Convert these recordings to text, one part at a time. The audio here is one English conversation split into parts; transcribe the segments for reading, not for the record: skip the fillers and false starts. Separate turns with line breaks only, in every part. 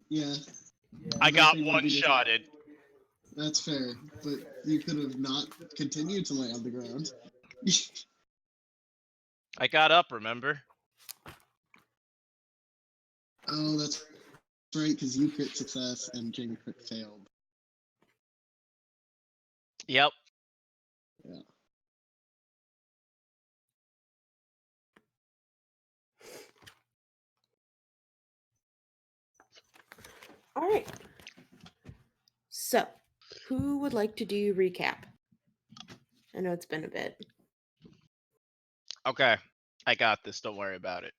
Yeah,
I got
nothing would be different.
one-shotted.
That's fair, but you could have not continued to lay on the ground.
I got up, remember?
Oh, that's right, because you crit success and Jamie crit failed.
Yep.
Yeah.
All right. So, who would like to do recap? I know it's been a bit.
Okay. I got this. Don't worry about it.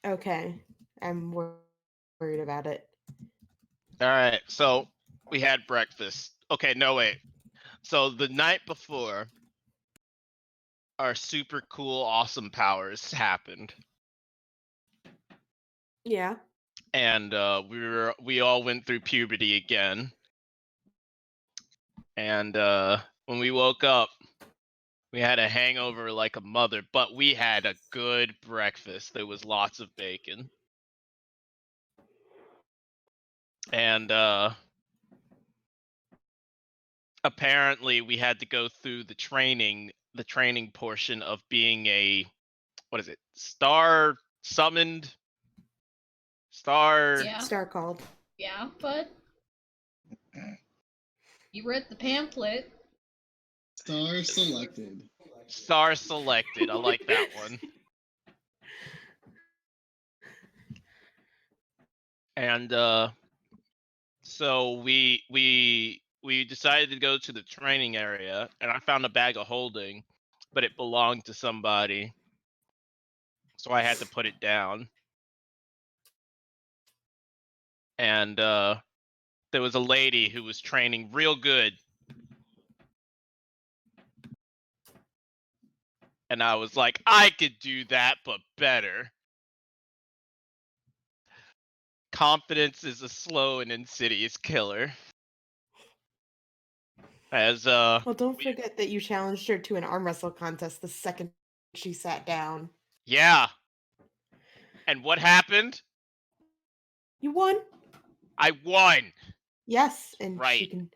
Okay. I'm worried about it.
All right. So we had breakfast. Okay, no wait. So the night before, our super cool, awesome powers happened,
Yeah.
and we all went through puberty again. And when we woke up, we had a hangover like a mother, but we had a good breakfast. There was lots of bacon. And apparently we had to go through the training portion of being a, what is it? Star summoned? Star
Yeah.
Star called.
Yeah, but you read the pamphlet.
Star selected.
Star selected. I like that one. And so we decided to go to the training area, and I found a bag of holding, but it belonged to somebody, so I had to put it down. And there was a lady who was training real good, and I was like, I could do that, but better. Confidence is a slow and insidious killer. As
Well, don't forget that you challenged her to an arm wrestle contest the second she sat down.
yeah. And what happened?
You won.
I won.
Yes, and
Right.
she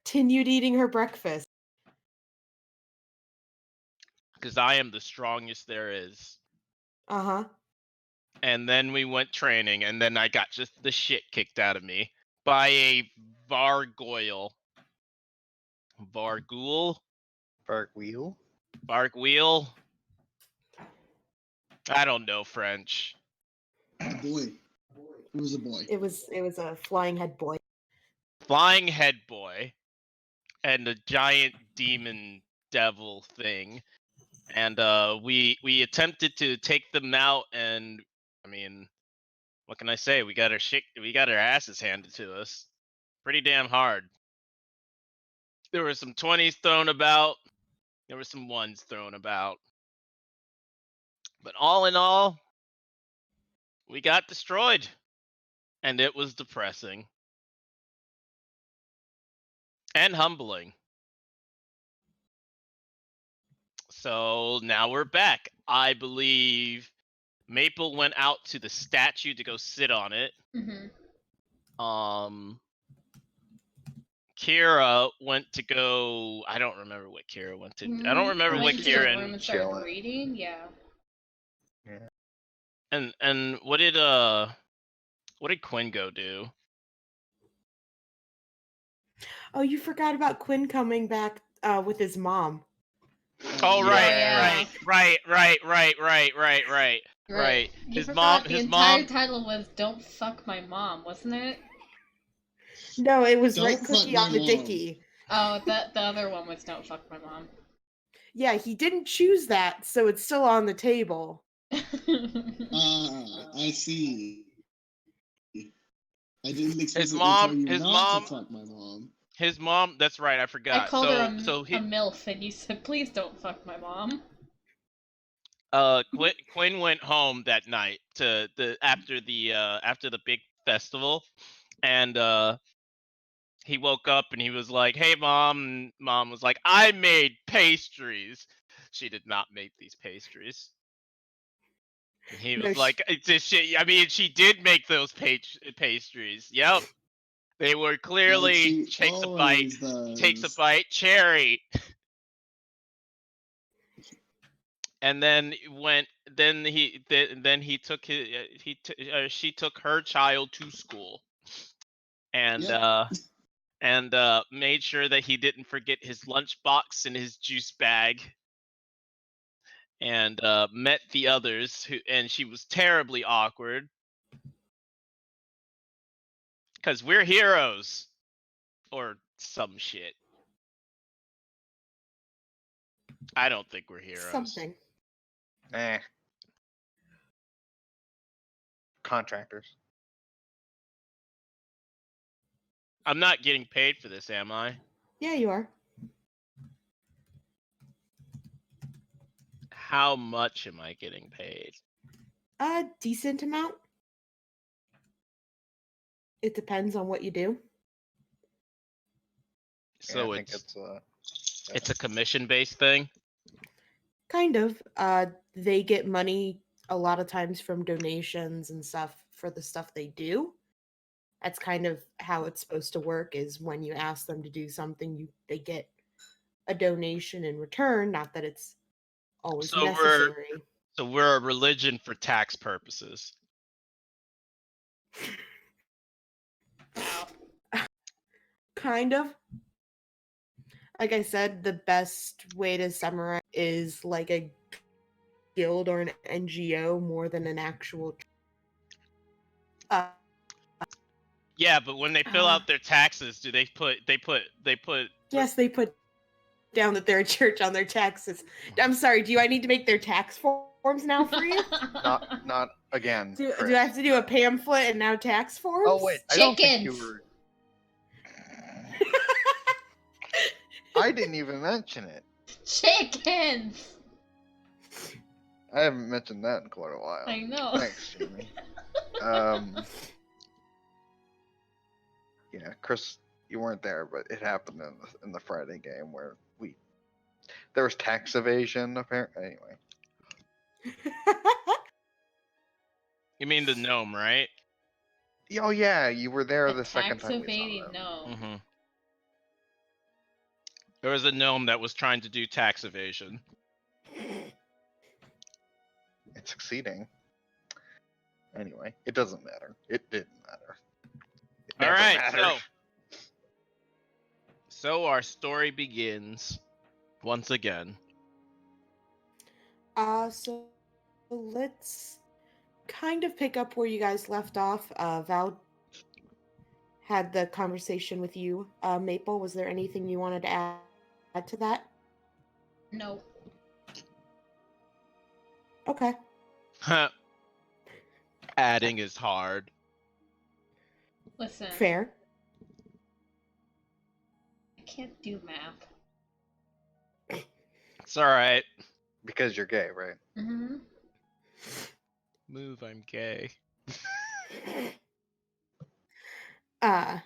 continued eating her breakfast.
Because I am the strongest there is.
Uh-huh.
And then we went training, and then I got just the shit kicked out of me by a Vargoyle. Varghoul?
Barkwheel?
Vargwheel? I don't know French.
A boy. It was a boy.
It was a flying head boy.
Flying head boy and a giant demon devil thing. And we attempted to take them out, and I mean, what can I say? We got our asses handed to us. Pretty damn hard. There were some 20s thrown about. There were some ones thrown about. But all in all, we got destroyed. And it was depressing. And humbling. So now we're back. I believe Maple went out to the statue to go sit on it.
Mm-hmm.
Kira went to go. I don't remember what Kira went to. I don't remember
Went
what
into the
Kira
room and started reading. Yeah.
and what did Quinn go do?
Oh, you forgot about Quinn coming back with his mom.
Oh
Yeah.
right.
You
His
forgot
mom.
the entire title was "Don't Fuck My Mom," wasn't it?
No, it was
Don't
right
fuck
cookie
my
on the
mom.
dicky.
Oh, the other one was "Don't Fuck My Mom."
Yeah, he didn't choose that, so it's still on the table.
I see. I didn't explicitly
His
tell
mom.
you
His
not
mom.
to fuck my mom.
His mom. That's right. I forgot.
I called her a
he,
MILF, and you said, "Please don't fuck my mom."
Quinn went home that night to after the big festival, and he woke up and he was like, "Hey, mom." And mom was like, "I made pastries." She did not make these pastries. And he
No,
was like, "This shit." I mean, she did make those pastries. Yep, they were
Like
clearly
she always
takes a
does.
bite, cherry, and then went. Then he took his. She took her child to school, and
Yep.
made sure that he didn't forget his lunchbox and his juice bag, and met the others who, and she was terribly awkward because we're heroes or some shit. I don't think we're heroes.
something.
Contractors.
I'm not getting paid for this, am I?
Yeah, you are.
How much am I getting paid?
A decent amount. It depends on what you do.
So
I think
it's a commission-based thing.
Kind of. They get money a lot of times from donations and stuff for the stuff they do. That's kind of how it's supposed to work. Is when you ask them to do something, they get a donation in return. Not that it's always
So
necessary.
we're a religion for tax purposes.
Kind of. Like I said, the best way to summarize is like a guild or an NGO more than an actual.
Yeah, but when they fill out their taxes, do they put
Yes, they put down that they're a church on their taxes. I'm sorry. Do I need to make their tax forms now for you?
not again.
Do
Chris.
I have to do a pamphlet and now tax forms?
Oh wait, I don't think you
Chickens.
were. I didn't even mention it.
Chickens.
I haven't mentioned that in quite a while.
I know.
Thanks, Jamie. Yeah, Chris, you weren't there, but it happened in the Friday game where there was tax evasion. Apparently, anyway.
You mean the gnome, right?
Oh yeah, you were there
A
the second
tax
time we saw
evading
them.
no.
Mm-hmm. There was a gnome that was trying to do tax evasion.
It's succeeding. Anyway, it doesn't matter. It didn't matter. It
All
never
right,
matters.
so our story begins once again.
So let's kind of pick up where you guys left off. Val had the conversation with you. Maple, was there anything you wanted to add to that?
No.
Okay.
Adding is hard.
Listen.
Fair.
I can't do math.
It's all right.
Because you're gay, right?
Mm-hmm.
Move, I'm gay.
But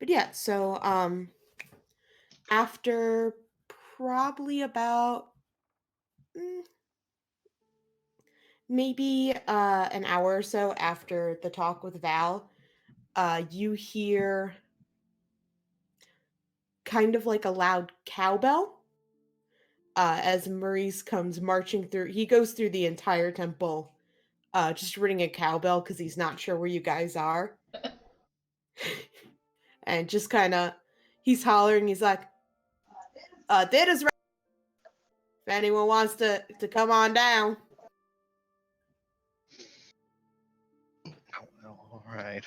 yeah, so after probably about maybe an hour or so after the talk with Val, you hear kind of like a loud cowbell as Maurice comes marching through. He goes through the entire temple just ringing a cowbell because he's not sure where you guys are. And just kind of, he's hollering, he's like, dinner's ready. If anyone wants to come on down.
Oh, well, all right.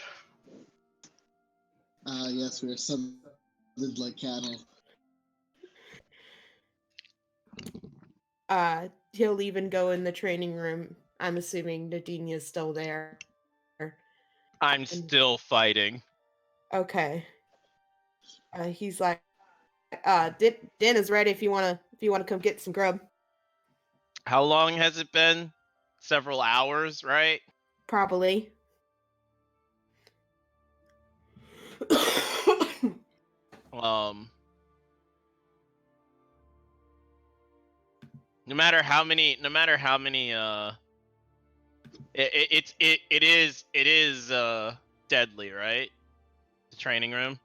Yes, we are summoned like cattle.
He'll even go in the training room. I'm assuming Nadinia's still there.
I'm still fighting.
Okay. He's like, dinner's ready if you wanna come get some grub.
How long has it been? Several hours, right?
Probably.
No matter how many, it is deadly, right? The training room.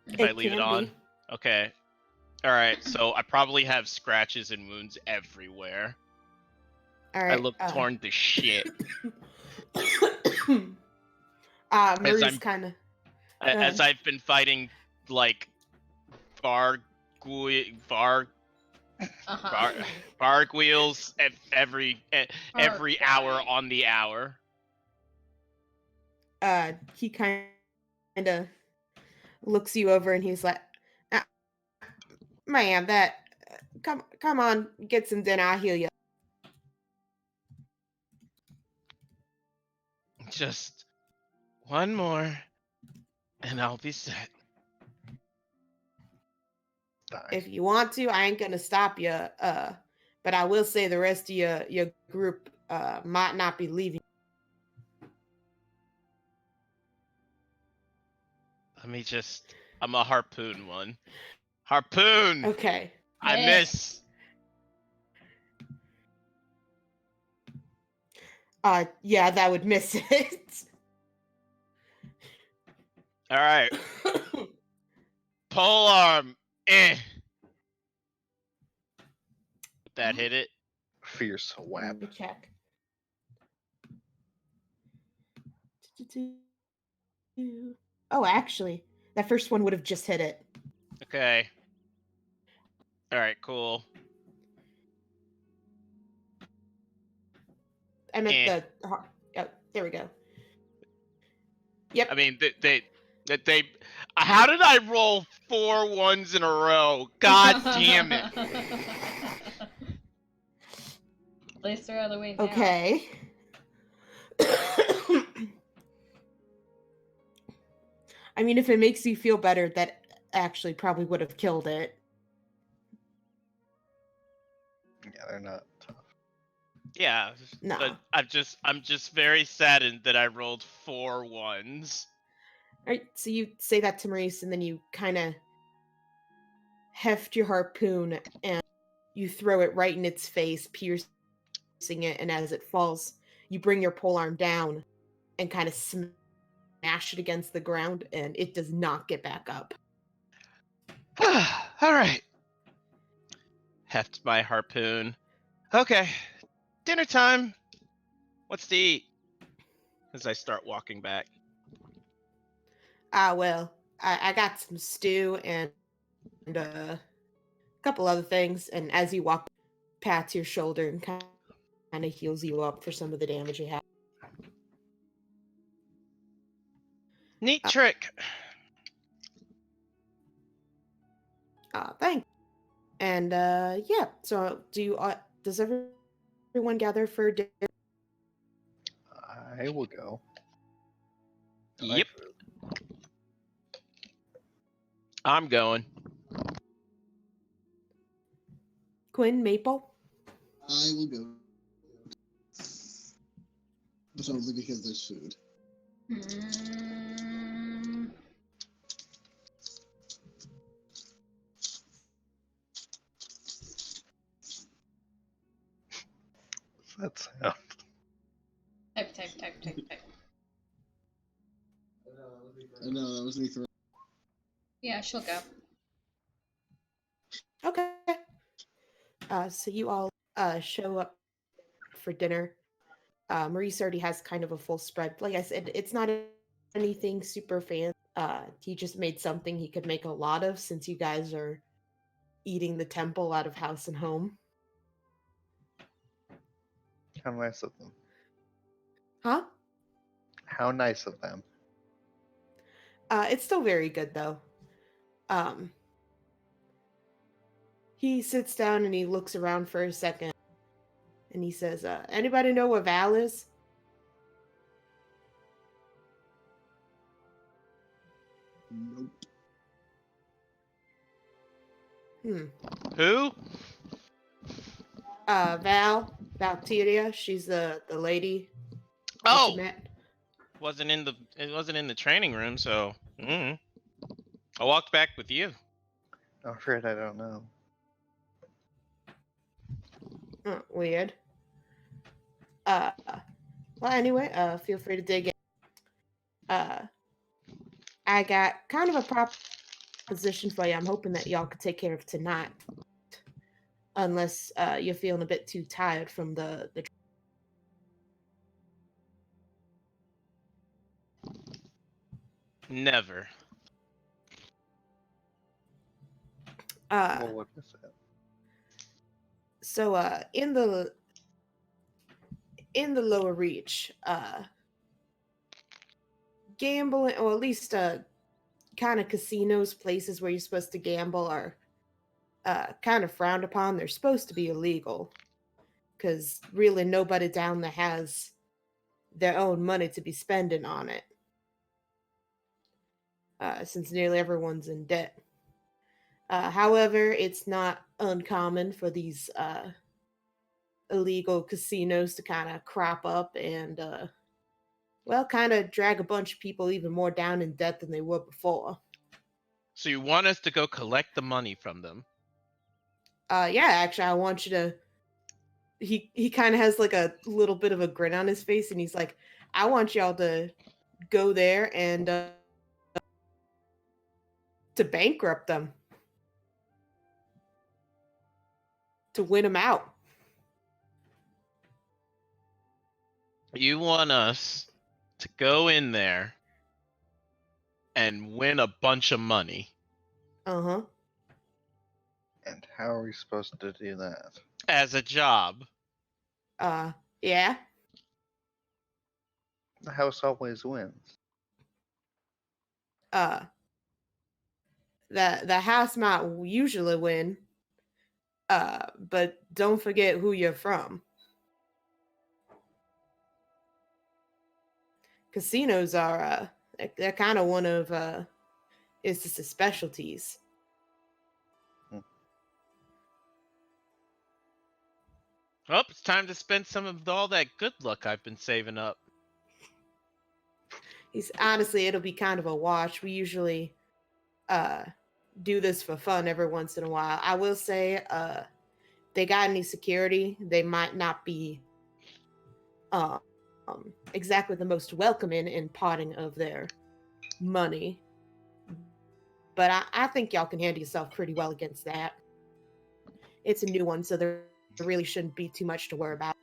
If I
It
leave it
can
on.
be.
Okay. All right. So I probably have scratches and wounds everywhere.
All
I
right.
look torn to shit.
Marie's kind of.
As I've been fighting like
Uh-huh.
barguiles every hour on the hour.
He kind of looks you over and he's like, "Ah, "Man, come on, get some dinner. I'll heal you."
Just one more, and I'll be set.
Die.
If you want to, I ain't gonna stop you. But I will say the rest of your group might not be leaving.
Let me just. I'm a harpoon one. Harpoon.
Okay.
I
Hey.
miss.
Yeah, that would miss it.
All right. Pole arm. That hit it.
Fierce
Let
whap.
me check. Oh, actually, that first one would have just hit it.
Okay. All right. Cool.
I meant the. Oh, there we go. Yep.
I mean, they. How did I roll 4 ones in a row? God damn it!
At least they're out of the way now.
Okay. I mean, if it makes you feel better, that actually probably would have killed it.
Yeah, they're not tough.
Yeah,
No.
but I'm just very saddened that I rolled 4 ones.
All right, so you say that to Maurice, and then you kind of heft your harpoon and you throw it right in its face, piercing it. And as it falls, you bring your polearm down and kind of smash it against the ground, and it does not get back up.
All right. Heft my harpoon. Okay, dinner time. What's to eat? As I start walking back.
Well, I got some stew and a couple other things. And as you walk, pats your shoulder and kind of heals you up for some of the damage you had.
Neat trick.
Thanks. And yeah, so does everyone gather for dinner?
I will go. I like
Yep.
food.
I'm going.
Quinn, Maple?
I will go. But only because there's food.
Mm,
What's that sound?
type.
I know, that was me throwing.
Yeah, she'll go.
Okay. So you all show up for dinner. Maurice already has kind of a full spread. Like I said, it's not anything super fancy. He just made something he could make a lot of since you guys are eating the temple out of house and home.
How nice of them.
Huh?
How nice of them.
It's still very good though. He sits down and he looks around for a second and he says, anybody know where Val is?
Nope.
Who?
Valteria. She's the lady that
Oh,
you met.
it wasn't in the training room, so I walked back with you.
I'm afraid I don't know.
Weird. Well, anyway, feel free to dig in. I got kind of a proposition for you. I'm hoping that y'all could take care of tonight, unless you're feeling a bit too tired from the.
Never.
Well, what is it?
So, in the lower reach, gambling, or at least kind of casinos, places where you're supposed to gamble, are kind of frowned upon. They're supposed to be illegal because really nobody down there has their own money to be spending on it, since nearly everyone's in debt. However, it's not uncommon for these illegal casinos to kind of crop up and, well, kind of drag a bunch of people even more down in debt than they were before.
So you want us to go collect the money from them?
Yeah, actually, I want you to. He kind of has like a little bit of a grin on his face, and he's like, "I want y'all to go there and to bankrupt them, to win them out."
You want us to go in there and win a bunch of money
Uh-huh.
And how are we supposed to do that?
as a job?
Yeah.
The house always wins.
The house might usually win, but don't forget who you're from. Casinos are they're kind of one of it's just his specialties.
Oh, it's time to spend some of all that good luck I've been saving up.
He's honestly, it'll be kind of a wash. We usually do this for fun every once in a while. I will say, they got any security, they might not be exactly the most welcoming in parting of their money. But I think y'all can handle yourself pretty well against that. It's a new one, so there really shouldn't be too much to worry about.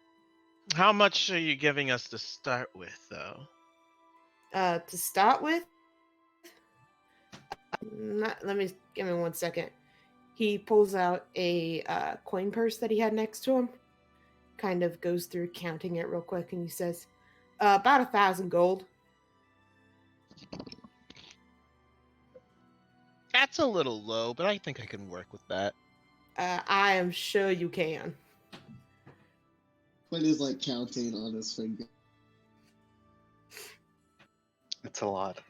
How much are you giving us to start with, though?
To start with, give me 1 second. He pulls out a coin purse that he had next to him, kind of goes through counting it real quick, and he says, about 1,000 gold.
That's a little low, but I think I can work with that.
I am sure you can.
Quinn is like counting on his finger.
It's a lot.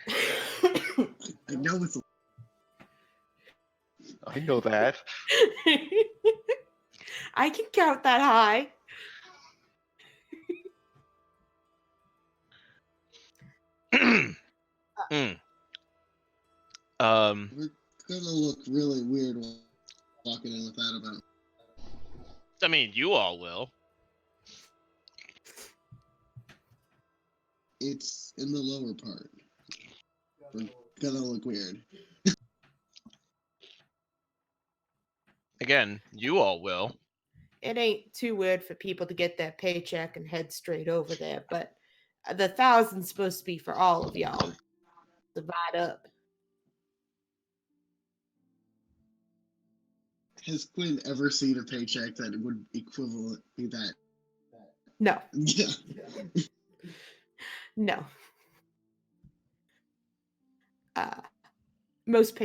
I know it's a
I know that.
I can count that high.
We're gonna look really weird walking in with that about.
I mean, you all will.
It's in the lower part. We're gonna look weird.
Again, you all will.
It ain't too weird for people to get their paycheck and head straight over there, but the 1,000's supposed to be for all of y'all. Divide up.
Has Quinn ever seen a paycheck that would equivalent be that?
No.
Yeah.
No. Most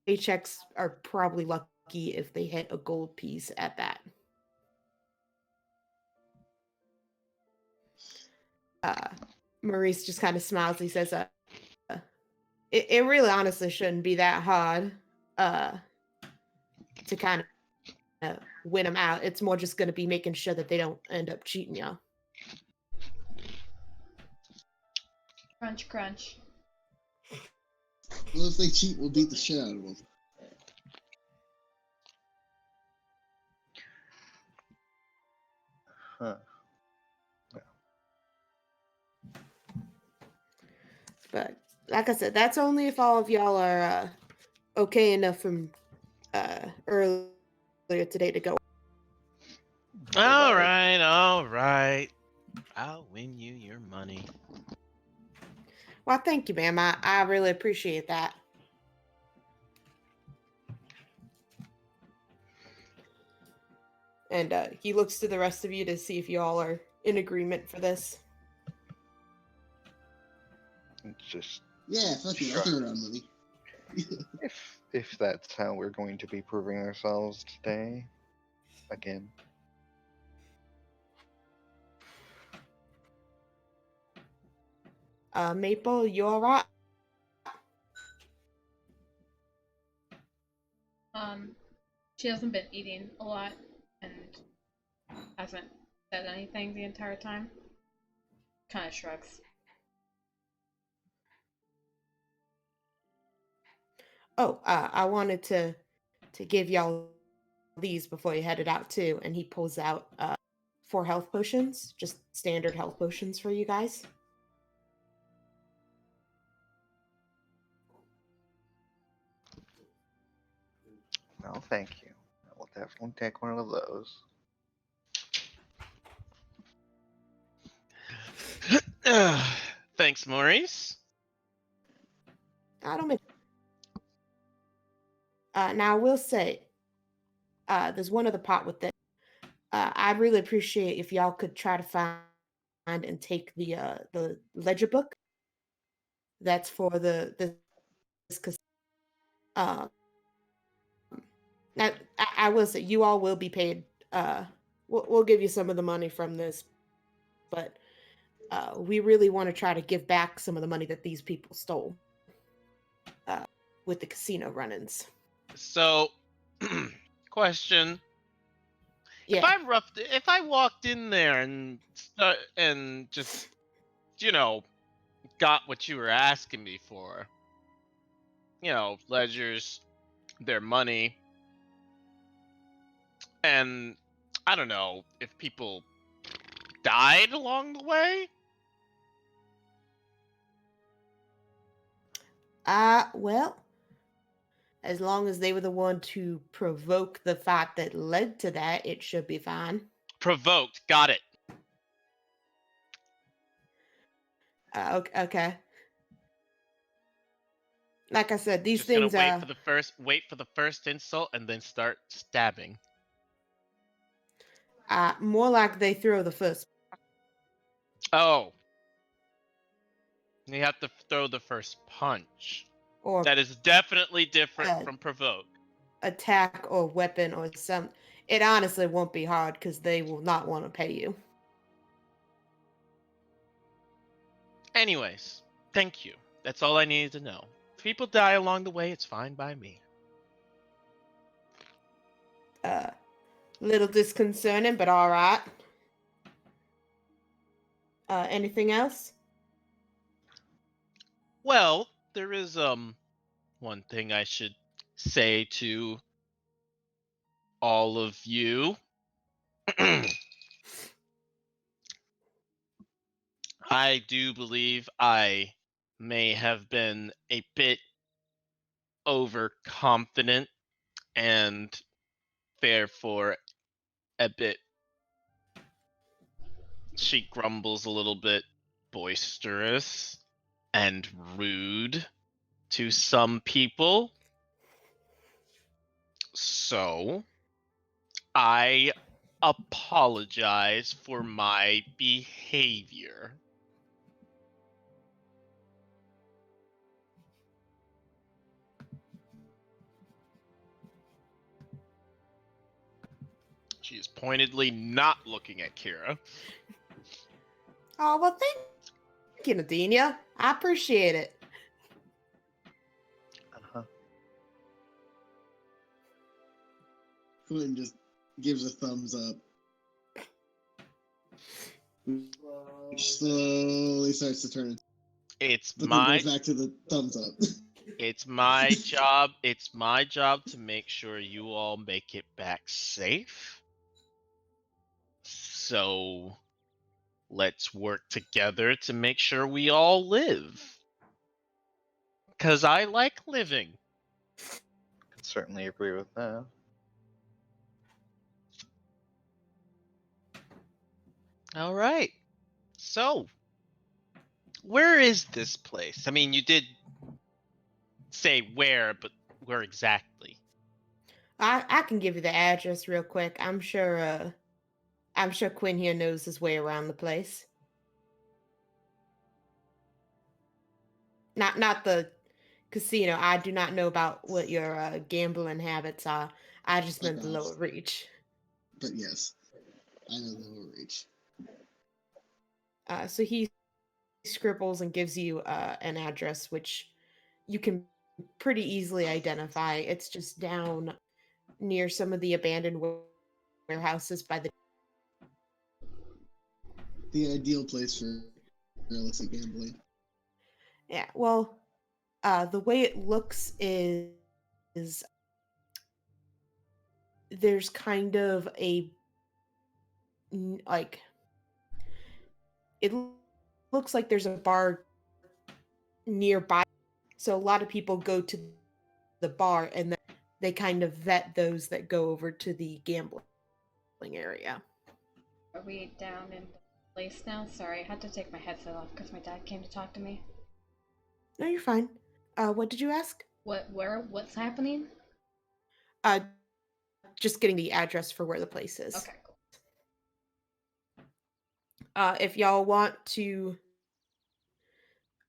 paychecks are probably lucky if they hit a gold piece at that. Maurice just kind of smiles. He says, it really honestly shouldn't be that hard to kind of win them out. It's more just going to be making sure that they don't end up cheating you.
Crunch, crunch.
Well, if they cheat, we'll beat the shit out of them.
Huh.
But like I said, that's only if all of y'all are okay enough from earlier today to go.
All right, all right. I'll win you your money.
Well, thank you, ma'am. I really appreciate that. And he looks to the rest of you to see if y'all are in agreement for this.
It's just
Yeah, fuck it. I'll throw around money.
if that's how we're going to be proving ourselves today, again.
Maple, you all right?
She hasn't been eating a lot and hasn't said anything the entire time. Kind of shrugs.
Oh, I wanted to give y'all these before you headed out too. And he pulls out 4 health potions, just standard health potions for you guys.
No, thank you. I will definitely take one of those.
Thanks, Maurice.
I don't make. Now I will say, there's one other part with this. I'd really appreciate if y'all could try to find and take the ledger book. That's for this. Now I will say you all will be paid. We'll give you some of the money from this, but we really want to try to give back some of the money that these people stole with the casino run-ins.
So, question:
Yeah.
if I walked in there and just, got what you were asking me for, ledgers, their money, and I don't know if people died along the way.
Well, as long as they were the one to provoke the fact that led to that, it should be fine.
Provoked, got it.
Okay. Like I said, these
Just
things
gonna wait for the first insult and then start stabbing.
More like they throw the first.
Oh. You have to throw the first punch.
Or
that is definitely different from provoke.
Attack or weapon or some. It honestly won't be hard because they will not want to pay you.
Anyways, thank you. That's all I needed to know. If people die along the way, it's fine by me.
Little disconcerting, but all right. Anything else?
Well, there is one thing I should say to all of you. I do believe I may have been a bit overconfident and therefore a bit, she grumbles a little bit, boisterous and rude to some people. So I apologize for my behavior. She is pointedly not looking at Kira.
Oh, well, thank you, Nadinia. I appreciate it.
Uh-huh.
Quinn just gives a thumbs up. Which slowly starts to turn.
It's
But
my
then goes back to the thumbs up.
It's my job. It's my job to make sure you all make it back safe. So let's work together to make sure we all live. Because I like living.
Can certainly agree with that.
All right. So, where is this place? I mean, you did say where, but where exactly?
I can give you the address real quick. I'm sure Quinn here knows his way around the place. Not the casino. I do not know about what your gambling habits are. I just meant the
Fuck off.
lower reach.
But yes, I know the lower reach.
So he scribbles and gives you an address which you can pretty easily identify. It's just down near some of the abandoned warehouses by
The ideal place for illicit gambling.
Yeah, well, the way it looks is there's kind of a like it looks like there's a bar nearby, so a lot of people go to the bar and then they kind of vet those that go over to the gambling area.
Are we down in the place now? Sorry, I had to take my headset off because my dad came to talk to me.
No, you're fine. What did you ask?
What's happening?
Uh, just getting the address for where the place is.
Okay, cool.
If y'all want to,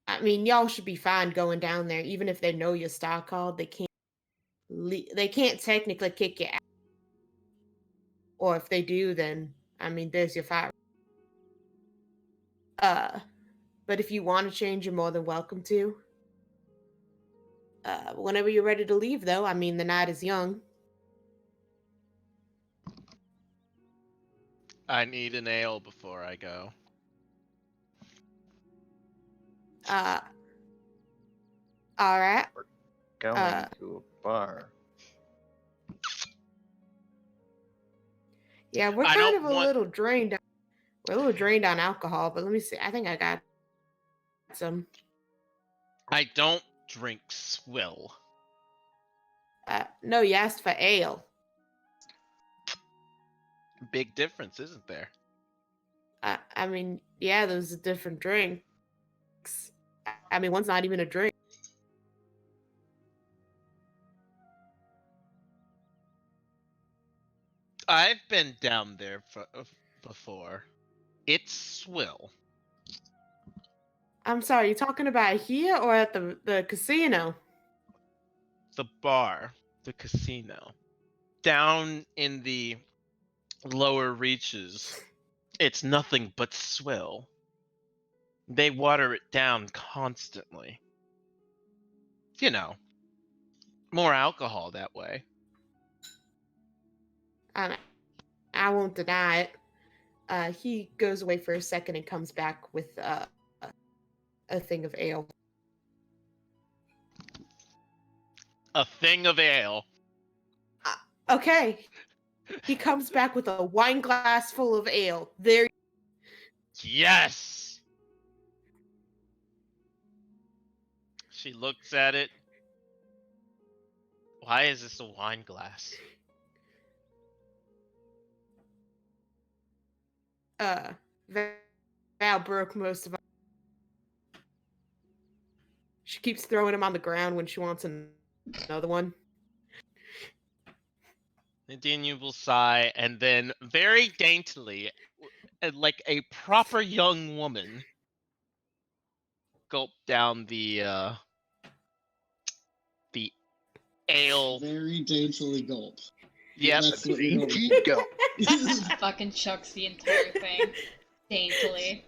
I mean, y'all should be fine going down there, even if they know your star card. They can't technically kick you out, or if they do, then I mean, there's your fire. But if you want to change, you're more than welcome to. Whenever you're ready to leave, though, I mean, the night is young.
I need an ale before I go.
All right.
Going to a bar.
Yeah, we're
I
kind
don't
of a
want-
little drained. We're a little drained on alcohol, but let me see. I think I got some.
I don't drink swill.
No, you asked for ale.
Big difference, isn't there?
I mean, yeah, those are different drinks. I mean, one's not even a drink.
I've been down there before. It's swill.
I'm sorry, you talking about here or at the casino?
The bar, the casino. Down in the lower reaches, it's nothing but swill. They water it down constantly. You know, more alcohol that way.
I won't deny it. He goes away for a second and comes back with a thing of ale.
A thing of ale.
Okay. He comes back with a wine glass full of ale. There.
Yes! She looks at it. Why is this a wine glass?
Val broke most of it. She keeps throwing him on the ground when she wants another one.
Nadine will sigh and then very daintily, like a proper young woman, gulp down the ale.
Very daintily gulp.
Yep.
That's what you're going
Dainty go.
Fucking chucks the entire thing daintily.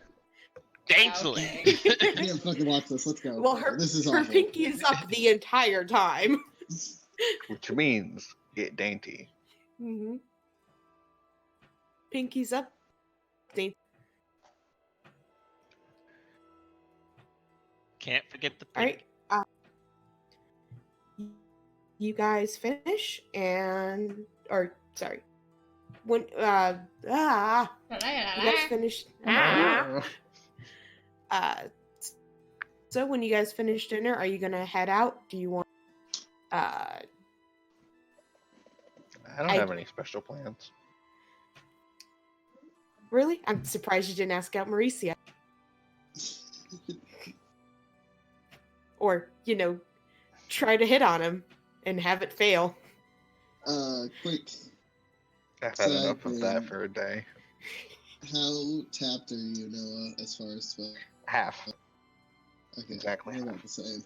Daintily.
Okay.
I can't fucking watch this. Let's go.
Well, her
This is
her
awful.
pinky is up the entire time.
Which means get dainty.
Mm-hmm. Pinky's up.
Can't forget the
All
pink.
right. You guys finish or sorry. When you guys finished so when you guys finish dinner, are you gonna head out? Do you want
I don't have any special plans.
Really? I'm surprised you didn't ask out Mauricia. Or, try to hit on him and have it fail.
Quick.
I've had enough of that for a day.
How tapped are you, Noah, as far as 12?
Half.
Okay,
Exactly
we're
half.
about the same.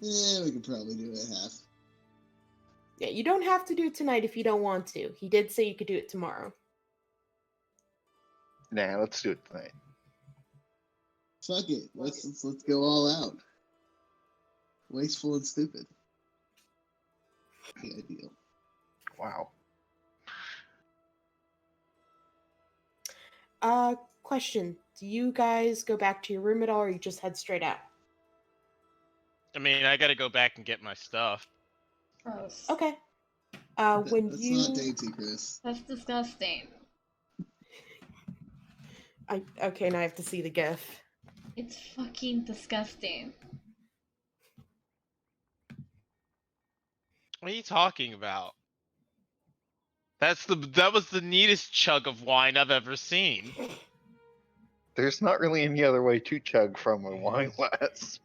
Yeah, we could probably do it half.
Yeah, you don't have to do it tonight if you don't want to. He did say you could do it tomorrow.
Nah, let's do it tonight.
Fuck it. Let's go all out. Wasteful and stupid. The ideal.
Wow.
Question. Do you guys go back to your room at all, or you just head straight out?
I mean, I gotta go back and get my stuff.
Gross.
Okay.
That's
When
not
you...
dainty, Chris.
That's disgusting.
Okay, now I have to see the gif.
It's fucking disgusting.
What are you talking about? That was the neatest chug of wine I've ever seen.
There's not really any other way to chug from a wine glass.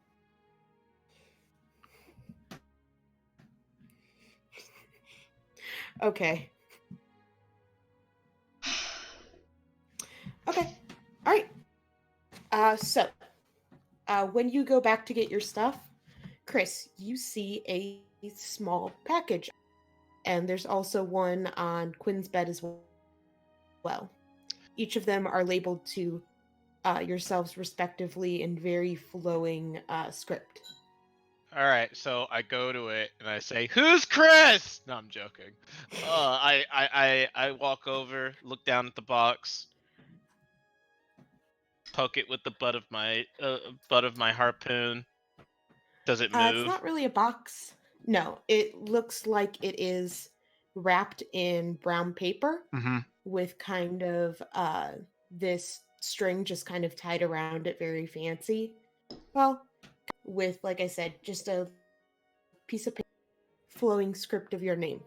Okay. Okay. All right. When you go back to get your stuff, Chris, you see a small package, and there's also one on Quinn's bed as well. Each of them are labeled to yourselves respectively in very flowing script.
All right, so I go to it and I say, "Who's Chris?" No, I'm joking. I walk over, look down at the box, poke it with the butt of my harpoon. Does it move?
It's not really a box. No, it looks like it is wrapped in brown paper with kind of this string just kind of tied around it, very fancy. Well, with, like I said, just a piece of paper, flowing script of your name.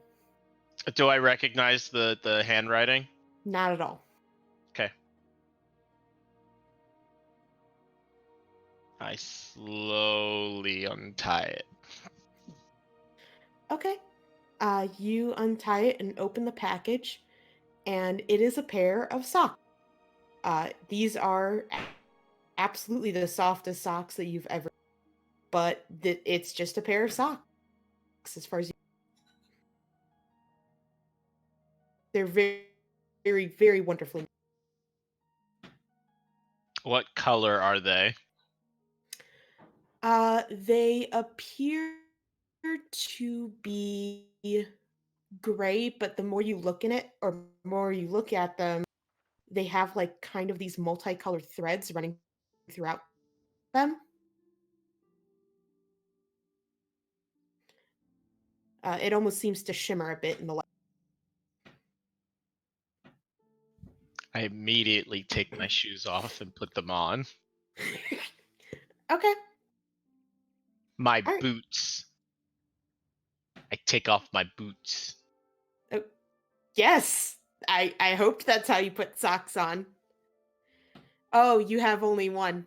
Do I recognize the handwriting?
Not at all.
Okay. I slowly untie it.
Okay. You untie it and open the package, and it is a pair of socks. These are absolutely the softest socks that you've ever, but it's just a pair of socks as far as you... They're very, very, very wonderfully.
What color are they?
They appear to be gray, but the more you look in it, or more you look at them, they have like kind of these multicolored threads running throughout them. It almost seems to shimmer a bit in the light.
I immediately take my shoes off and put them on.
Okay.
My
All right.
boots. I take off my boots.
Oh, yes. I hoped that's how you put socks on. Oh, you have only one.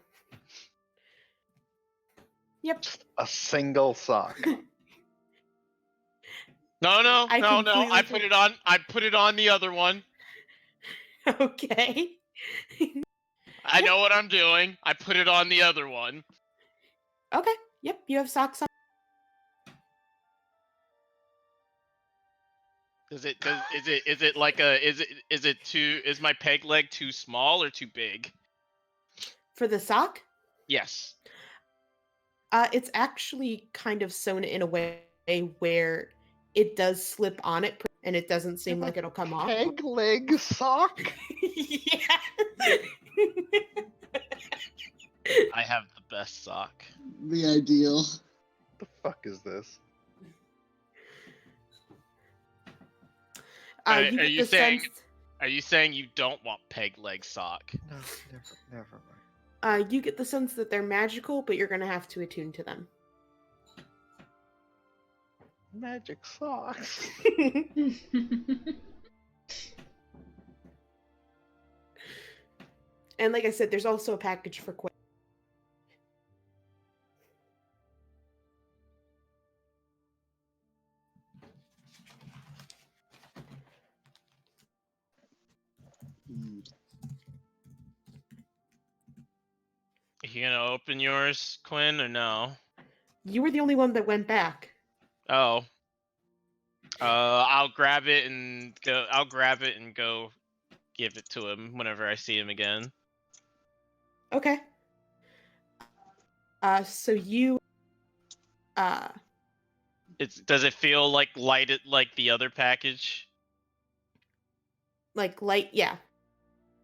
Yep.
A single sock.
No.
I
I
completely
put it on. I put it on the other one.
Okay.
I know what I'm doing. I put it on the other one.
Okay. Yep, you have socks on.
Is it like is my peg leg too small or too big?
For the sock?
Yes.
It's actually kind of sewn in a way where it does slip on it, and it doesn't seem like it'll come off.
Peg leg sock?
Yeah.
I have the best sock.
The ideal.
The fuck is this?
Are,
You
are
get
you
the
saying?
sense.
Are you saying you don't want peg leg sock?
No, never mind.
You get the sense that they're magical, but you're gonna have to attune to them.
Magic socks.
And like I said, there's also a package for Quinn.
Hmm.
You gonna open yours, Quinn, or no?
You were the only one that went back.
Oh. I'll grab it and go. I'll grab it and go give it to him whenever I see him again.
Okay. So you,
Does it feel like lighted like the other package?
like light, yeah.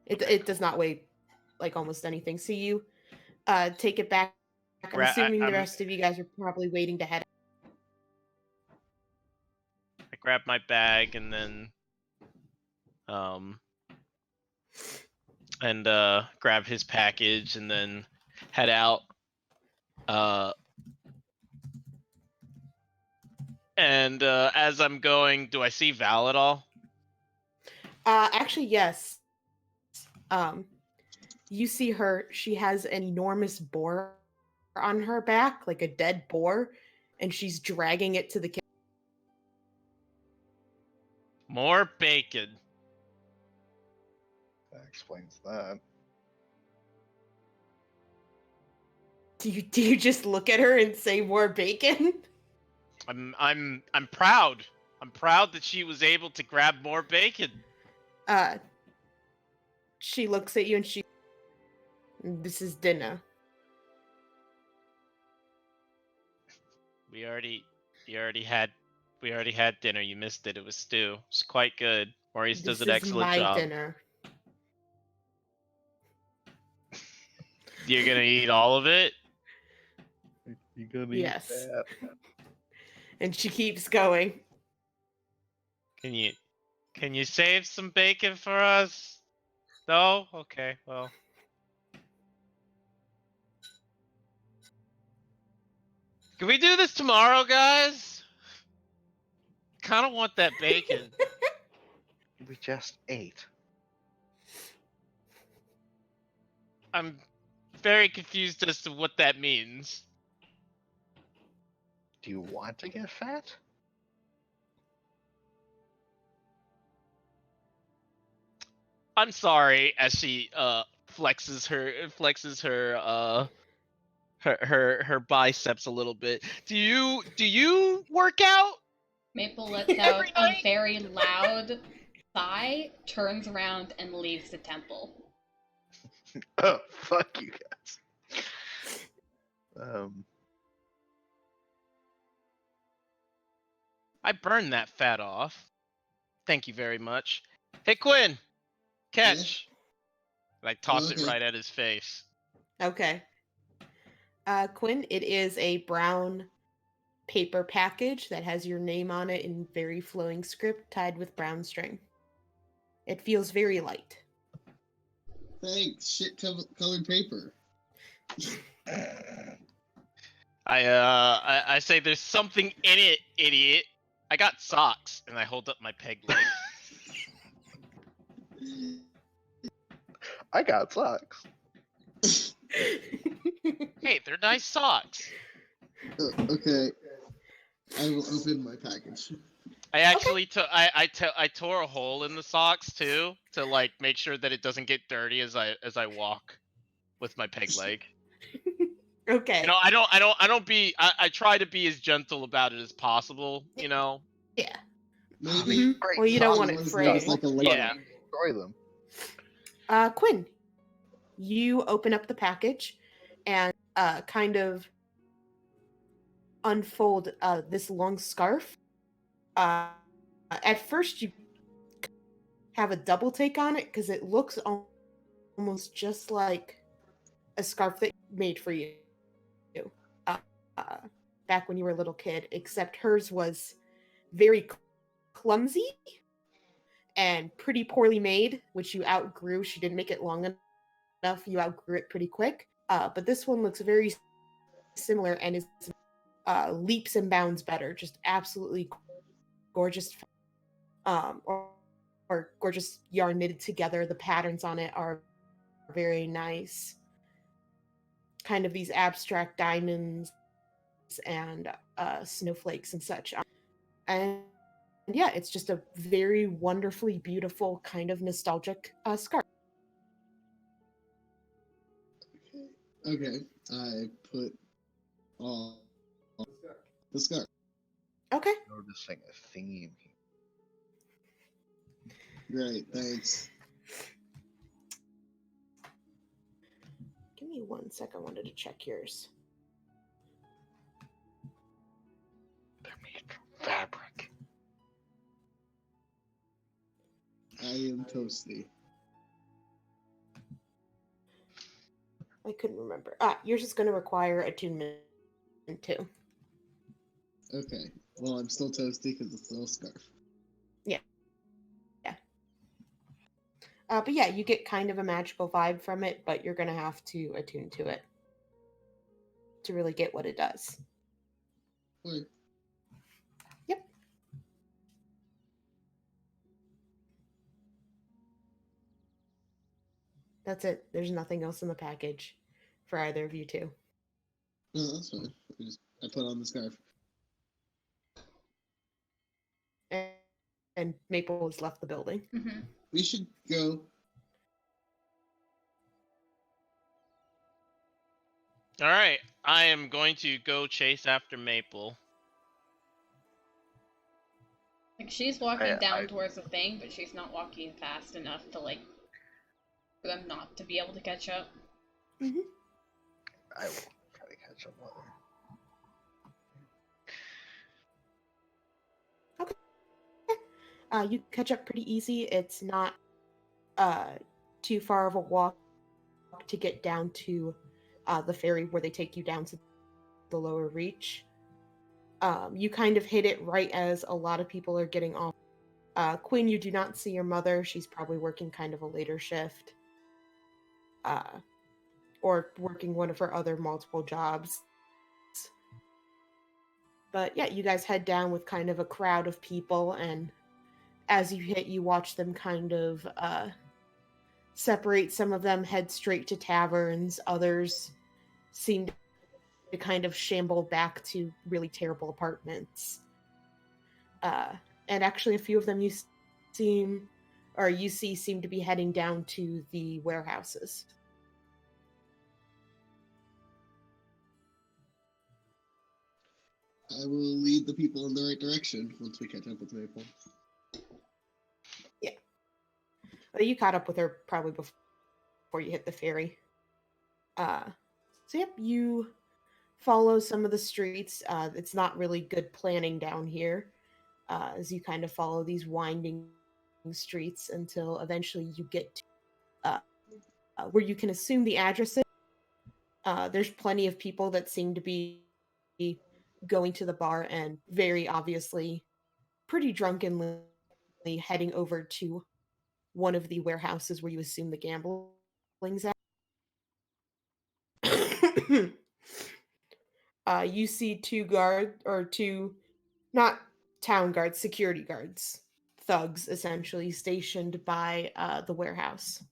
It does not weigh like almost anything. So you, take it back. I'm assuming the rest of you guys are probably waiting to head.
I grab my bag and then grab his package and then head out. And as I'm going, do I see Val at all?
Actually, yes. You see her. She has an enormous boar on her back, like a dead boar, and she's dragging it to the kitchen.
More bacon.
That explains that.
Do you just look at her and say more bacon?
I'm proud. I'm proud that she was able to grab more bacon.
She looks at you and this is dinner.
We already had dinner. You missed it. It was stew. It's quite good. Maurice does
This
an
is
excellent
my
job.
dinner.
You're gonna eat all of it?
You gonna
Yes.
eat that?
And she keeps going.
Can you save some bacon for us? No? Okay, well. Can we do this tomorrow, guys? Kind of want that bacon.
We just ate.
I'm very confused as to what that means.
Do you want to get fat?
I'm sorry, as she flexes her biceps a little bit. Do you work out?
Maple lets out a very loud sigh, turns around, and leaves the temple.
Oh, fuck you guys.
I burned that fat off. Thank you very much. Hey Quinn, catch. And I toss it
Okay.
right at his face.
Okay. Quinn, it is a brown paper package that has your name on it in very flowing script tied with brown string. It feels very light.
Thanks, colored paper.
I say there's something in it, idiot. I got socks, and I hold up my peg leg.
I got socks.
Hey, they're nice socks.
Okay. I will open my package.
I actually I tore a hole in the socks too to like make sure that it doesn't get dirty as I walk with my peg leg.
Okay.
You know, I try to be as gentle about it as possible, you know.
Yeah.
Maybe.
Great
Well, you don't
socks.
want it
Ones
fraying.
that like a lady.
Yeah.
Destroy them.
Quinn, you open up the package and kind of unfold this long scarf. At first, you have a double take on it because it looks almost just like a scarf that made for you back when you were a little kid, except hers was very clumsy and pretty poorly made, which you outgrew. She didn't make it long enough. You outgrew it pretty quick. But this one looks very similar and is leaps and bounds better. Just absolutely gorgeous, or gorgeous yarn knitted together. The patterns on it are very nice. Kind of these abstract diamonds and snowflakes and such. And yeah, it's just a very wonderfully beautiful, kind of nostalgic scarf.
Okay, I put on the scarf.
Okay.
Noticing a theme.
Great, thanks.
Give me 1 sec. I wanted to check yours.
They're made from fabric.
I am toasty.
I couldn't remember. Yours is going to require attunement too.
Okay, well, I'm still toasty because it's still a scarf.
But yeah, you get kind of a magical vibe from it, but you're going to have to attune to it to really get what it does.
Okay.
Yep. That's it. There's nothing else in the package for either of you two.
No, that's fine. I put on the scarf.
And Maple has left the building.
Mm-hmm.
We should go.
All right, I am going to go chase after Maple.
Like she's walking
I-
down towards the thing, but she's not walking fast enough to like for them not to be able to catch up.
Mm-hmm.
I will try to catch up with her.
You catch up pretty easy. It's not too far of a walk to get down to the ferry where they take you down to the lower reach. You kind of hit it right as a lot of people are getting off. Quinn, you do not see your mother. She's probably working kind of a later shift. Or working one of her other multiple jobs. But yeah, you guys head down with kind of a crowd of people, and as you hit, you watch them kind of separate. Some of them head straight to taverns. Others seem to kind of shamble back to really terrible apartments. And actually, a few of them you see seem to be heading down to the warehouses.
I will lead the people in the right direction once we catch up with Maple.
Yeah. Well, you caught up with her probably before you hit the ferry. So yep, you follow some of the streets. It's not really good planning down here, as you kind of follow these winding streets until eventually you get to where you can assume the address is. There's plenty of people that seem to be going to the bar and very obviously pretty drunkenly heading over to one of the warehouses where you assume the gambling's at. You see two not town guards, security guards, thugs essentially stationed by the warehouse.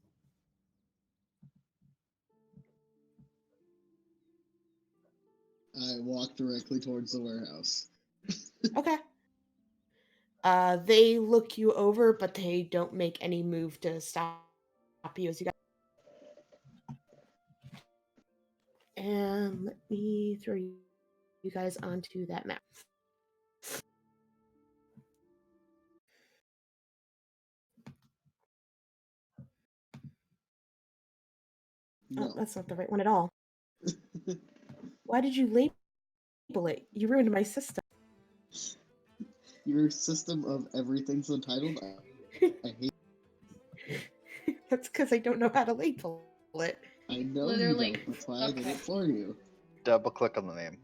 I walk directly towards the warehouse.
Okay. They look you over, but they don't make any move to stop you as you guys. And let me throw you guys onto that map.
No.
Oh, that's not the right one at all. Why did you label it? You ruined my system.
Your system of everything's untitled. I hate.
That's because I don't know how to label it.
I know
Literally.
you don't. That's why I did
Okay.
it for you.
Double click on the name.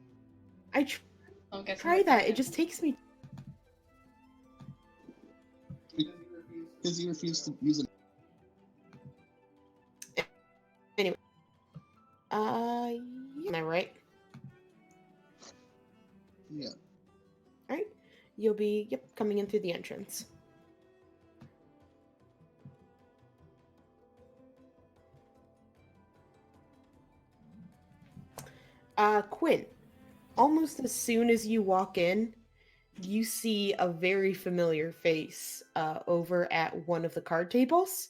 I
I'll get
try that. It just takes me.
because you refused to use it.
Anyway. Am I right?
Yeah.
Alright. You'll be, coming in through the entrance. Quinn, almost as soon as you walk in, you see a very familiar face over at one of the card tables.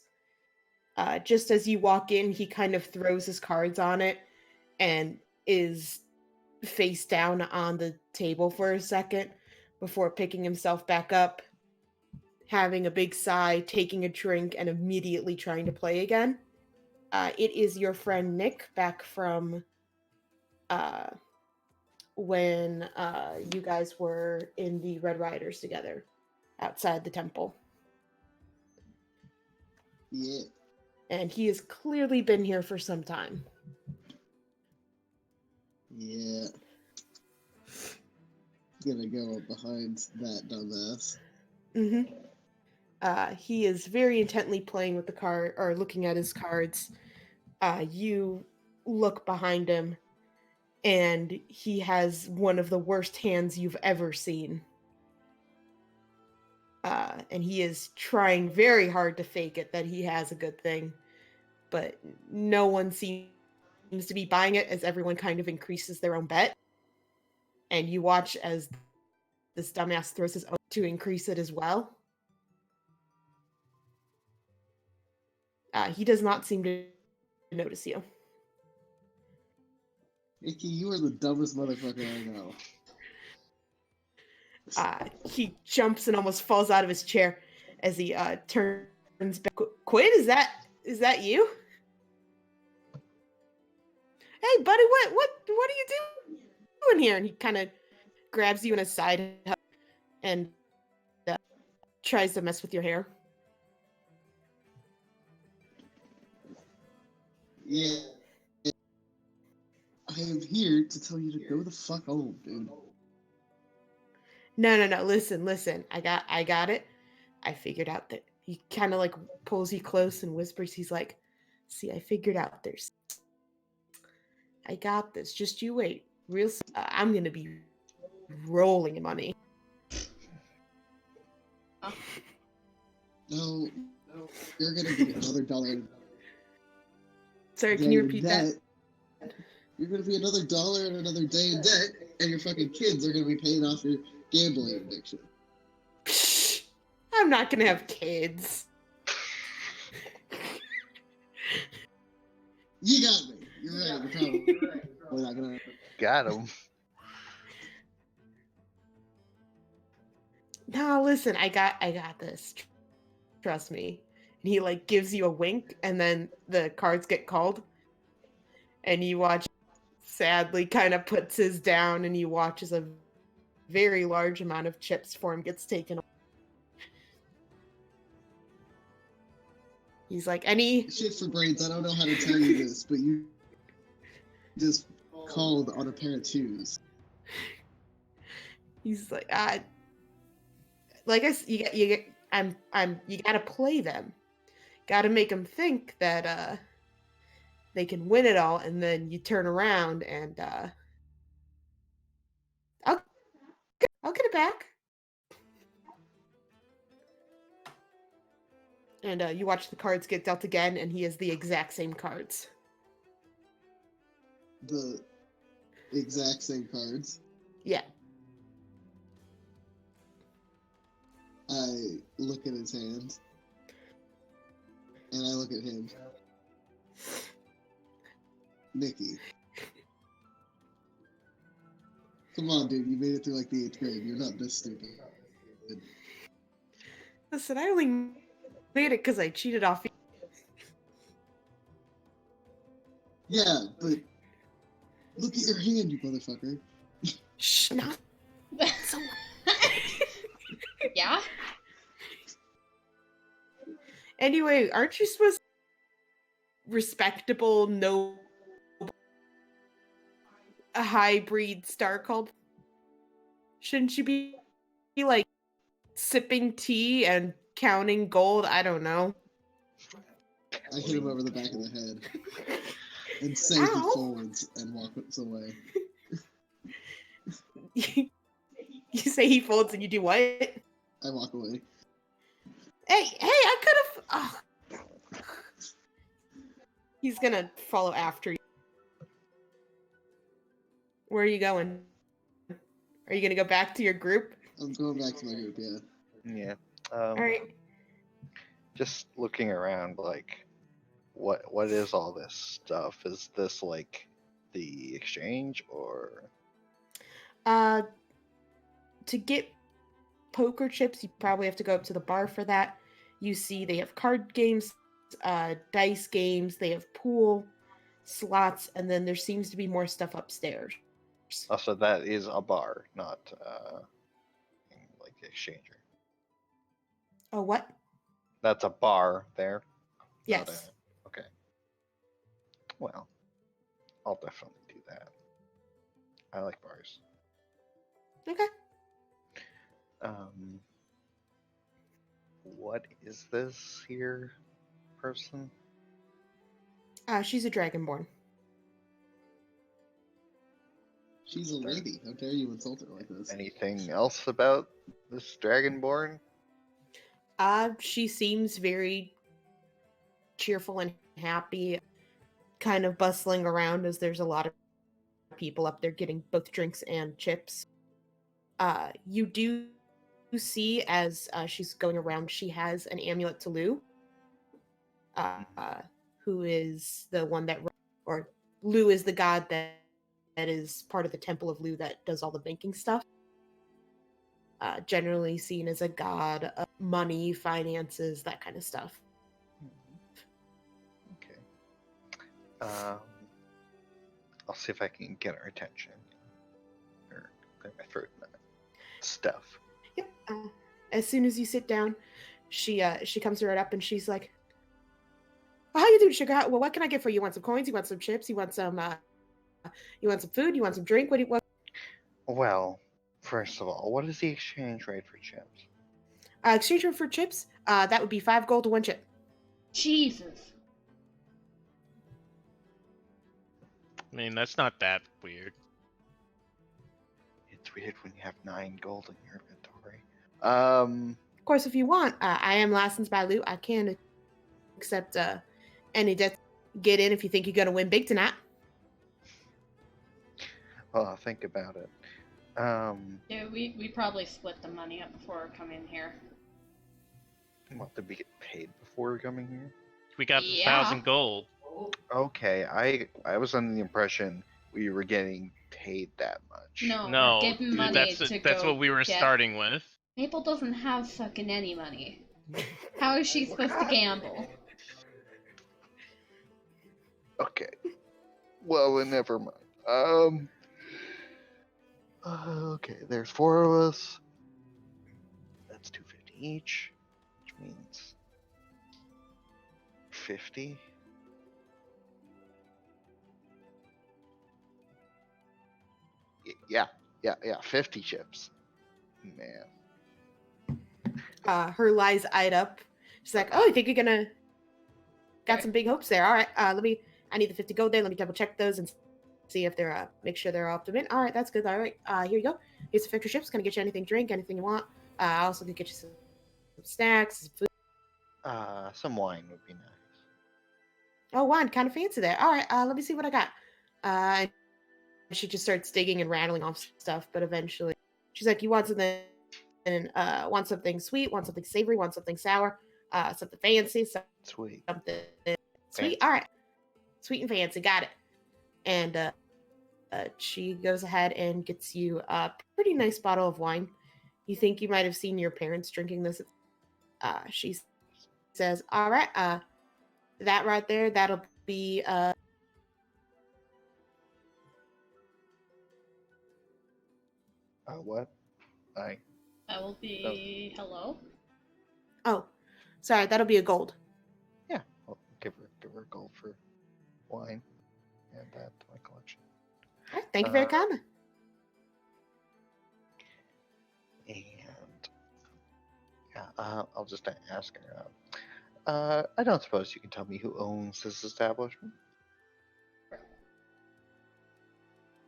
Just as you walk in, he kind of throws his cards on it and is face down on the table for a second before picking himself back up, having a big sigh, taking a drink, and immediately trying to play again. It is your friend Nick back from when you guys were in the Red Riders together outside the temple.
Yeah.
And he has clearly been here for some time.
Yeah. Gonna go up behind that dumbass.
Mm-hmm. He is very intently playing with the card, or looking at his cards. You look behind him, and he has one of the worst hands you've ever seen. And he is trying very hard to fake it that he has a good thing, but no one seems to be buying it, as everyone kind of increases their own bet. And you watch as this dumbass throws his own to increase it as well. He does not seem to notice you.
Icky, you are the dumbest motherfucker I know.
He jumps and almost falls out of his chair as he turns back. Quinn, is that you? Hey, buddy, what are you doing here? And he kind of grabs you in a side hug and tries to mess with your hair.
Yeah. I am here to tell you to go the fuck home, dude.
No. Listen. I got it. I figured out that he kind of like pulls you close and whispers. He's like, "See, I figured out there's. I got this. Just you wait. I'm gonna be rolling in money."
No, you're gonna be another dollar.
Sorry, can you repeat that?
You're gonna be another dollar and another day in debt, and your fucking kids are gonna be paying off your gambling addiction.
Psh, I'm not gonna have kids.
You got me. You're right. We're not gonna.
Got him.
No, listen, I got this. Trust me. And he like gives you a wink, and then the cards get called, and you watch. Sadly, kind of puts his down, and you watch as a very large amount of chips for him gets taken. He's like, any
Shit for brains. I don't know how to tell you this, but you just called on a pair of shoes.
He's like, you gotta play them. Gotta make them think that they can win it all, and then you turn around and I'll get it back. And you watch the cards get dealt again, and he has the exact same cards.
The exact same cards.
Yeah.
I look at his hand, and I look at him. Nikki. Come on, dude. You made it through like the 8th grade. You're not this stupid.
Listen, I only made it because I cheated off.
Yeah, but look at your hand, you motherfucker.
Shh, not so.
Yeah?
Anyway, aren't you supposed to be respectable, no, a high-breed star called? Shouldn't you be like sipping tea and counting gold. I don't know.
I hit him over the back of the head and say he
Ow.
folds and walks away.
You say he folds and you do what?
I walk away.
Hey, I could have. Oh. He's gonna follow after you. Where are you going? Are you gonna go back to your group?
I'm going back to my group, yeah.
Yeah.
All right.
Just looking around, like, what is all this stuff? Is this like the exchange or?
To get poker chips, you probably have to go up to the bar for that. You see, they have card games, dice games. They have pool, slots, and then there seems to be more stuff upstairs.
Oh, so that is a bar, not like the exchanger.
Oh, what?
That's a bar there. Not
Yes.
okay. Well, I'll definitely do that. I like bars.
Okay.
What is this here person?
She's a dragonborn.
She's a lady. How dare you insult her like this?
Anything else about this dragonborn?
She seems very cheerful and happy, kind of bustling around as there's a lot of people up there getting both drinks and chips. You do see as she's going around, she has an amulet to Lou, who is the one that, or Lou is the god that is part of the temple of Lou that does all the banking stuff. Generally seen as a god of money, finances, that kind of stuff.
Okay. I'll see if I can get her attention. Or clear my throat. Stuff.
Yep. As soon as you sit down, she comes right up and she's like, "Well, how you doing, sugar? Well, what can I get for you? You want some coins? You want some chips? You want some food? You want some drink? What do you want?"
Well, first of all, what is the exchange rate for chips?
Exchange rate for chips? That would be 5 gold to 1 chip.
Jesus.
I mean, that's not that weird.
It's weird when you have 9 gold in your inventory.
Of course, if you want, I am licensed by Loot. I can accept any debt. Get in if you think you're gonna win big tonight.
Well, I'll think about it.
Yeah, we probably split the money up before coming here.
What, did we get paid before coming here?
We got
Yeah.
1,000 gold.
Okay, I was under the impression we were getting paid that much.
No,
No,
we're getting money
that's
to
that's
go
what we were
get.
starting with.
Maple doesn't have fucking any money. How is she supposed to gamble?
Okay. Well, then never mind. Okay, there's 4 of us. That's 250 each, which means 50. Yeah, 50 chips. Man.
Her lies eyed up. She's like, "Oh, you think you're gonna got some big hopes there? All right, I need the 50 gold there. Let me double check those and see if they're make sure they're up to mint. All right, that's good. All right, here you go. Here's some extra chips. Gonna get you anything to drink, anything you want. I also could get you some snacks, some food.
Some wine would be nice.
Oh, wine, kind of fancy there. All right, let me see what I got." And she just starts digging and rattling off stuff, but eventually she's like, "You want something? Want something sweet? Want something savory? Want something sour? Something fancy?
Sweet.
Something sweet?
Fancy.
All right, sweet and fancy. Got it." And she goes ahead and gets you a pretty nice bottle of wine. You think you might have seen your parents drinking this. She says, "All right, that right there, that'll be
What?
That will be hello.
oh, sorry, that'll be a gold."
Yeah, I'll give her gold for wine. Add that to my collection.
All right, thank you very kindly.
And Yeah, I'll just ask her. I don't suppose you can tell me who owns this establishment?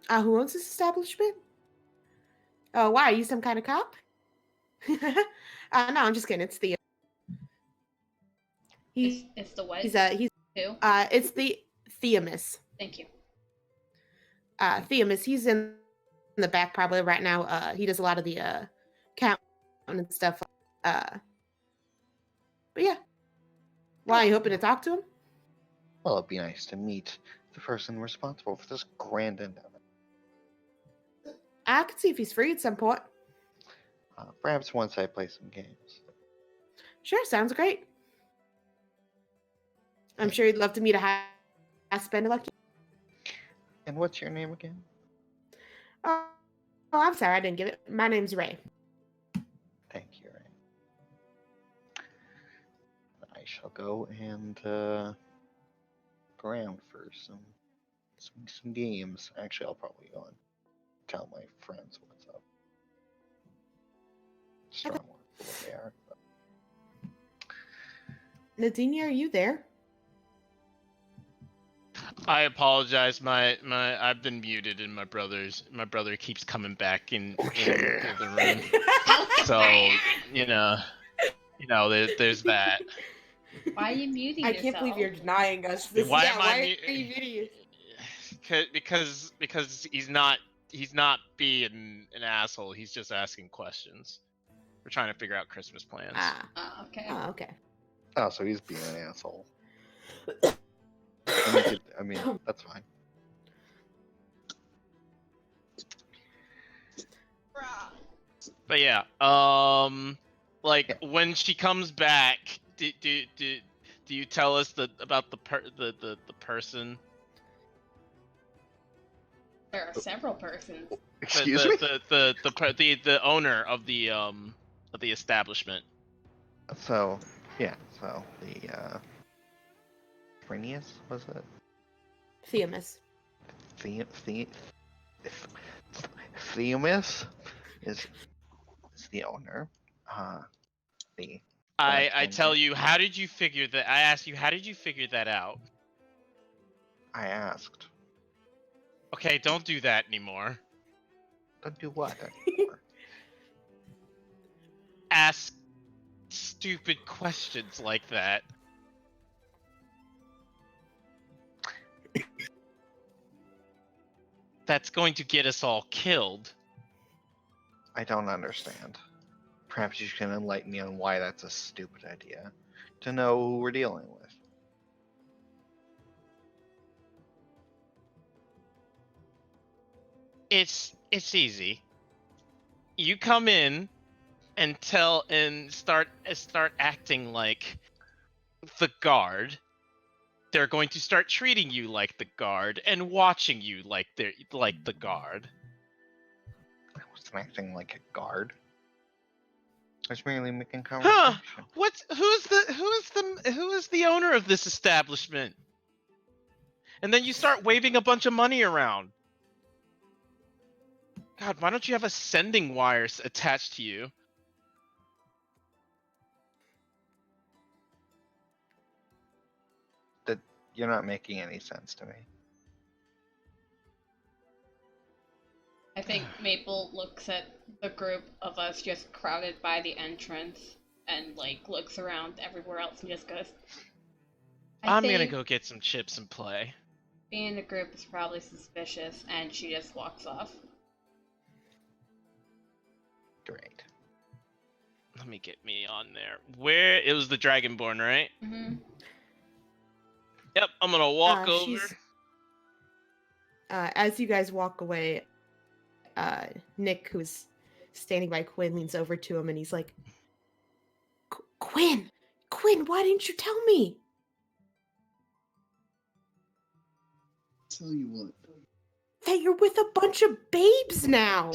Who owns this establishment? Oh, why? Are you some kind of cop? No, I'm just kidding. It's the
It's the what?
he's
Who?
it's the Theamus.
Thank you.
Theamus. He's in the back probably right now. He does a lot of the count and stuff. But yeah. Why, you hoping to talk to him?
Well, it'd be nice to meet the person responsible for this grand endeavor.
I could see if he's free at some point.
Perhaps once I play some games.
Sure, sounds great. I'm sure you'd love to meet a high spender like you.
And what's your name again?
Oh, I'm sorry, I didn't get it. My name's Ray.
Thank you, Ray. I shall go and go around for some games. Actually, I'll probably go and tell my friends what's up. Just
Okay.
don't know what they are. But...
Nadine, are you there?
I apologize. I've been muted, and my brother keeps coming back into the room. So there's that.
Why are you muting
I
yourself?
can't believe you're denying us this.
Why
yeah,
am
why
I
are you muting?
Because he's not being an asshole. He's just asking questions. We're trying to figure out Christmas plans.
Okay.
Oh, okay.
Oh, so he's being an asshole. I mean, that's fine.
But yeah, when she comes back, do you tell us about the person?
There are several persons.
Excuse me?
The owner of the establishment.
So the Phineas, was it?
Theamus.
Theamus is the owner.
I tell you, how did you figure that? I asked you, how did you figure that out?
I asked.
Okay, don't do that anymore.
Don't do what anymore?
Ask stupid questions like that. That's going to get us all killed.
I don't understand. Perhaps you can enlighten me on why that's a stupid idea. To know who we're dealing with.
It's easy. You come in and start acting like the guard. They're going to start treating you like the guard and watching you like the guard.
I wasn't acting like a guard. I was merely making conversation.
Who is the owner of this establishment? And then you start waving a bunch of money around. God, why don't you have a sending wire attached to you?
That you're not making any sense to me.
I think Maple looks at the group of us just crowded by the entrance and looks around everywhere else and just goes,
I'm gonna go get some chips and play.
Being in the group is probably suspicious, and she just walks off.
Great.
Let me get me on there. Where it was the Dragonborn, right?
Mm-hmm.
Yep, I'm gonna walk over.
As you guys walk away, Nick, who's standing by Quinn, leans over to him and he's like, Quinn, why didn't you tell me?
Tell you what.
That you're with a bunch of babes now.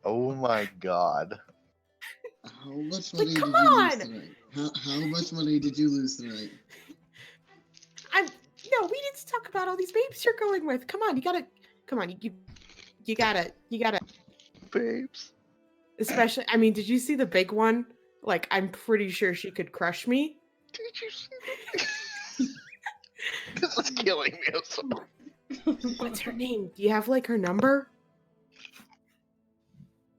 Oh my god.
How much money
come
did you lose
on!
tonight? How much money did you lose tonight?
No, we need to talk about all these babes you're going with. Come on, you gotta.
Babes.
Especially, I mean, did you see the big one Like, I'm pretty sure she could crush me.
Did you see this is killing me. I'm sorry.
What's her name? Do you have, like, her number?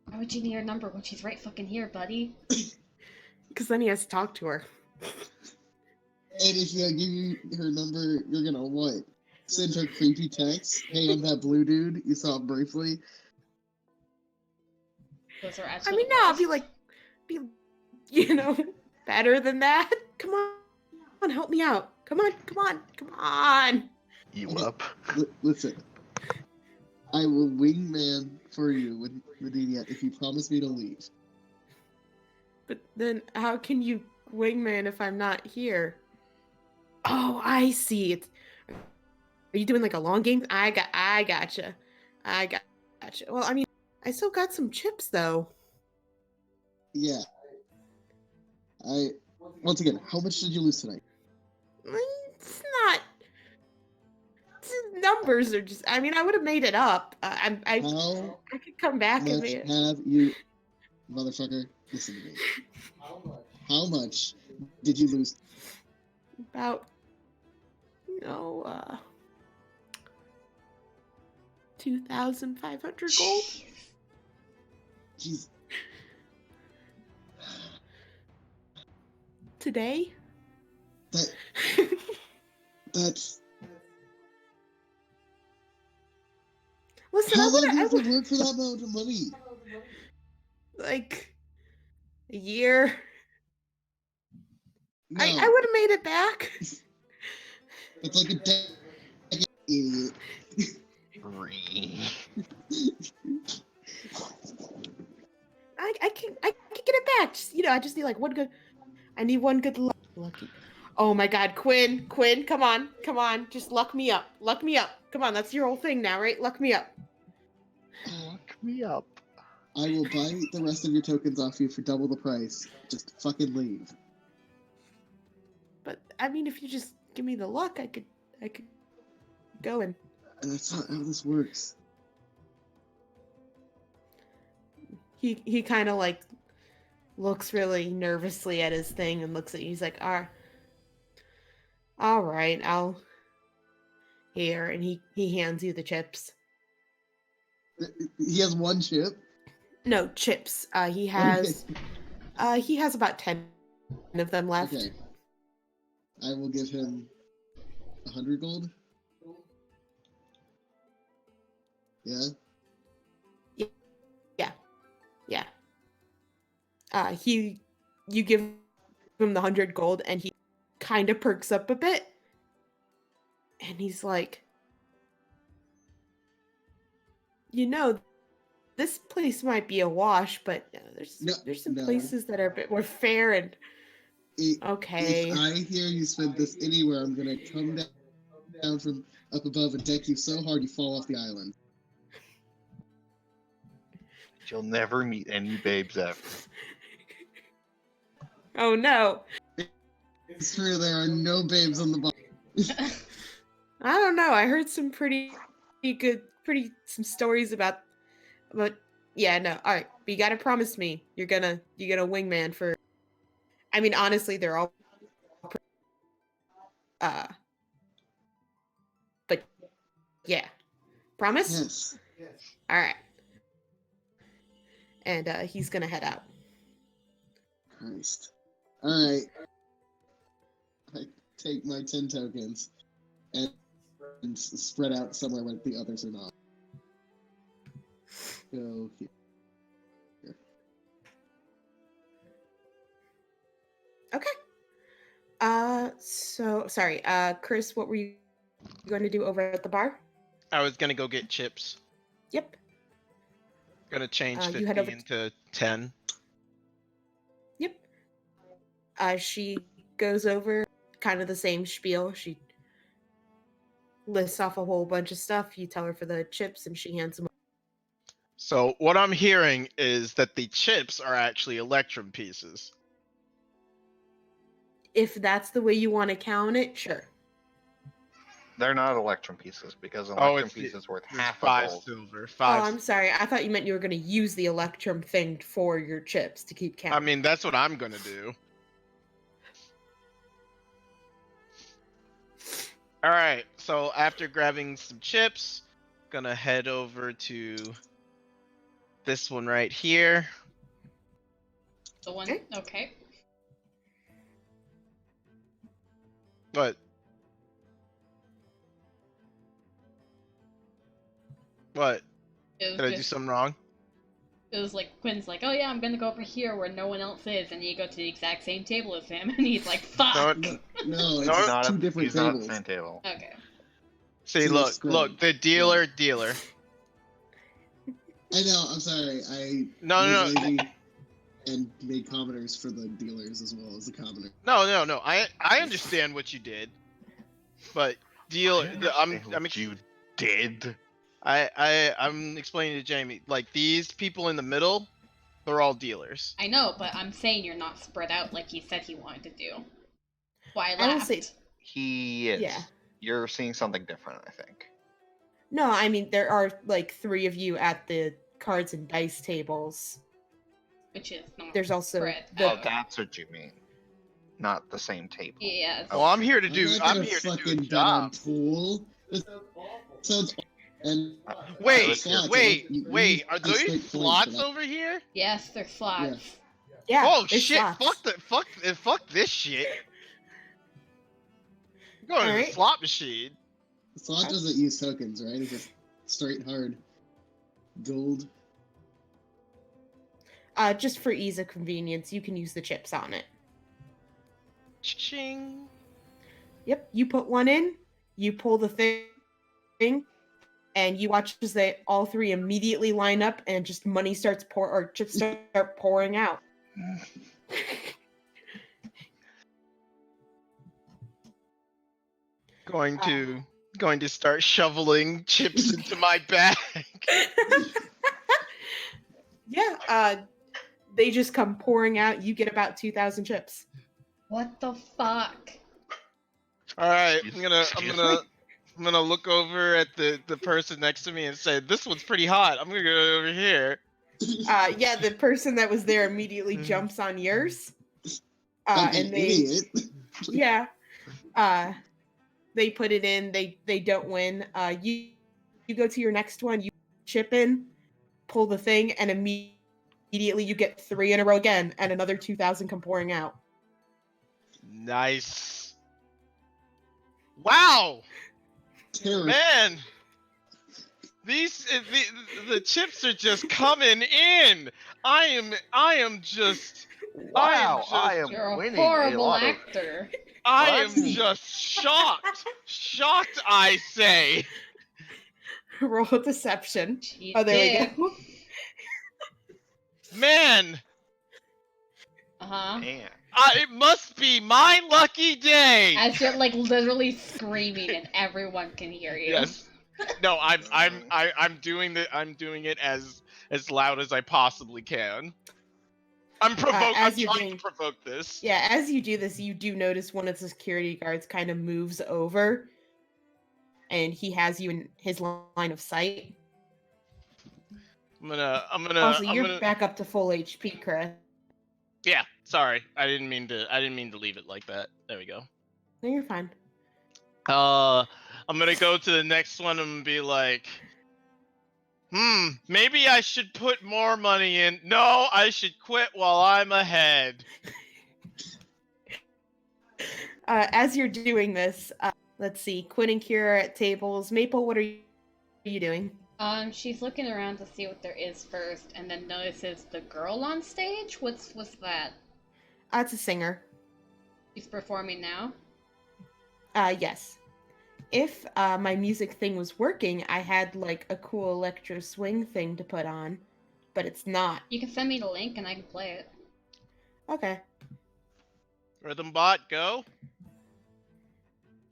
Why would you need her number when she's right fucking here, buddy?
Because then he has to talk to her.
And if I give you her number, you're gonna what? Send her creepy texts. Hey, I'm that blue dude. You saw him briefly.
Those are
I
actually
mean,
the
no, I'll be
worst.
like, you know, better than that. Come on, help me out. Come on.
You
Okay.
up?
Listen, I will wingman for you with Medina if you promise me to leave.
But then, how can you wingman if I'm not here? Oh, I see. Are you doing like a long game? I gotcha. Well, I mean, I still got some chips though.
Yeah. Once again, how much did you lose tonight?
It's not. Numbers are just. I mean, I would have made it up. I
How
could come back and
much
make it.
have you, motherfucker? Listen to me. How much did you lose?
About 2,500 gold.
Jeez.
Today.
That's.
Listen,
How
I
long do you have to
would
work for that amount of money?
like a year.
No,
I would have made it back.
it's like a decade, idiot.
I can get it back. Just, I just need like one good. I need one good lucky. Oh my God, Quinn, come on, just luck me up. Come on, that's your whole thing now, right? Luck me up.
Look me up.
I will buy the rest of your tokens off you for double the price. Just fucking leave.
But I mean, if you just give me the luck, I could go and.
And that's not how this works.
He kind of like looks really nervously at his thing and looks at you. He's like, all right, I'll here, and he hands you the chips.
He has one chip.
No chips. He has about 10 of them left.
Okay. I will give him 100 gold. Yeah.
Yeah. You give him the 100 gold, and he kind of perks up a bit, and he's like, this place might be a wash, but there's some places that are a bit more fair and okay.
If I hear you spend this anywhere, I'm gonna come down from up above and deck you so hard you fall off the island.
You'll never meet any babes ever.
Oh no.
It's true, there are no babes on the bottom.
I don't know. I heard some pretty some stories about yeah, no. All right, but you got to promise me you're gonna wingman for. I mean, honestly, they're all but yeah. Promise?
Yes.
All right. And he's going to head out.
Christ. Alright. I take my 10 tokens and spread out somewhere where the others are not. Go here.
Okay. So sorry. Chris, what were you going to do over at the bar?
I was gonna go get chips.
Yep.
Gonna change
you
50
head over
into 10.
Yep. She goes over kind of the same spiel. She lists off a whole bunch of stuff. You tell her for the chips, and she hands them.
So what I'm hearing is that the chips are actually Electrum pieces.
If that's the way you want to count it, sure.
They're not electrum pieces because an
Oh,
electrum
it's
piece is worth
There's
half a
5
gold.
silver.
Oh,
5.
I'm sorry. I thought you meant you were going to use the electrum thing for your chips to keep count.
I mean, that's what I'm gonna do. All right. So after grabbing some chips, gonna head over to this one right here.
The one.
Okay.
Okay.
What? What?
It
Did I
was
do
just.
something wrong?
It was like Quinn's like, oh yeah, I'm gonna go over here where no one else is, and you go to the exact same table as him, and he's like, fuck.
No,
No,
He's
it's
not
two
at,
different
he's not at
tables.
the same table.
Okay.
See,
See,
look,
it's great.
look, the dealer.
I know. I'm sorry. I
No,
was
no, no,
lazy and made commoners for the dealers as well as the commoners.
no. I understand what you did, but dealer. I'm
What you did.
I'm explaining to Jamie. Like these people in the middle, they're all dealers.
I know, but I'm saying you're not spread out like he said he wanted to do. Why I
I will
laughed.
say-
He is.
Yeah.
You're seeing something different, I think.
No, I mean, there are like 3 of you at the cards and dice tables.
Which is not
There's also
spread
the-
Oh,
out.
that's what you mean. Not the same table.
Yeah.
Well, I'm here to
I'm
do.
not
I'm
gonna
here to do a
fucking bet on
job.
pool. So it's and
Wait,
slots,
wait,
you
wait. Are
use
those
straight points for
slots
that.
over here?
Yes, they're slots.
Yeah.
Oh
there's
shit!
slots.
Fuck this shit. I'm going to the
Alright.
slot machine.
Slot doesn't use tokens, right? It's just straight hard gold.
Just for ease of convenience, you can use the chips on it.
Ching.
Yep, you put one in, you pull the thing, and you watch as they all 3 immediately line up, and just money starts chips start pouring out.
Going to start shoveling chips into my bag.
Yeah, they just come pouring out. You get about 2,000 chips.
What the fuck?
All right,
Excuse
I'm gonna look over at the person next to me and say, "This one's pretty hot. I'm gonna go over here."
Yeah, the person that was there immediately
Mhm.
jumps on yours.
Fucking
And they,
idiot.
yeah, they put it in. They don't win. You go to your next one. You chip in, pull the thing, and immediately you get 3 in a row again, and another 2,000 come pouring out.
Nice. Wow,
Terror.
man. The chips are just coming in. I am just.
Wow, I am
You're a
winning
horrible
a lot
actor.
I
That's
am
neat.
just shocked. Shocked, I say.
Roll deception.
She
Oh, there
did.
we go.
Man,
Uh-huh.
Man.
it must be my lucky day.
As you're like literally screaming and everyone can hear you.
Yes. No, I'm doing it as loud as I possibly can. I'm I'm
as you're
trying
doing-
to provoke this.
Yeah, as you do this, you do notice one of the security guards kind of moves over, and he has you in his line of sight.
I'm gonna
Also,
I'm
you're
gonna
back up to full HP, Chris.
Yeah, sorry. I didn't mean to leave it like that. There we go.
No, you're fine.
I'm gonna go to the next one and be like, maybe I should put more money in. No, I should quit while I'm ahead.
As you're doing this, let's see. Quinn and Kira are at tables. Maple, what are you doing?
She's looking around to see what there is first, and then notices the girl on stage. What's that?
It's a singer.
She's performing now.
Yes. If my music thing was working, I had like a cool electro swing thing to put on, but it's not.
You can send me the link and I can play it.
Okay.
Rhythm bot, go.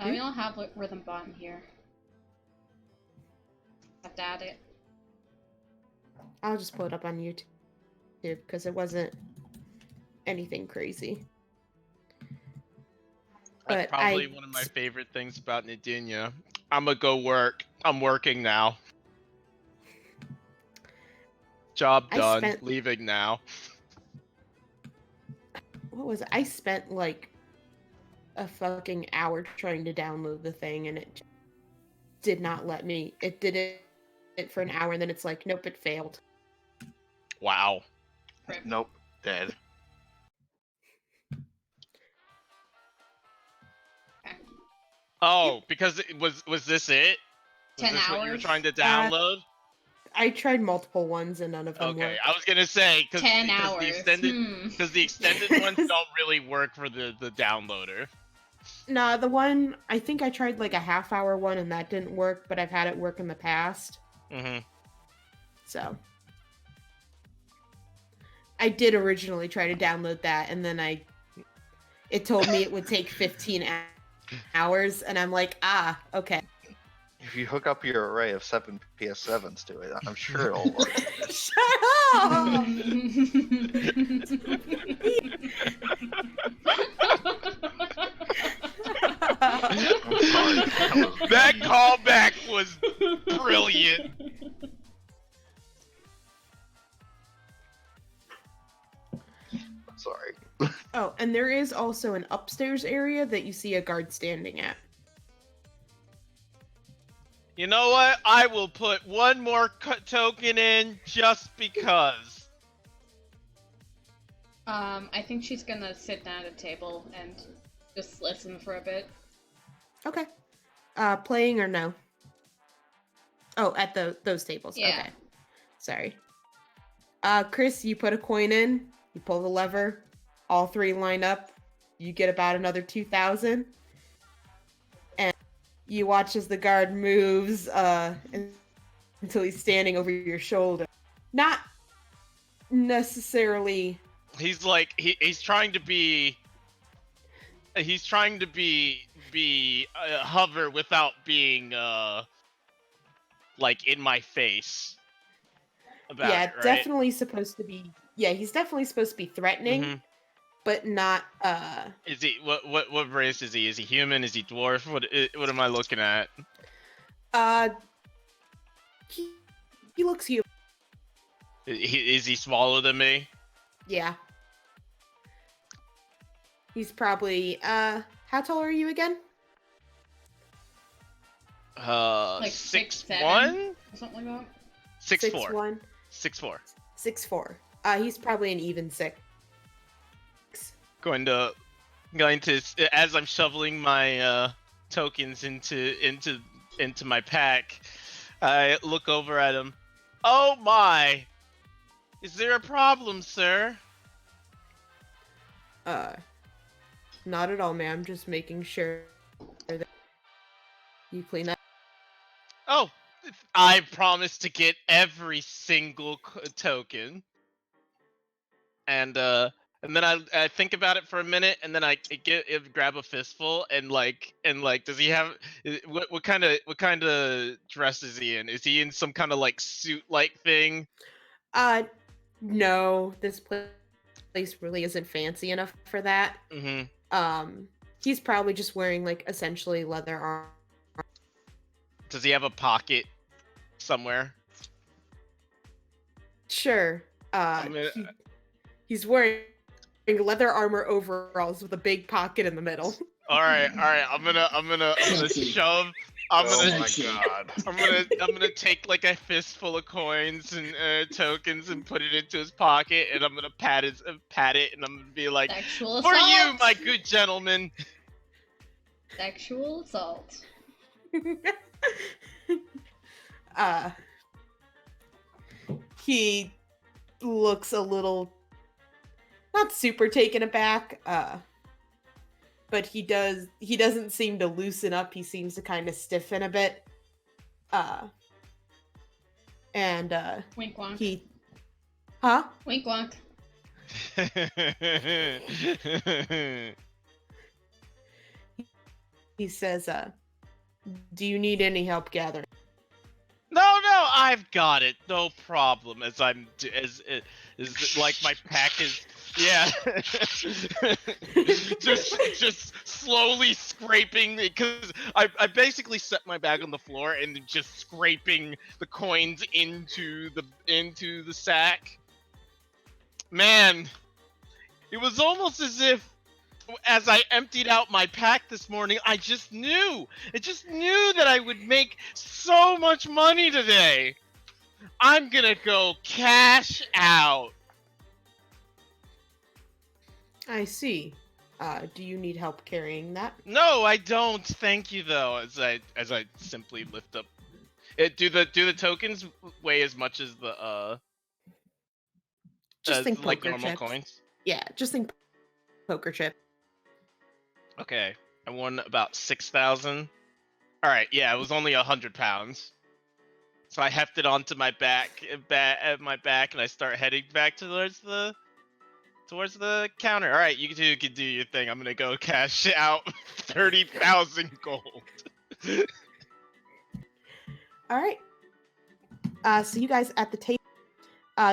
We don't have Rhythm Bot in here. Have to add it.
I'll just pull it up on YouTube because it wasn't anything crazy.
That's
But
probably one of my favorite things about Nadinia. I'm gonna go work. I'm working now. Job done. Leaving now.
What was it? I spent like a fucking hour trying to download the thing, and it did not let me. It did it for an hour, and then it's like, nope, it failed.
Wow.
Nope, dead.
Oh, because was this it? Was
10
this what you were
hours?
trying to download?
I tried multiple ones, and none of them
Okay,
worked.
I was gonna say
10 hours.
the extended ones don't really work for the downloader.
Nah, the one I think I tried like a half-hour one, and that didn't work. But I've had it work in the past.
Mm-hmm.
So I did originally try to download that, and then it told me it would take 15 hours, and I'm like, okay.
If you hook up your array of 7 PS7s to it, I'm sure it'll work.
Shut up!
I'm sorry.
That callback was brilliant.
I'm sorry.
Oh, and there is also an upstairs area that you see a guard standing at.
You know what? I will put one more token in just because.
I think she's gonna sit down at a table and just listen for a bit.
Okay. Playing or no? Oh, at those tables.
Yeah.
Okay. Sorry. Chris, you put a coin in, you pull the lever, all three line up, you get about another 2,000. And you watch as the guard moves until he's standing over your shoulder. Not necessarily.
He's like he's trying to be hover without being like in my face. About
Yeah,
it, right?
definitely supposed to be. Yeah, he's definitely supposed to be threatening,
Mhm.
but not.
Is he what race is he? Is he human? Is he dwarf? What am I looking at?
He looks human.
Is he smaller than me?
Yeah. He's probably how tall are you again?
Like
6'1",
or something like that.
6'4",
6'1",
6'4".
6'4". He's probably an even 6.
Going to as I'm shoveling my tokens into my pack, I look over at him. Oh my! Is there a problem, sir?
Not at all, ma'am. Just making sure that you clean that.
Oh, I promise to get every single token. And then I think about it for a minute, and then I grab a fistful and does he have what kind of dress is he in? Is he in some kind of like suit like thing?
No, this place really isn't fancy enough for that.
Mm-hmm.
He's probably just wearing like essentially leather armor.
Does he have a pocket somewhere?
Sure. He's wearing leather armor overalls with a big pocket in the middle.
All right. I'm gonna shove. I'm
my god.
I'm gonna take like a fistful of coins and tokens and put it into his pocket, and I'm gonna pat it, and I'm gonna be like,
Sexual
"For
assault.
you, my good gentleman."
Sexual assault.
He looks a little not super taken aback, but he doesn't seem to loosen up. He seems to kind of stiffen a bit. And
Wink wonk.
Wink wonk. He says, do you need any help gathering?
No, I've got it. No problem. As like my pack is Yeah. just slowly scraping because I basically set my bag on the floor and just scraping the coins into the sack. Man, it was almost as if as I emptied out my pack this morning, I just knew. It just knew that I would make so much money today. I'm gonna go cash out.
I see. Do you need help carrying that?
No, I don't. Thank you though. As I simply lift up. Do the tokens weigh as much as the
Just think
like
poker
normal
chips.
coins?
Yeah, just think poker chip.
Okay, I won about 6,000. All right, yeah, it was only 100 pounds. So I heft it onto my back, and I start heading back towards the counter. All right, you can do your thing. I'm gonna go cash out 30,000 gold.
All right. So you guys at the table,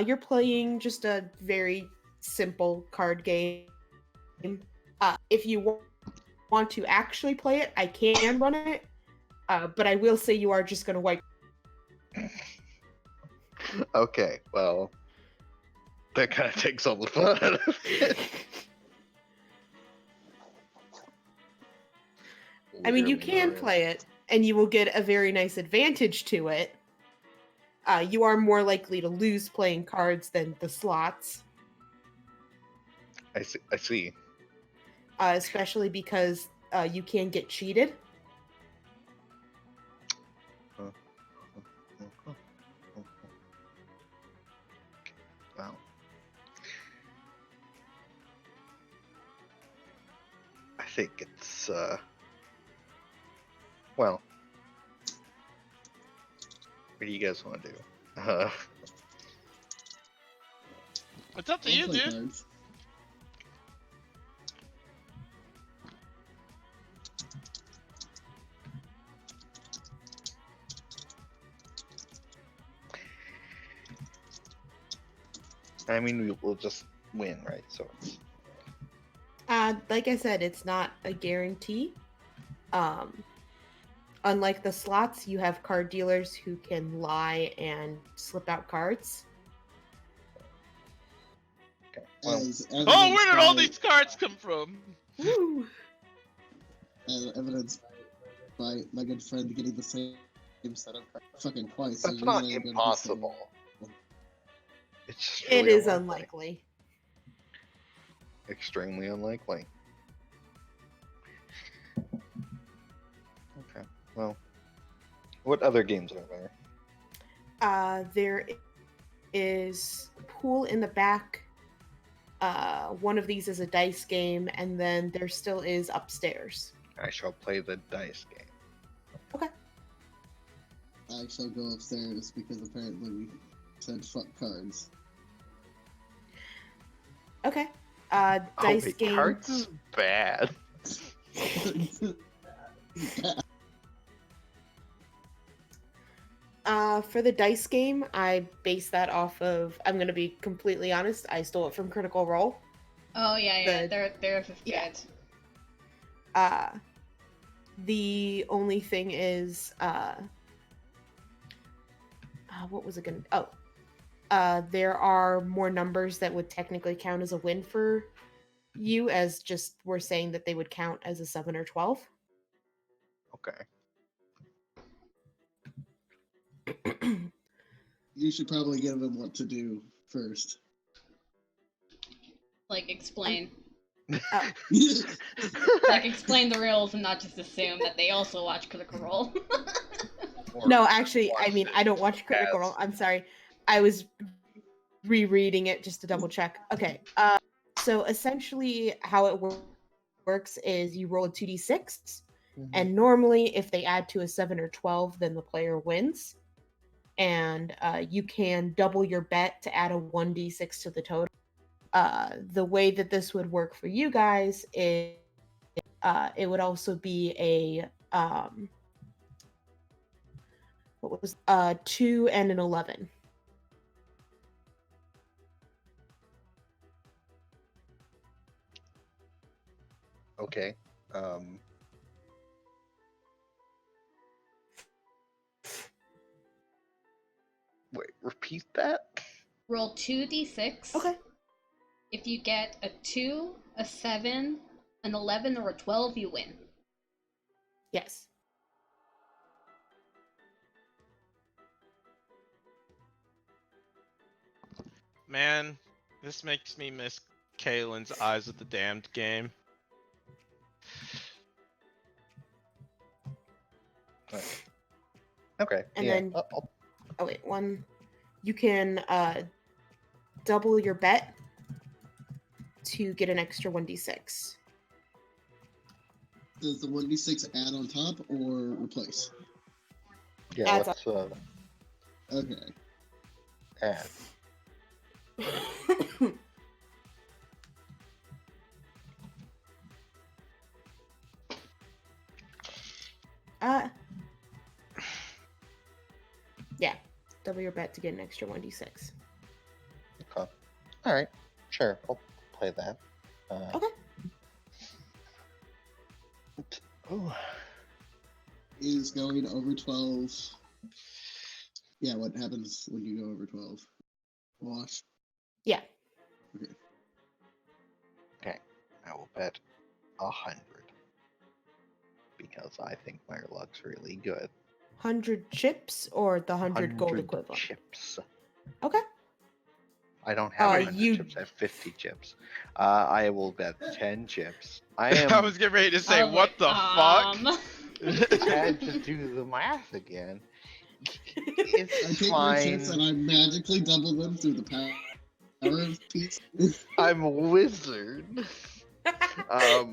you're playing just a very simple card game. If you want to actually play it, I can run it. But I will say you are just gonna wipe.
Okay, well, that kind of takes all the fun out of it.
I mean, you
Literally
can
not.
play it, and you will get a very nice advantage to it. You are more likely to lose playing cards than the slots,
I see. I see.
especially because you can get cheated.
Wow. I think it's well. What do you guys want to do?
It's up to
I'll
you,
play
dude.
cards.
I mean, we'll just win, right? So it's
Like I said, it's not a guarantee. Unlike the slots, you have card dealers who can lie and slip out cards.
okay. Well,
As
Oh, where did all
evidenced
these cards come from?
Woo!
as evidenced by my good friend getting the same set of cards fucking twice.
that's
there's
not
really gonna be
impossible. It's just
It
really
is
unlikely.
unlikely.
Extremely unlikely. Okay. Well, what other games are there?
There is pool in the back. One of these is a dice game, and then there still is upstairs.
I shall play the dice game.
Okay.
I shall go upstairs because apparently we said fuck cards.
Okay.
Oh,
Dice
wait,
game.
cards is bad.
For the dice game, I base that off of. I'm gonna be completely honest. I stole it from Critical Role.
Oh yeah,
The-
theirs is
yeah.
good.
The only thing is, what was it gonna? Oh, there are more numbers that would technically count as a win for you, as just we're saying that they would count as a 7 or 12.
Okay.
You should probably give them what to do first.
Like explain.
Oh,
Like explain the rules and not just assume that they also watch Critical Role.
Or
no, actually, I
watch
mean,
it
I don't watch Critical
as-
Role. I'm sorry. I was rereading it just to double check. Okay. So essentially, how it works is you roll a 2d6, and normally, if they add to a 7 or 12, then the player wins. And you can double your bet to add a 1d6 to the total. The way that this would work for you guys is it would also be a what was 2 and an 11.
Okay. Wait, repeat that?
Roll 2d6.
Okay.
If you get a 2, a 7, an 11, or a 12, you win.
Yes.
Man, this makes me miss Kaylin's Eyes of the Damned game.
Okay.
And
yeah.
then- Oh wait, one. You can double your bet to get an extra 1d6.
Does the 1d6 add on top or replace?
Yeah,
Adds
let's
Okay.
add.
Yeah. Double your bet to get an extra 1d6.
Okay. Alright. Sure, I'll play that.
Okay.
Oh.
Is going over 12. Yeah, what happens when you go over 12? Wash.
Yeah.
Okay. I will bet 100. Because I think my luck's really good.
100 chips or the 100 gold
100
equivalent?
chips.
Okay.
I don't have 100
you-
chips, I have 50 chips. I will bet 10 chips. I
I was getting ready to say,
Oh,
what the fuck?
had to do the math again. It's
I take my chips and
fine.
I magically double them through the power of peace.
I'm a wizard. Alright.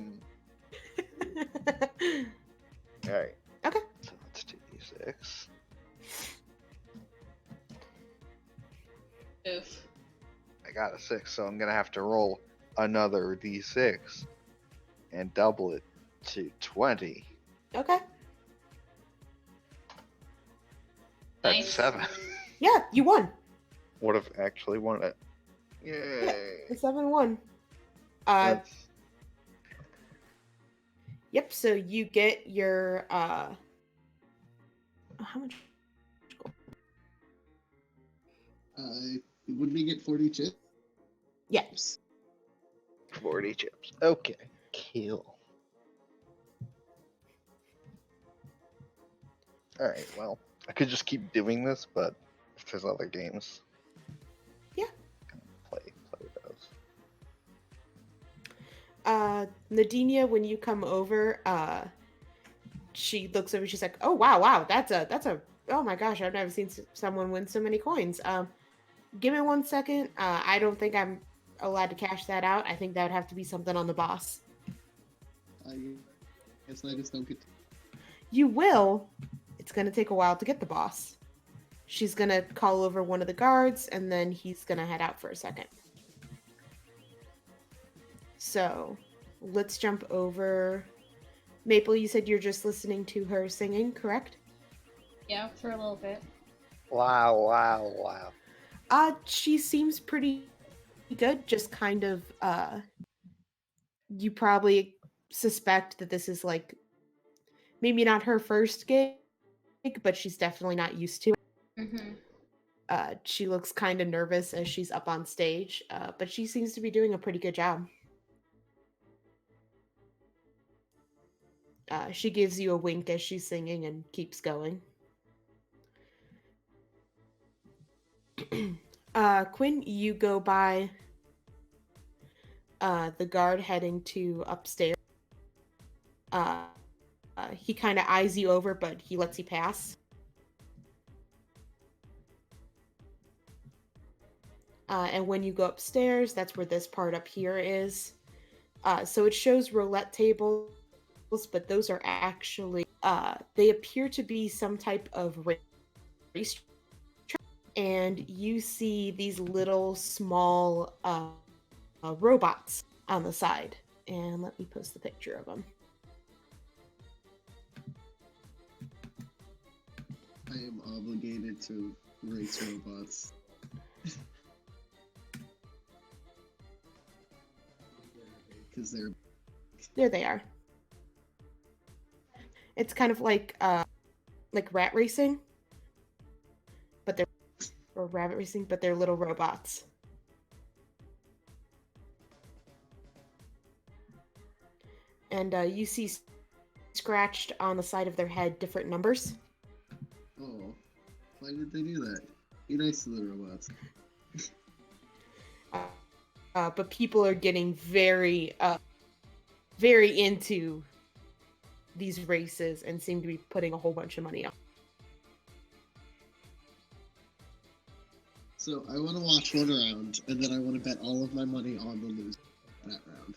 Okay.
So let's do d6.
Oof.
I got a 6, so I'm gonna have to roll another d6 and double it to 20.
Okay.
That's
Nice.
7.
Yeah, you won.
Would have actually won it. Yay!
The 7-1.
That's
Yep, so you get your how much?
Would we get 40 chips?
Yes.
40 chips. Okay. Kill. Alright, well, I could just keep doing this, but if there's other games.
Yeah.
Play those.
Nadinia, when you come over, she looks over, she's like, oh wow, that's a oh my gosh, I've never seen someone win so many coins. Give me 1 second. I don't think I'm allowed to cash that out. I think that would have to be something on the boss.
I guess I just don't get to.
You will. It's gonna take a while to get the boss. She's gonna call over one of the guards, and then he's gonna head out for a second. So, let's jump over. Maple, you said you're just listening to her singing, correct?
Yeah, for a little bit.
Wow.
She seems pretty good, just kind of, you probably suspect that this is like, maybe not her first gig, but she's definitely not used to it.
Mm-hmm.
She looks kind of nervous as she's up on stage, but she seems to be doing a pretty good job. She gives you a wink as she's singing and keeps going. Quinn, you go by the guard heading to upstairs. He kind of eyes you over, but he lets you pass. And when you go upstairs, that's where this part up here is. So it shows roulette tables, but those are actually, they appear to be some type of race. And you see these little small robots on the side. And let me post the picture of them.
I am obligated to race robots. Because they're.
There they are. It's kind of like rat racing, but they're or rabbit racing, but they're little robots. And you see scratched on the side of their head different numbers.
Oh, why did they do that? Be nice to the robots.
But people are getting very into these races and seem to be putting a whole bunch of money on.
So I want to watch one round, and then I want to bet all of my money on the loser that round.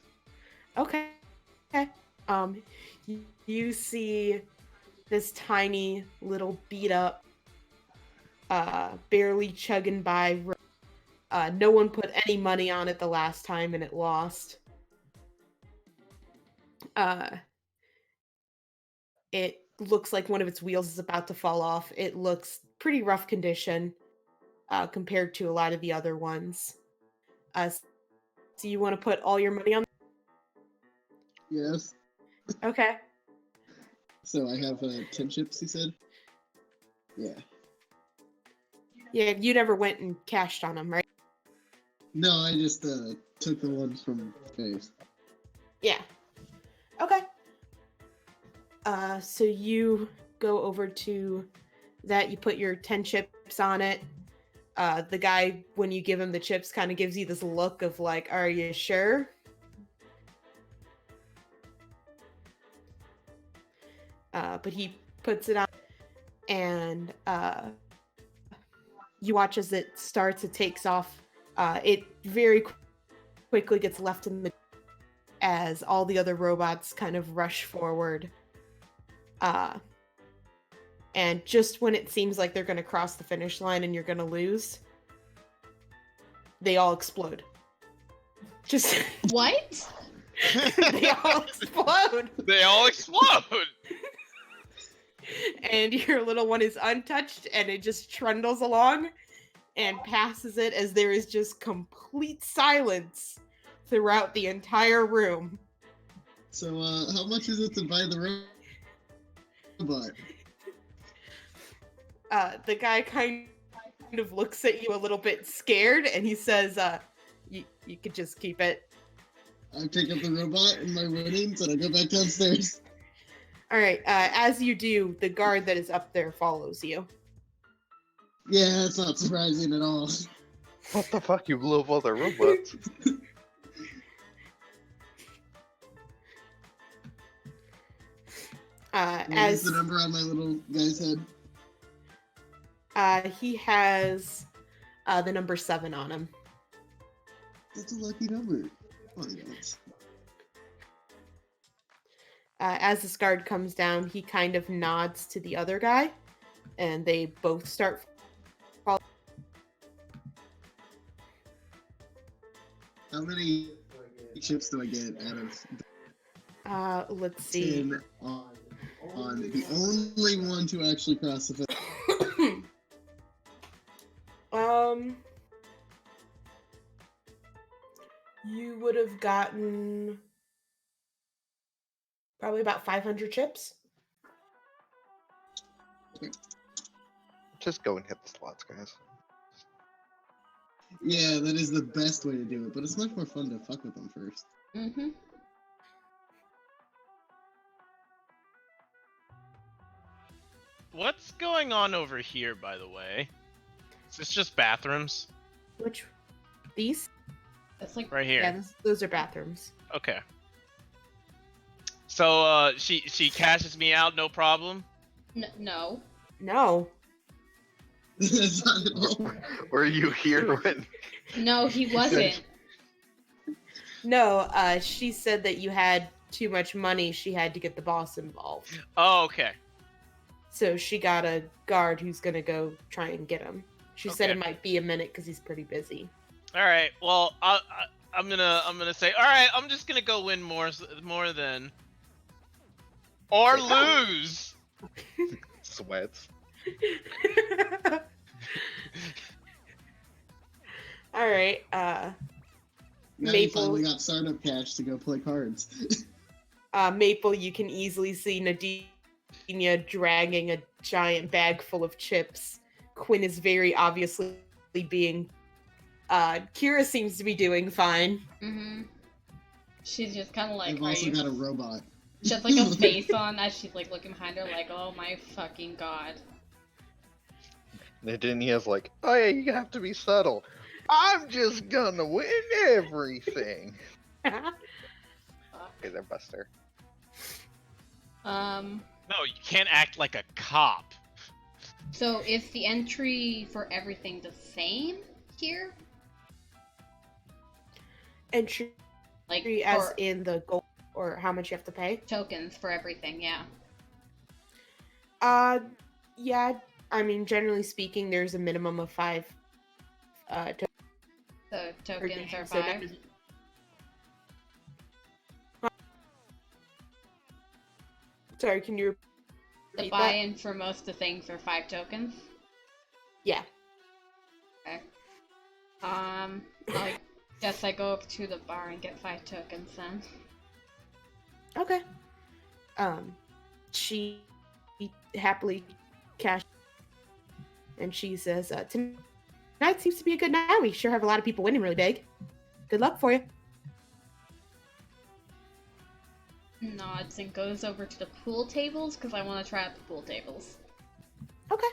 Okay. You see this tiny little beat up, barely chugging by. No one put any money on it the last time, and it lost. It looks like one of its wheels is about to fall off. It looks pretty rough condition compared to a lot of the other ones. So you want to put all your money on?
Yes.
Okay.
So I have 10 chips, you said? Yeah.
Yeah, you never went and cashed on them, right?
No, I just took the ones from Faves.
Yeah. Okay. So you go over to that, you put your 10 chips on it. The guy, when you give him the chips, kind of gives you this look of like, are you sure? But he puts it on, and you watch as it starts, it takes off. It very quickly gets left in the as all the other robots kind of rush forward. And just when it seems like they're going to cross the finish line and you're going to lose, they all explode. Just
What?
they all explode.
They all explode.
And your little one is untouched, and it just trundles along and passes it as there is just complete silence throughout the entire room.
So, how much is it to buy the robot?
The guy kind of looks at you a little bit scared, and he says, you could just keep it.
I pick up the robot and my winnings, and I go back downstairs.
All right, as you do, the guard that is up there follows you.
Yeah, that's not surprising at all.
What the fuck? You blew up all their robots.
What is the number on my little guy's head?
He has the number 7 on him.
That's a lucky number. Oh, yes.
As this guard comes down, he kind of nods to the other guy, and they both start falling.
How many chips do I get out of
Let's see.
10 on the only one to actually cross the finish?
You would have gotten probably about 500 chips.
Just go and hit the slots, guys.
Yeah, that is the best way to do it, but it's much more fun to fuck with them first.
Mm-hmm.
What's going on over here, by the way? Is this just bathrooms?
Which? These?
That's like
Right here.
Yeah, those are bathrooms.
Okay. So, she cashes me out, no problem?
no.
No.
That's not at all.
Were you here when?
No, he wasn't.
No, she said that you had too much money. She had to get the boss involved.
Oh, okay.
So she got a guard who's gonna go try and get him. She said it
Okay.
might be a minute because he's pretty busy.
All right. Well, I'm gonna say, all right. I'm just gonna go win more than, or lose.
Sweats.
All right.
Now you
Maple.
finally got startup cash to go play cards.
Maple, you can easily see Nadinia dragging a giant bag full of chips. Quinn is very obviously being. Kira seems to be doing fine.
Mm-hmm. She's just kind of like,
I've
are
also
you?
got a robot.
She has like a face on as she's like looking behind her, like, oh my fucking god.
Nadinia's like, oh yeah, you have to be subtle. I'm just gonna win everything.
Fuck.
Okay, they're Buster.
No, you can't act like a cop.
So is the entry for everything the same here?
Entry
Like
as
for
in the gold or how much you have to pay?
tokens for everything, yeah.
Yeah. I mean, generally speaking, there's a minimum of 5 tokens.
So tokens are
So
5.
Sorry, can you
The
repeat that?
buy-in for most of the things are 5 tokens.
Yeah.
Okay. I guess I go up to the bar and get 5 tokens then.
Okay. She happily cash, and she says, "Tonight seems to be a good night. We sure have a lot of people winning really big. Good luck for you."
Nods and goes over to the pool tables because I want to try out the pool tables.
Okay.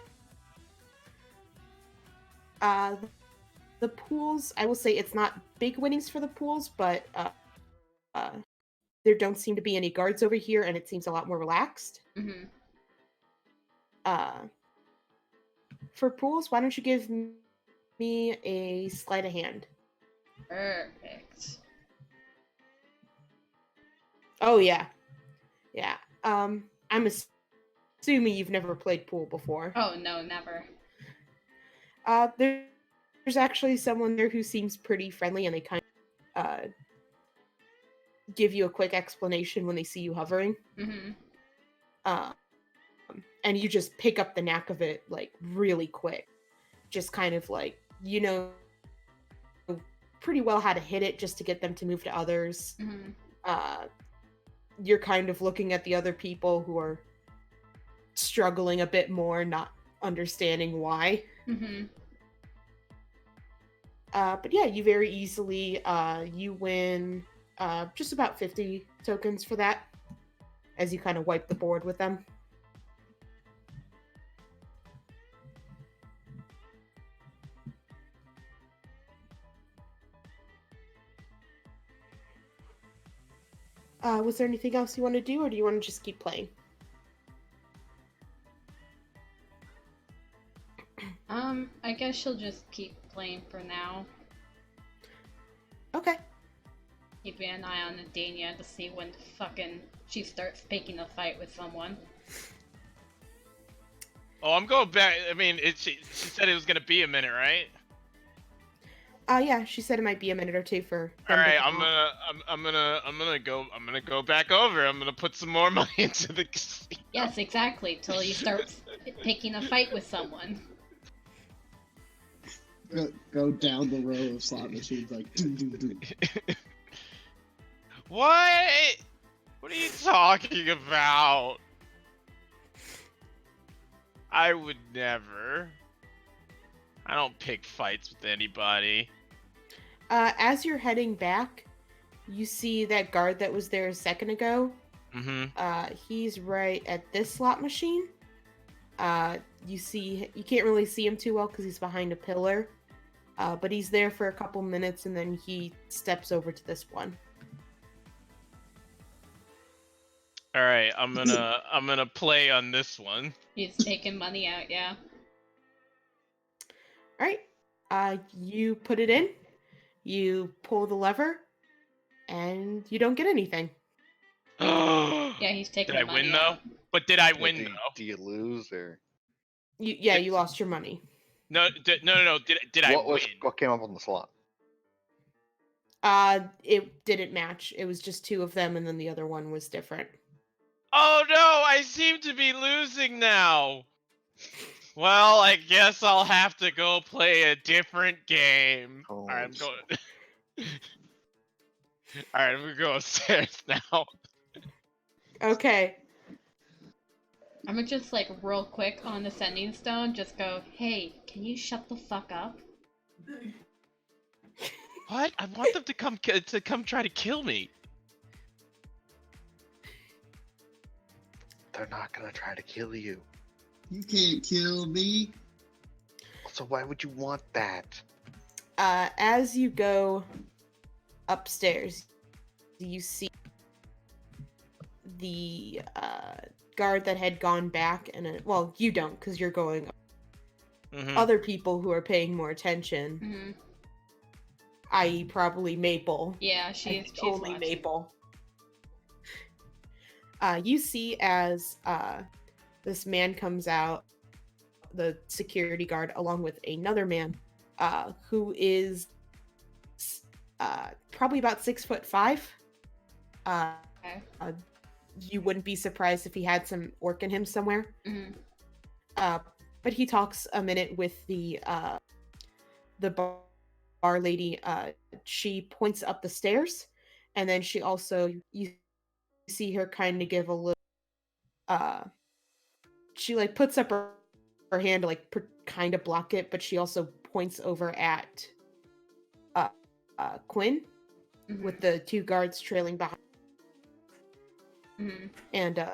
The pools, I will say it's not big winnings for the pools, but there don't seem to be any guards over here, and it seems a lot more relaxed.
Mm-hmm.
For pools, why don't you give me a sleight of hand?
Perfect.
Oh yeah, yeah. I'm assuming you've never played pool before.
Oh no, never.
There's actually someone there who seems pretty friendly, and they kind of give you a quick explanation when they see you hovering.
Mm-hmm.
And you just pick up the knack of it like really quick. Just kind of like, you know, pretty well how to hit it just to get them to move to others.
Mm-hmm.
You're kind of looking at the other people who are struggling a bit more, not understanding why.
Mm-hmm.
But yeah, you very easily you win just about 50 tokens for that as you kind of wipe the board with them. Was there anything else you want to do, or do you want to just keep playing?
I guess she'll just keep playing for now.
Okay.
Keeping an eye on Adania to see when fucking she starts picking a fight with someone.
Oh, I'm going back. I mean, she said it was gonna be a minute, right?
Yeah, she said it might be a minute or two for them
All right,
to come out.
I'm gonna go back over. I'm gonna put some more money into the casino.
Yes, exactly, till you start picking a fight with someone.
Go down the row of slot machines like. Doo, doo, doo.
What? What are you talking about? I would never. I don't pick fights with anybody.
As you're heading back, you see that guard that was there a second ago.
Mm-hmm.
He's right at this slot machine. You can't really see him too well because he's behind a pillar. But he's there for a couple minutes and then he steps over to this one.
All right, I'm gonna play on this one.
He's taking money out, yeah.
All right. You put it in. You pull the lever, and you don't get anything.
Yeah, he's taking
Did
the
I
money
win
out.
though? But did I
Yeah,
win
do,
though?
do you lose or
You lost your money.
No. No. Did I win?
what came up on the slot?
It didn't match. It was just 2 of them, and then the other one was different.
Oh no! I seem to be losing now. Well, I guess I'll have to go play a different game.
Oh,
Alright, I'm going. Alright, I'm gonna go upstairs now.
Okay.
I'm gonna just like real quick on the sending stone, just go, hey, can you shut the fuck up?
What? I want them to come try to kill me.
They're not gonna try to kill you.
You can't kill me.
So why would you want that?
As you go upstairs, you see the guard that had gone back, and well, you don't, because you're going.
Mhm.
Other people who are paying more attention,
Mm-hmm.
i.e., probably Maple.
Yeah,
I
she's
think only
watching.
Maple. You see as this man comes out, the security guard, along with another man, who is probably about 6'5".
Okay.
You wouldn't be surprised if he had some orc in him somewhere.
Mm-hmm.
But he talks a minute with the bar lady. She points up the stairs, and then she also, you see her kind of give a little. She like puts up her hand to like kind of block it, but she also points over at Quinn
Mm-hmm.
with the two guards trailing behind.
Mm-hmm.
And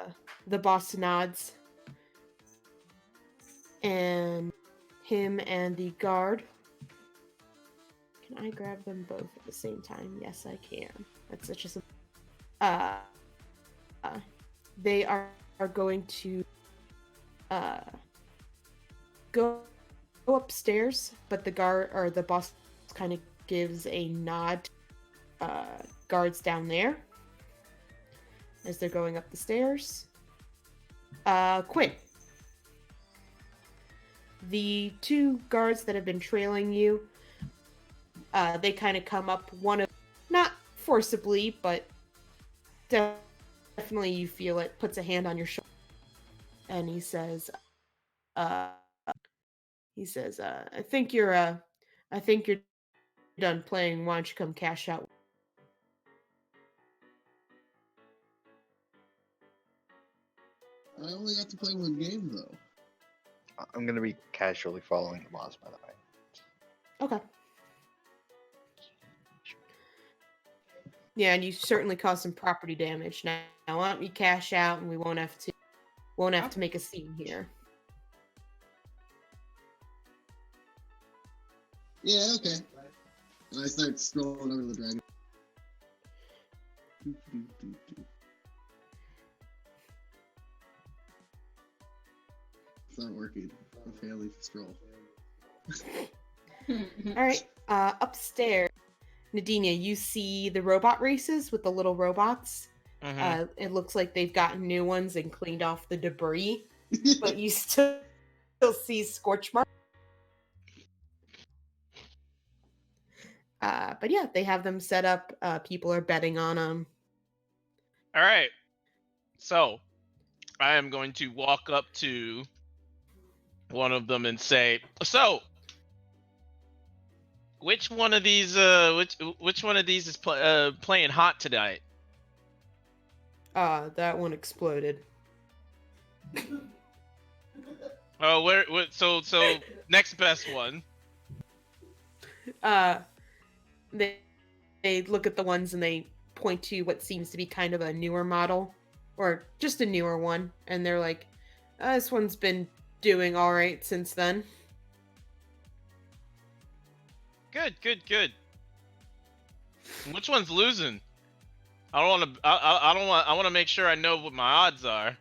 the boss nods, and him and the guard. Can I grab them both at the same time? Yes, I can. That's such a. They are going to go upstairs, but the guard or the boss kind of gives a nod. Guards down there as they're going up the stairs. Quinn. The two guards that have been trailing you, they kind of come up, one of, not forcibly, but definitely you feel it, puts a hand on your shoulder, and he says, I think you're done playing, why don't you come cash out?
I only got to play one game though.
I'm gonna be casually following the boss, by the way.
Okay. Yeah, and you certainly caused some property damage. Now why don't you cash out, and we won't have to make a scene here.
Yeah, okay. And I start scrolling over the dragon. It's not working. I'm failing to scroll.
All right, upstairs, Nadinia, you see the robot races with the little robots.
Mhm.
It looks like they've gotten new ones and cleaned off the debris, but you still see scorch marks. But yeah, they have them set up. People are betting on them.
All right. So, I am going to walk up to one of them and say, "So, which one of these is playing hot tonight?"
That one exploded.
Oh, so next best one.
They look at the ones and they point to what seems to be kind of a newer model, or just a newer one, and they're like, this one's been doing all right since then.
Good. Which one's losing? I want to make sure I know what my odds are.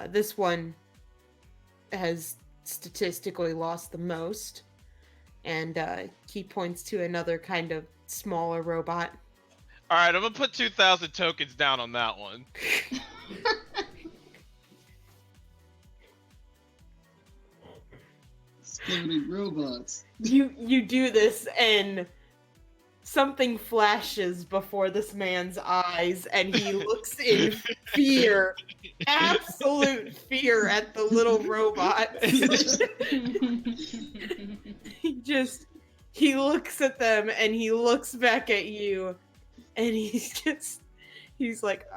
This one has statistically lost the most, and he points to another kind of smaller robot.
All right, I'm gonna put 2,000 tokens down on that one.
Exploding robots.
You do this, and something flashes before this man's eyes, and he looks in fear, absolute fear, at the little robot. He looks at them, and he looks back at you, And he's like,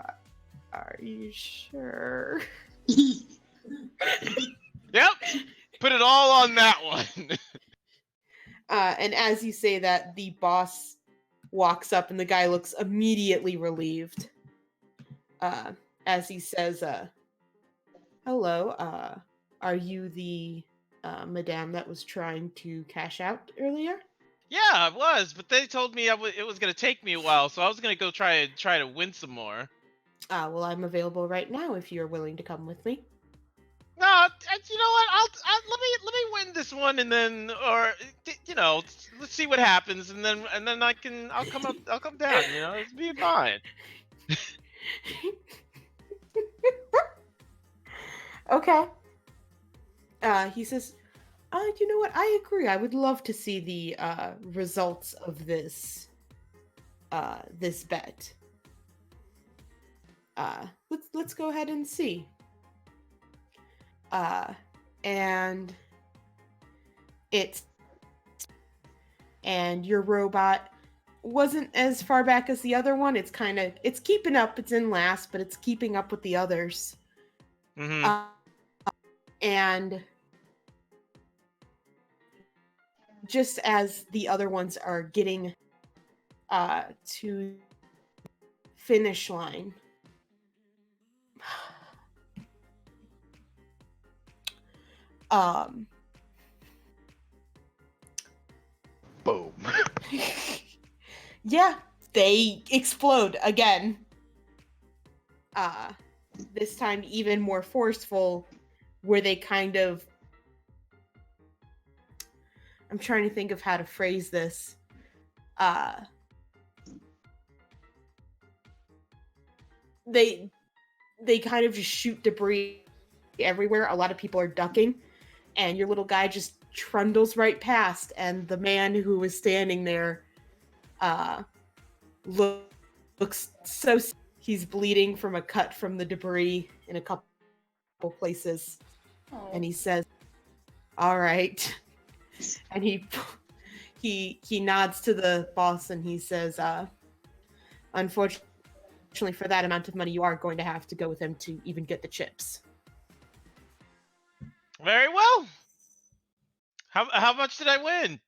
are you sure?
Yep. Put it all on that one.
And as you say that, the boss walks up and the guy looks immediately relieved. As he says, hello, are you the madame that was trying to cash out earlier?
Yeah, I was, but they told me it was gonna take me a while, so I was gonna go try to win some more.
Well, I'm available right now if you're willing to come with me.
No, you know what? Let me win this one, and then, or you know, let's see what happens, and then I'll come down. You know, it's be fine.
Okay. He says, you know what? I agree. I would love to see the results of this this bet. Let's go ahead and see. And your robot wasn't as far back as the other one. It's keeping up. It's in last, but it's keeping up with the others.
Mm-hmm.
And just as the other ones are getting to finish line,
Boom.
yeah, they explode again. This time even more forceful, where they kind of, I'm trying to think of how to phrase this. They kind of just shoot debris everywhere. A lot of people are ducking, and your little guy just trundles right past, and the man who was standing there looks so, he's bleeding from a cut from the debris in a couple places.
Oh.
And he says, all right. And he nods to the boss and he says, unfortunately for that amount of money, you are going to have to go with him to even get the chips.
Very well. How much did I win?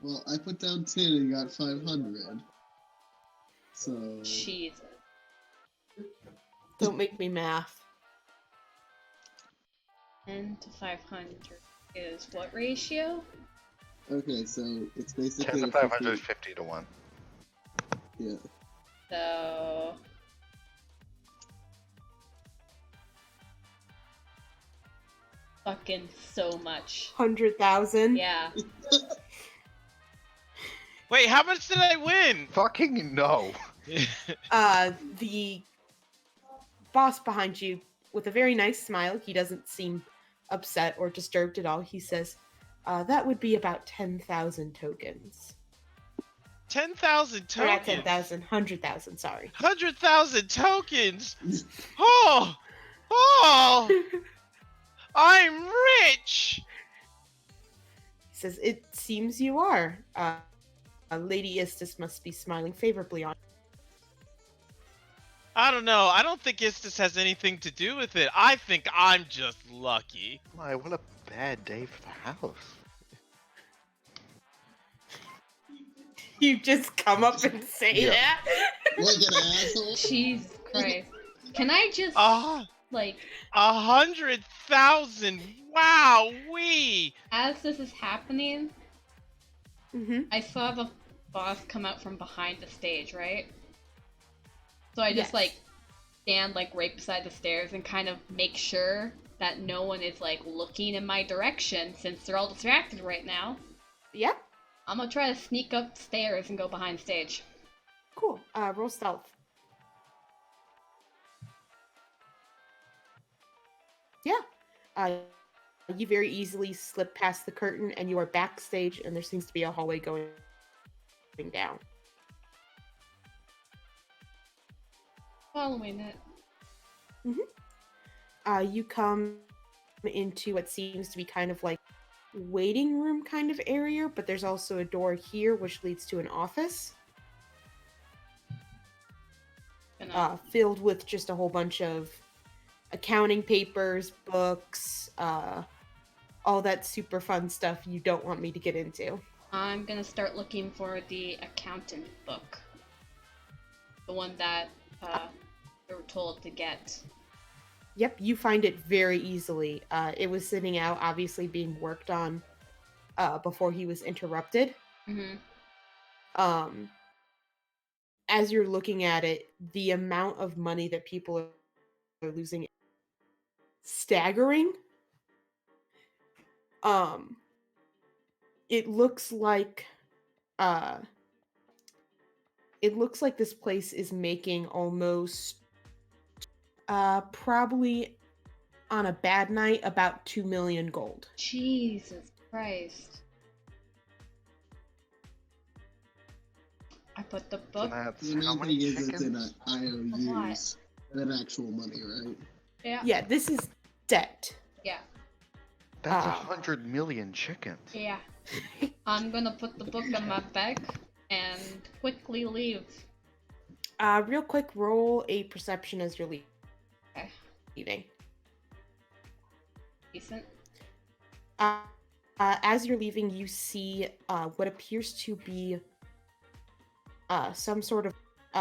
Well, I put down 10 and got 500. So.
Jesus.
Don't make me math.
10 to 500 is what ratio?
Okay, so it's basically
10 to 500 is 50 to 1.
Yeah.
So... fucking so much.
100,000?
Yeah.
Wait, how much did I win?
Fucking no.
The boss behind you, with a very nice smile, he doesn't seem upset or disturbed at all. He says, that would be about 10,000 tokens.
10,000 tokens?
Or not 10,000, 100,000, sorry.
100,000 tokens? Oh! Oh! I'm rich!
He says, it seems you are. Lady Istis must be smiling favorably on you.
I don't know. I don't think Istis has anything to do with it. I think I'm just lucky.
My, what a bad day for the house.
You just come up and say that?
Like an asshole?
Jesus Christ. Can I just, like...
100,000! Wow, wee!
As this is happening,
Mm-hmm.
I saw the boss come out from behind the stage, right? So I just,
Yes.
like, stand, like, right beside the stairs and kind of make sure that no one is, like, looking in my direction, since they're all distracted right now.
Yeah,
I'm gonna try to sneak upstairs and go behind stage.
cool. Roll stealth. Yeah. You very easily slip past the curtain and you are backstage and there seems to be a hallway going down.
Following it.
You come into what seems to be kind of like waiting room kind of area, but there's also a door here which leads to an office filled with just a whole bunch of accounting papers, books, all that super fun stuff you don't want me to get into.
I'm gonna start looking for the accountant book. The one that we were told to get.
Yep, you find it very easily. It was sitting out, obviously being worked on before he was interrupted.
Mm-hmm.
As you're looking at it, the amount of money that people are losing is staggering. It looks like this place is making almost probably on a bad night about 2 million gold.
Jesus Christ. I put the book.
So that's
The
how
main
many
thing is it's in
chickens?
IOUs than actual money, right?
Yeah.
Yeah, this is debt.
Yeah.
That's 100 million chickens.
Yeah. I'm gonna put the book in my bag and quickly leave.
Real quick, roll a perception as you're
Okay.
leaving.
Decent.
As you're leaving, you see what appears to be some sort of.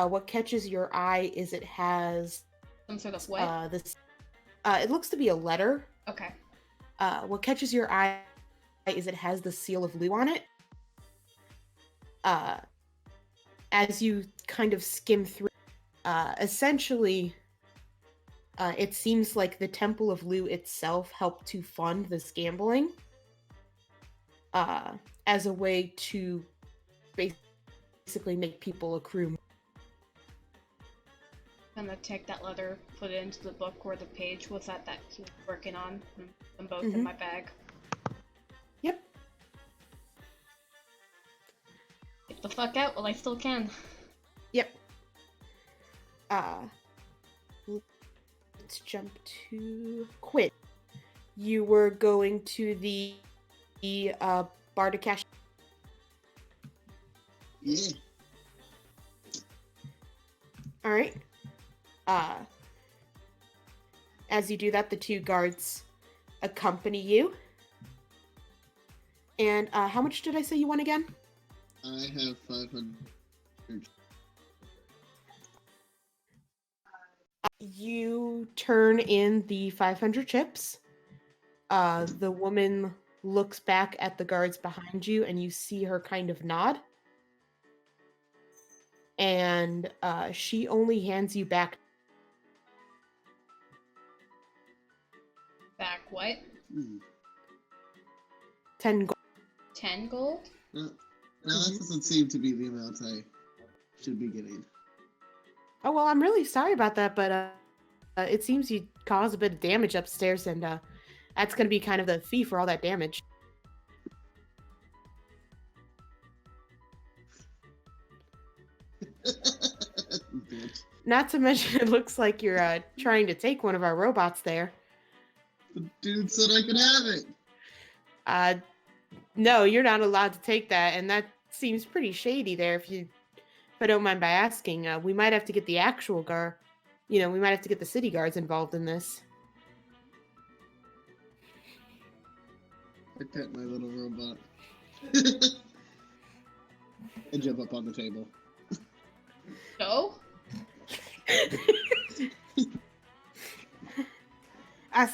What catches your eye is it has
Some sort of what?
this. It looks to be a letter.
Okay.
What catches your eye is it has the seal of Lu on it. As you kind of skim through, essentially, it seems like the Temple of Lu itself helped to fund this gambling as a way to basically make people accrue.
I'm gonna take that letter, put it into the book where the page was that he was working on, and put them both in my bag.
Yep.
Get the fuck out while I still can.
Yep. Let's jump to Quinn. You were going to the bar to cash.
Yeah.
All right. As you do that, the two guards accompany you. And how much did I say you won again?
I have 500.
You turn in the 500 chips. The woman looks back at the guards behind you, and you see her kind of nod. And she only hands you back.
Back what?
10 gold.
10 gold?
No, that doesn't seem to be the amount I should be getting.
Oh, well, I'm really sorry about that, but it seems you caused a bit of damage upstairs, and that's going to be kind of the fee for all that damage.
Bitch.
Not to mention, it looks like you're trying to take one of our robots there.
The dude said I could have it.
No, you're not allowed to take that, and that seems pretty shady there. If I don't mind by asking, we might have to get the actual guard. We might have to get the city guards involved in this.
I pet my little robot. I jump up on the table.
No?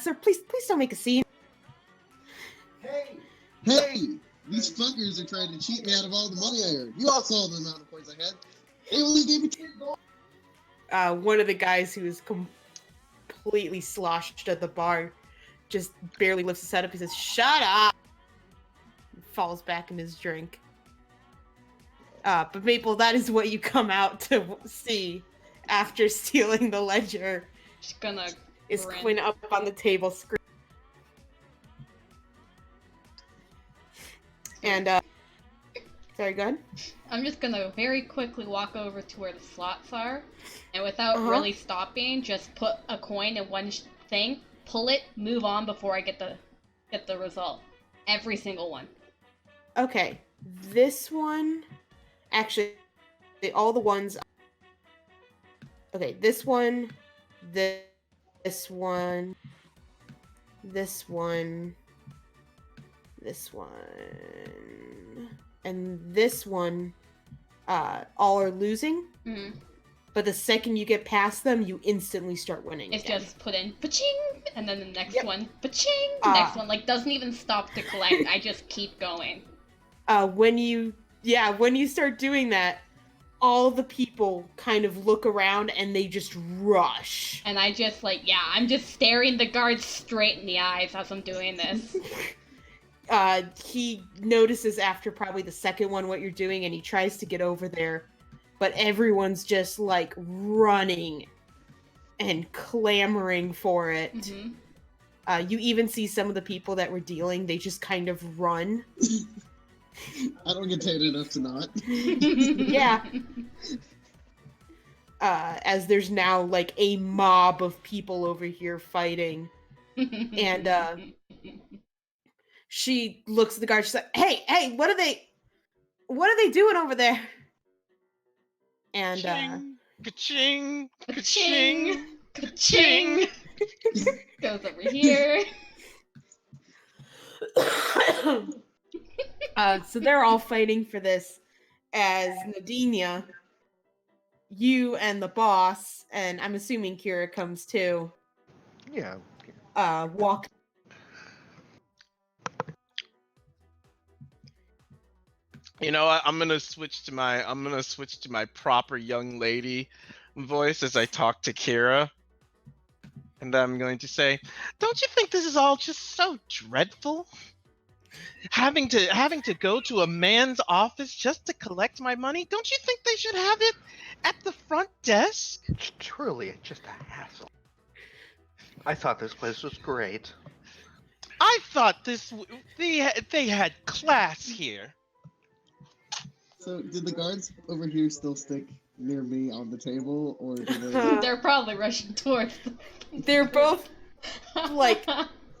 Sir, please don't make a scene.
Hey! These fuckers are trying to cheat me out of all the money I earned. You all saw the amount of points I had. They only gave me 10 gold.
One of the guys who is completely sloshed at the bar just barely lifts his head up. He says, "Shut up!" And falls back in his drink. But Maple, that is what you come out to see after stealing the ledger.
Just gonna
Is
grin.
Quinn up on the table screaming. And, sorry, go ahead.
I'm just gonna very quickly walk over to where the slots are, and without
Uh-huh.
really stopping, just put a coin in one thing, pull it, move on before I get the result. Every single one.
Okay, this one, actually, all the ones. Okay, this one, this one, this one, this one, and this one, all are losing.
Mm.
But the second you get past them, you instantly start winning.
It's
again.
just put in pa-ching, and then the next
Yep.
one pa-ching, next one like doesn't even stop to collect. I just keep going.
When you start doing that, all the people kind of look around and they just rush.
And I just I'm just staring the guards straight in the eyes as I'm doing this.
He notices after probably the second one what you're doing, and he tries to get over there, but everyone's just like running and clamoring for it.
Mm-hmm.
You even see some of the people that were dealing, they just kind of run.
I don't get paid enough to not.
Yeah. As there's now like a mob of people over here fighting. And she looks at the guard, she's like, hey, what are they doing over there? And
Ka-ching,
Ka-ching,
ka-ching,
ka-ching. Goes over here.
So they're all fighting for this as Nadinia, you and the boss, and I'm assuming Kira comes too,
Yeah.
walk.
You know what? I'm gonna switch to my proper young lady voice as I talk to Kira. And I'm going to say, don't you think this is all just so dreadful? Having to go to a man's office just to collect my money? Don't you think they should have it at the front desk?
It's truly just a hassle. I thought this place was great.
I thought they had class here.
So, did the guards over here still stick near me on the table, or do they?
They're probably rushing towards them.
They're both like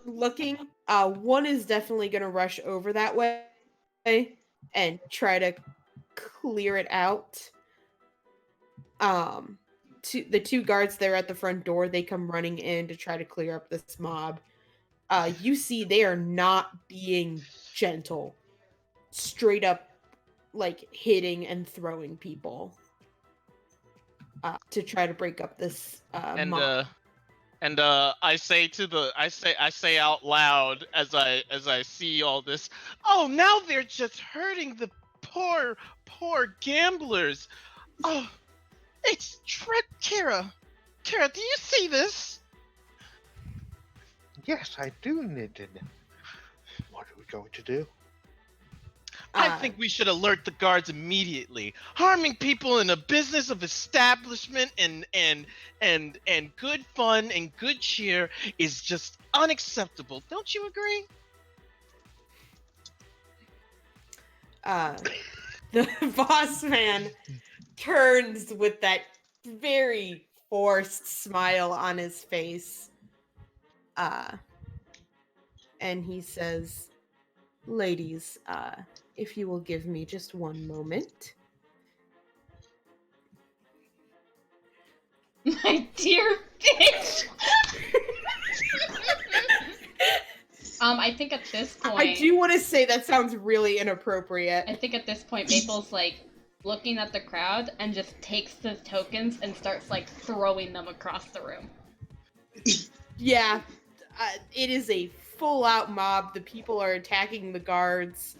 looking. One is definitely gonna rush over that way and try to clear it out. The two guards there at the front door, they come running in to try to clear up this mob. You see they are not being gentle. Straight up like hitting and throwing people to try to break up this mob.
And I say out loud as I see all this. Oh, now they're just hurting the poor gamblers. Oh, it's Kira. Kira, do you see this?
Yes, I do, Nitin. What are we going to do?
I think we should alert the guards immediately. Harming people in a business of establishment and good fun and good cheer is just unacceptable. Don't you agree?
The boss man turns with that very forced smile on his face. And he says, ladies, if you will give me just one moment.
My dear bitch! I think at this point...
I do want to say that sounds really inappropriate.
I think at this point, Maple's, looking at the crowd and just takes the tokens and starts, throwing them across the room.
Yeah, it is a full-out mob. The people are attacking the guards.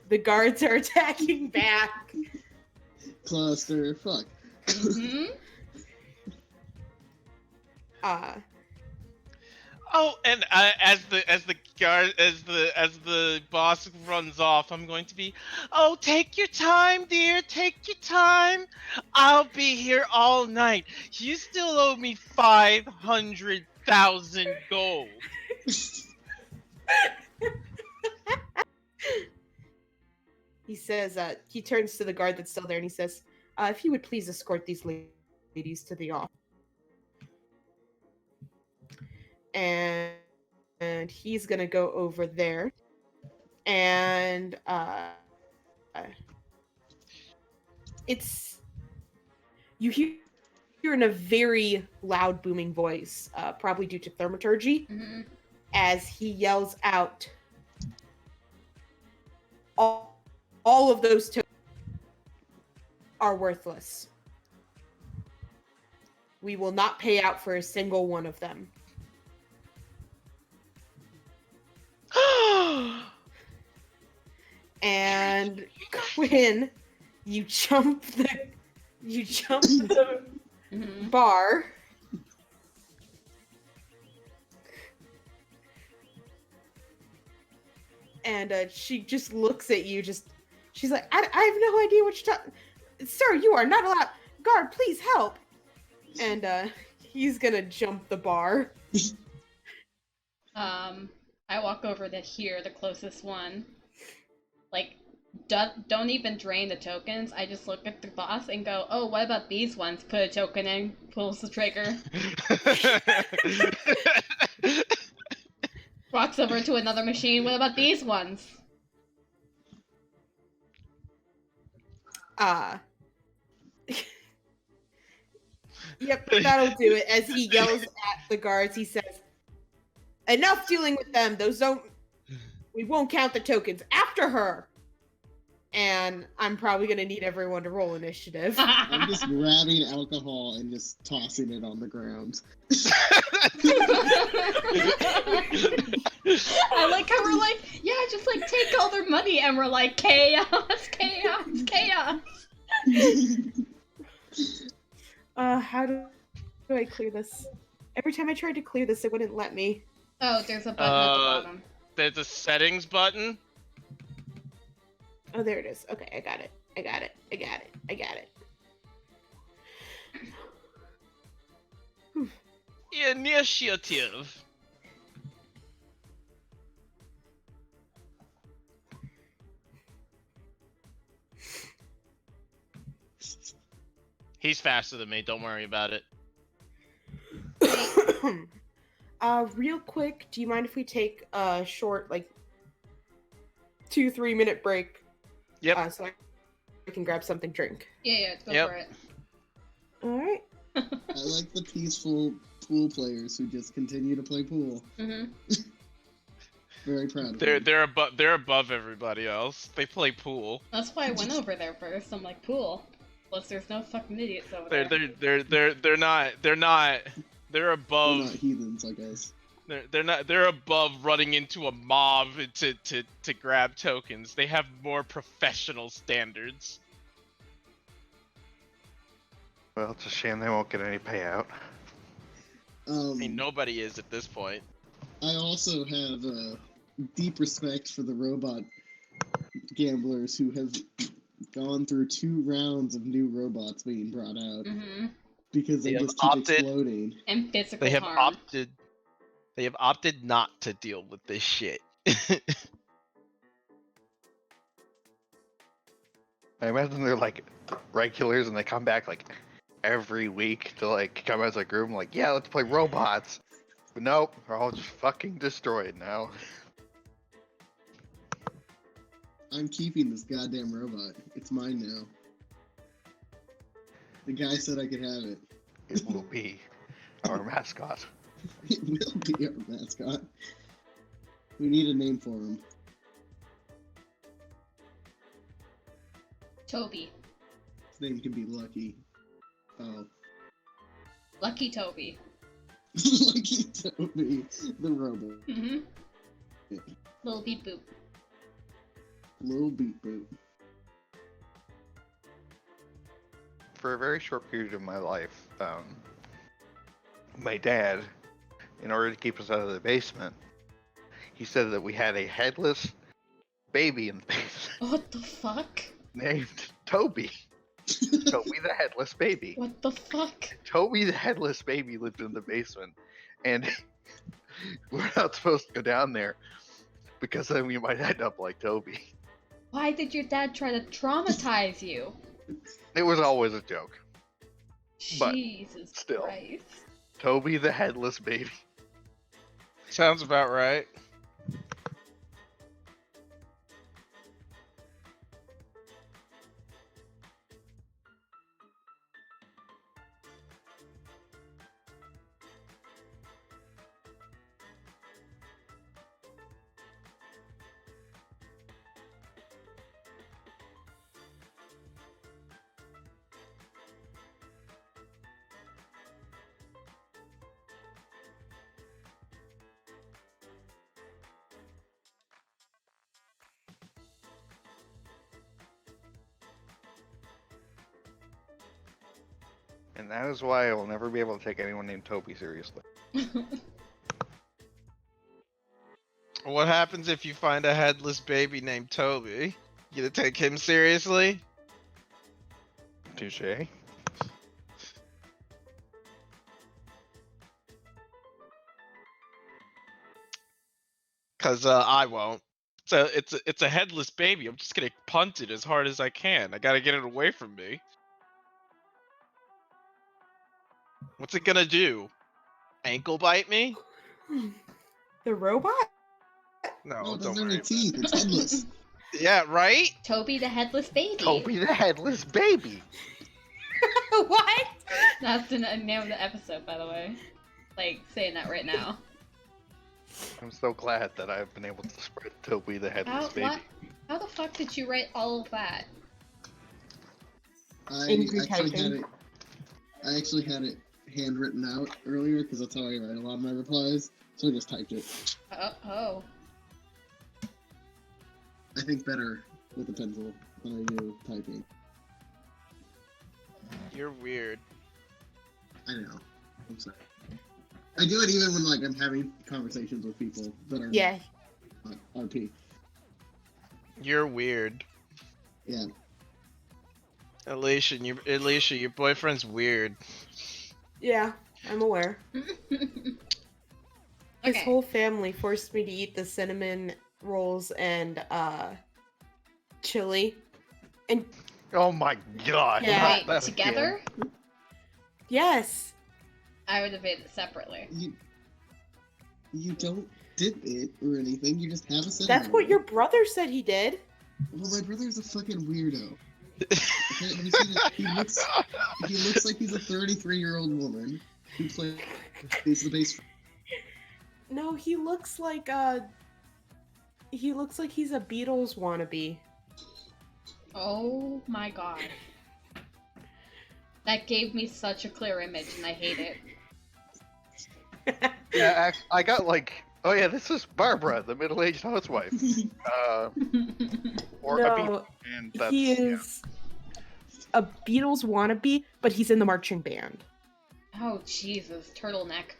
The guards are attacking back.
Cluster, fuck.
Mm-hmm.
Oh, and as the boss runs off, I'm going to be, oh, take your time, dear, take your time. I'll be here all night. You still owe me 500,000 gold.
He says, he turns to the guard that's still there and he says, if you would please escort these ladies to the office. And he's gonna go over there and it's you hear in a very loud booming voice, probably due to thaumaturgy,
Mhm.
as he yells out, all of those tokens are worthless. We will not pay out for a single one of them. And Quinn, you jump the
Mhm.
bar. And she just looks at you, she's like, I have no idea what you're talking. Sir, you are not allowed. Guard, please help. And he's gonna jump the bar.
I walk over to here, the closest one. Like, don't even drain the tokens. I just look at the boss and go, oh, what about these ones? Put a token in, pulls the trigger. Walks over to another machine. What about these ones?
Yep, that'll do it. As he yells at the guards, he says, enough dealing with them. We won't count the tokens. After her. And I'm probably gonna need everyone to roll initiative.
I'm just grabbing alcohol and just tossing it on the ground.
I like how we're like, yeah, just like take all their money, and we're like, chaos, chaos, chaos.
How do I clear this? Every time I tried to clear this, it wouldn't let me.
Oh, there's a button at the bottom.
There's a settings button.
Oh, there it is. Okay, I got it.
Initiative. He's faster than me, don't worry about it.
Real quick, do you mind if we take a short, 2-3 minute break?
Yep.
So I can grab something to drink.
Yeah, go
Yep.
for it.
Alright.
I like the peaceful pool players who just continue to play pool.
Mm-hmm.
Very proud of
They're
them.
they're above everybody else. They play pool.
That's why I went over there first. I'm like, cool. Plus, there's no fucking idiots over
They're
there.
they're not they're
They're
above.
not heathens like us.
They're above running into a mob to grab tokens. They have more professional standards.
Well, it's a shame they won't get any payout.
I mean, nobody is at this point.
I also have deep respect for the robot gamblers who have gone through 2 rounds of new robots being brought out
Mm-hmm.
because they
They have
just keep
opted-
exploding.
And physical
They have
harm.
opted not to deal with this shit.
I imagine they're like regulars and they come back like every week to like come as a group and like, yeah, let's play robots. But nope, they're all just fucking destroyed now.
I'm keeping this goddamn robot. It's mine now. The guy said I could have it.
It will be our mascot.
It will be our mascot. We need a name for him.
Toby.
His name could be Lucky. Oh.
Lucky Toby.
Lucky Toby, the robot.
Mm-hmm.
Yeah.
Little beep boop.
Little beep boop.
For a very short period of my life, my dad, in order to keep us out of the basement, he said that we had a headless baby in the basement
What the fuck?
named Toby. Toby the headless baby.
What the fuck?
Toby the headless baby lived in the basement, and we're not supposed to go down there because then we might end up like Toby.
Why did your dad try to traumatize you?
It was always a joke. But
Jesus
still.
Christ.
Toby the headless baby.
Sounds about right.
And that is why I will never be able to take anyone named Toby seriously.
What happens if you find a headless baby named Toby? You gonna take him seriously?
Touche.
Cause I won't. It's a headless baby. I'm just gonna punt it as hard as I can. I gotta get it away from me. What's it gonna do? Ankle bite me?
The robot?
No,
No,
it
don't
doesn't have
worry.
any teeth. It's headless.
Yeah, right?
Toby the headless baby.
Toby the headless baby.
What?
That's the name of the episode, by the way. Like, saying that right now.
I'm so glad that I've been able to spread Toby the headless baby.
What? How the fuck did you write all of that?
I
Angry
actually had
typing.
it. I actually had it handwritten out earlier because that's how I write a lot of my replies. So I just typed it.
Oh.
I think better with a pencil than I do typing.
You're weird.
I know. I'm sorry. I do it even when like I'm having conversations with people that are
Yeah.
not RP.
You're weird.
Yeah.
Alicia, your boyfriend's weird.
Yeah, I'm aware. His
Okay.
whole family forced me to eat the cinnamon rolls and chili. And
Oh my god.
Yeah.
not
Wait,
that
together?
again.
yes.
I would have made it separately.
You don't dip it or anything. You just have a cinnamon
That's what
roll.
your brother said he did.
Well, my brother's a fucking weirdo. Okay, have you seen it? He looks like he's a 33-year-old woman who plays the bass.
No, he looks like he's a Beatles wannabe.
Oh my god. That gave me such a clear image and I hate it.
Yeah, I got like, oh yeah, this is Barbara, the middle-aged housewife. Or a beat,
No,
and that's
he is a Beatles wannabe, but he's in the marching band.
Oh Jesus, turtleneck.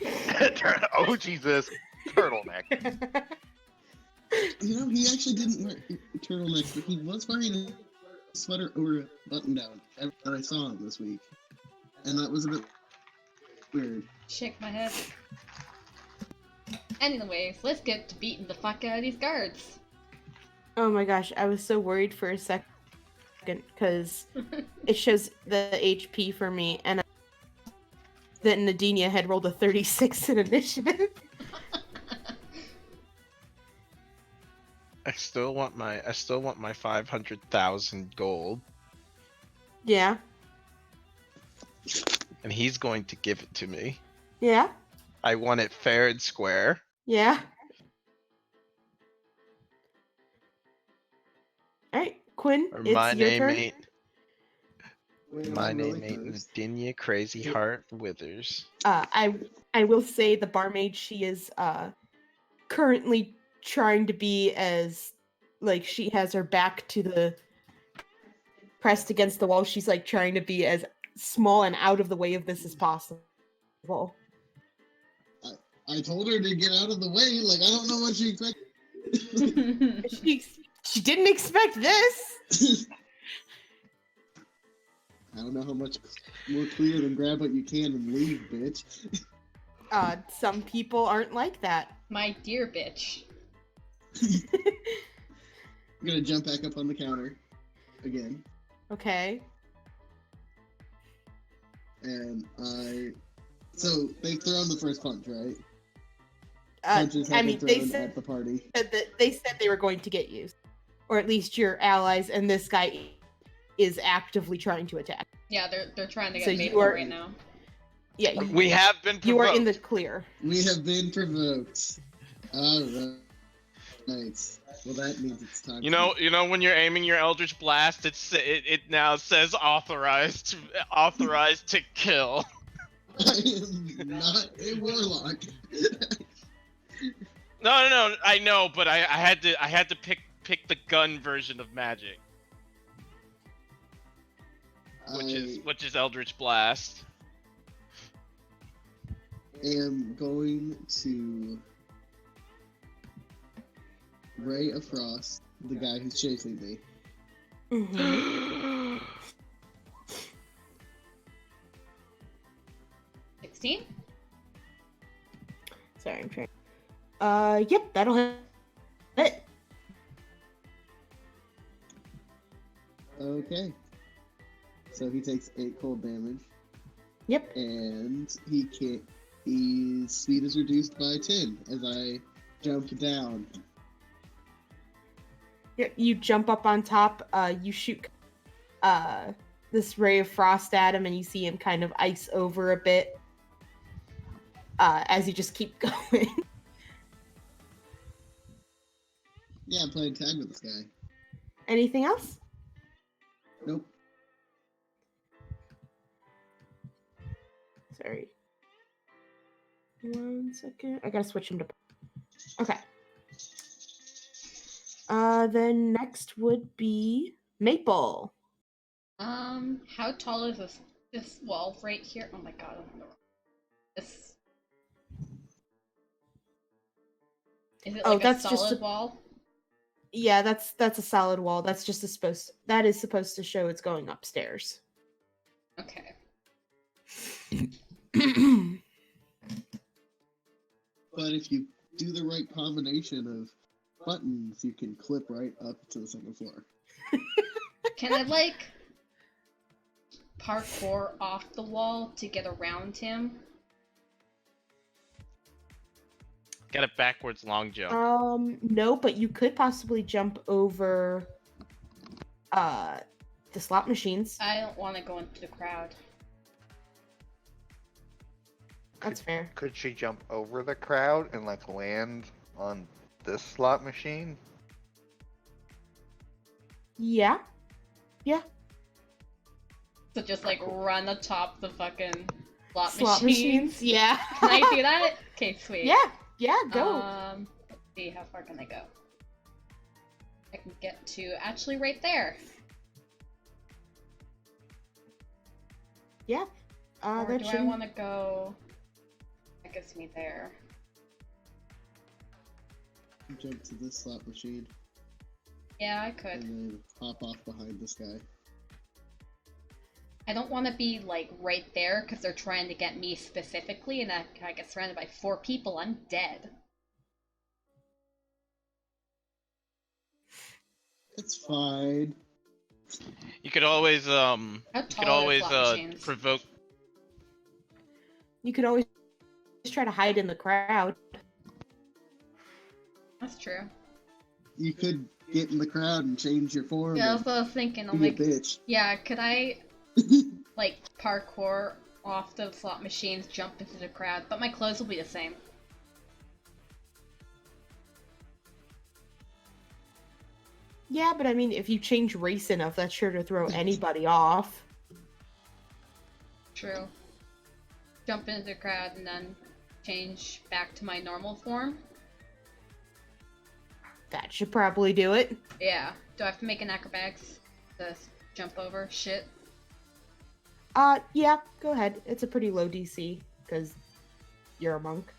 yeah. Oh Jesus, turtleneck.
You know, he actually didn't wear turtlenecks, but he was wearing a sweater over a button-down that I saw him this week. And that was a bit weird.
Shake my head. Anyways, let's get to beating the fuck out of these guards.
Oh my gosh, I was so worried for a second because it shows the HP for me, and that Nadinia had rolled a 36 in initiative.
I still want my 500,000 gold,
Yeah,
and he's going to give it to me.
yeah,
I want it fair and square.
yeah. Alright, Quinn,
Or
it's
my
your
name
turn.
ain't
Wait,
my
I'm
name
really
ain't
first.
Nadinia Crazy Heart Withers.
I will say the barmaid, she is currently trying to be as, like, she has her back to the pressed against the wall. She's like trying to be as small and out of the way of this as possible.
I told her to get out of the way. Like, I don't know what she expected.
She didn't expect this.
I don't know how much more clear than grab what you can and leave, bitch.
Some people aren't like that.
My dear bitch.
I'm gonna jump back up on the counter again,
Okay.
and so they've thrown the first punch, right?
I
Punches have
mean,
been
they
thrown
said
at the party.
that they said they were going to get you, or at least your allies, and this guy is actively trying to attack.
Yeah, they're trying to get
So
made
you are-
right now.
Yeah, you,
We have been provoked.
you are in the clear.
We have been provoked. Alright. Nice. Well, that means it's time.
You know when you're aiming your Eldritch Blast, it now says authorized to kill.
I am not a warlock.
No, I know, but I had to pick the gun version of magic. which is Eldritch Blast.
Am going to Ray of Frost, the guy who's chasing me.
Mhm.
16?
Sorry, I'm trying. Yep, that'll hit.
Okay. So he takes 8 cold damage,
Yep.
and his speed is reduced by 10 as I jump down.
Yep. You jump up on top. You shoot this ray of frost at him, and you see him kind of ice over a bit as you just keep going.
Yeah, I'm playing tag with this guy.
Anything else?
Nope.
Sorry. 1 second. I gotta switch him to. Okay. Then next would be Maple.
How tall is this wall right here? Oh my god, I'm on the wrong. This. Is it
Oh,
like a
that's just
solid
a-
wall?
Yeah, that's a solid wall. That's just that is supposed to show it's going upstairs.
Okay.
But if you do the right combination of buttons, you can clip right up to the second floor.
Can I, like, parkour off the wall to get around him?
Got a backwards long jump.
No, but you could possibly jump over the slot machines.
I don't want to go into the crowd.
That's fair.
Could she jump over the crowd and like land on this slot machine?
Yeah. Yeah.
So just, like, run atop the fucking slot
Slot
machines?
machines. Yeah.
Can I do that? Okay, sweet.
Yeah. Yeah, go.
Let's see, how far can I go? I can get to actually right there.
Yeah.
Or
That
do I
shouldn't-
want to go? That gets me there.
Jump to this slot machine,
Yeah, I could.
and then hop off behind this guy.
I don't want to be, like, right there because they're trying to get me specifically, and I get surrounded by 4 people. I'm dead.
It's fine.
You could always
How
you could
tall are
always
slot machines?
provoke.
You could always try to hide in the crowd.
That's true.
You could get in the crowd and change your form
Yeah,
and
that's what I was thinking. I'm
be a
like,
bitch.
yeah, could I, like, parkour off the slot machines, jump into the crowd? But my clothes will be the same.
Yeah, but I mean, if you change race enough, that's sure to throw anybody off.
True. Jump into the crowd and then change back to my normal form.
That should probably do it.
Yeah. Do I have to make an acrobatics to jump over shit?
Yeah, go ahead. It's a pretty low DC, because you're a monk.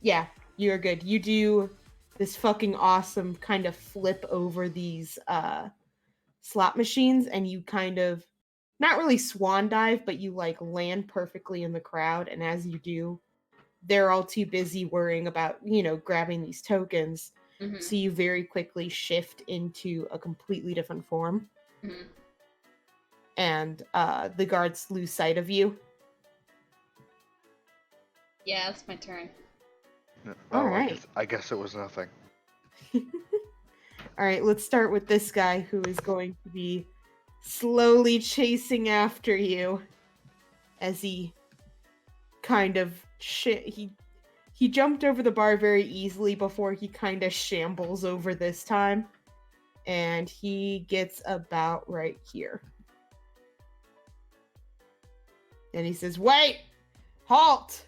Yeah, you're good. You do this fucking awesome kind of flip over these slot machines, and you kind of, not really swan dive, but you like land perfectly in the crowd, and as you do, they're all too busy worrying about, grabbing these tokens,
Mm-hmm.
so you very quickly shift into a completely different form.
Mm-hmm.
And the guards lose sight of you.
Yeah, it's my turn.
Oh,
Alright.
I guess it was nothing.
All right, let's start with this guy who is going to be slowly chasing after you as he kind of he jumped over the bar very easily before he kind of shambles over this time, and he gets about right here. And he says, "Wait! Halt!"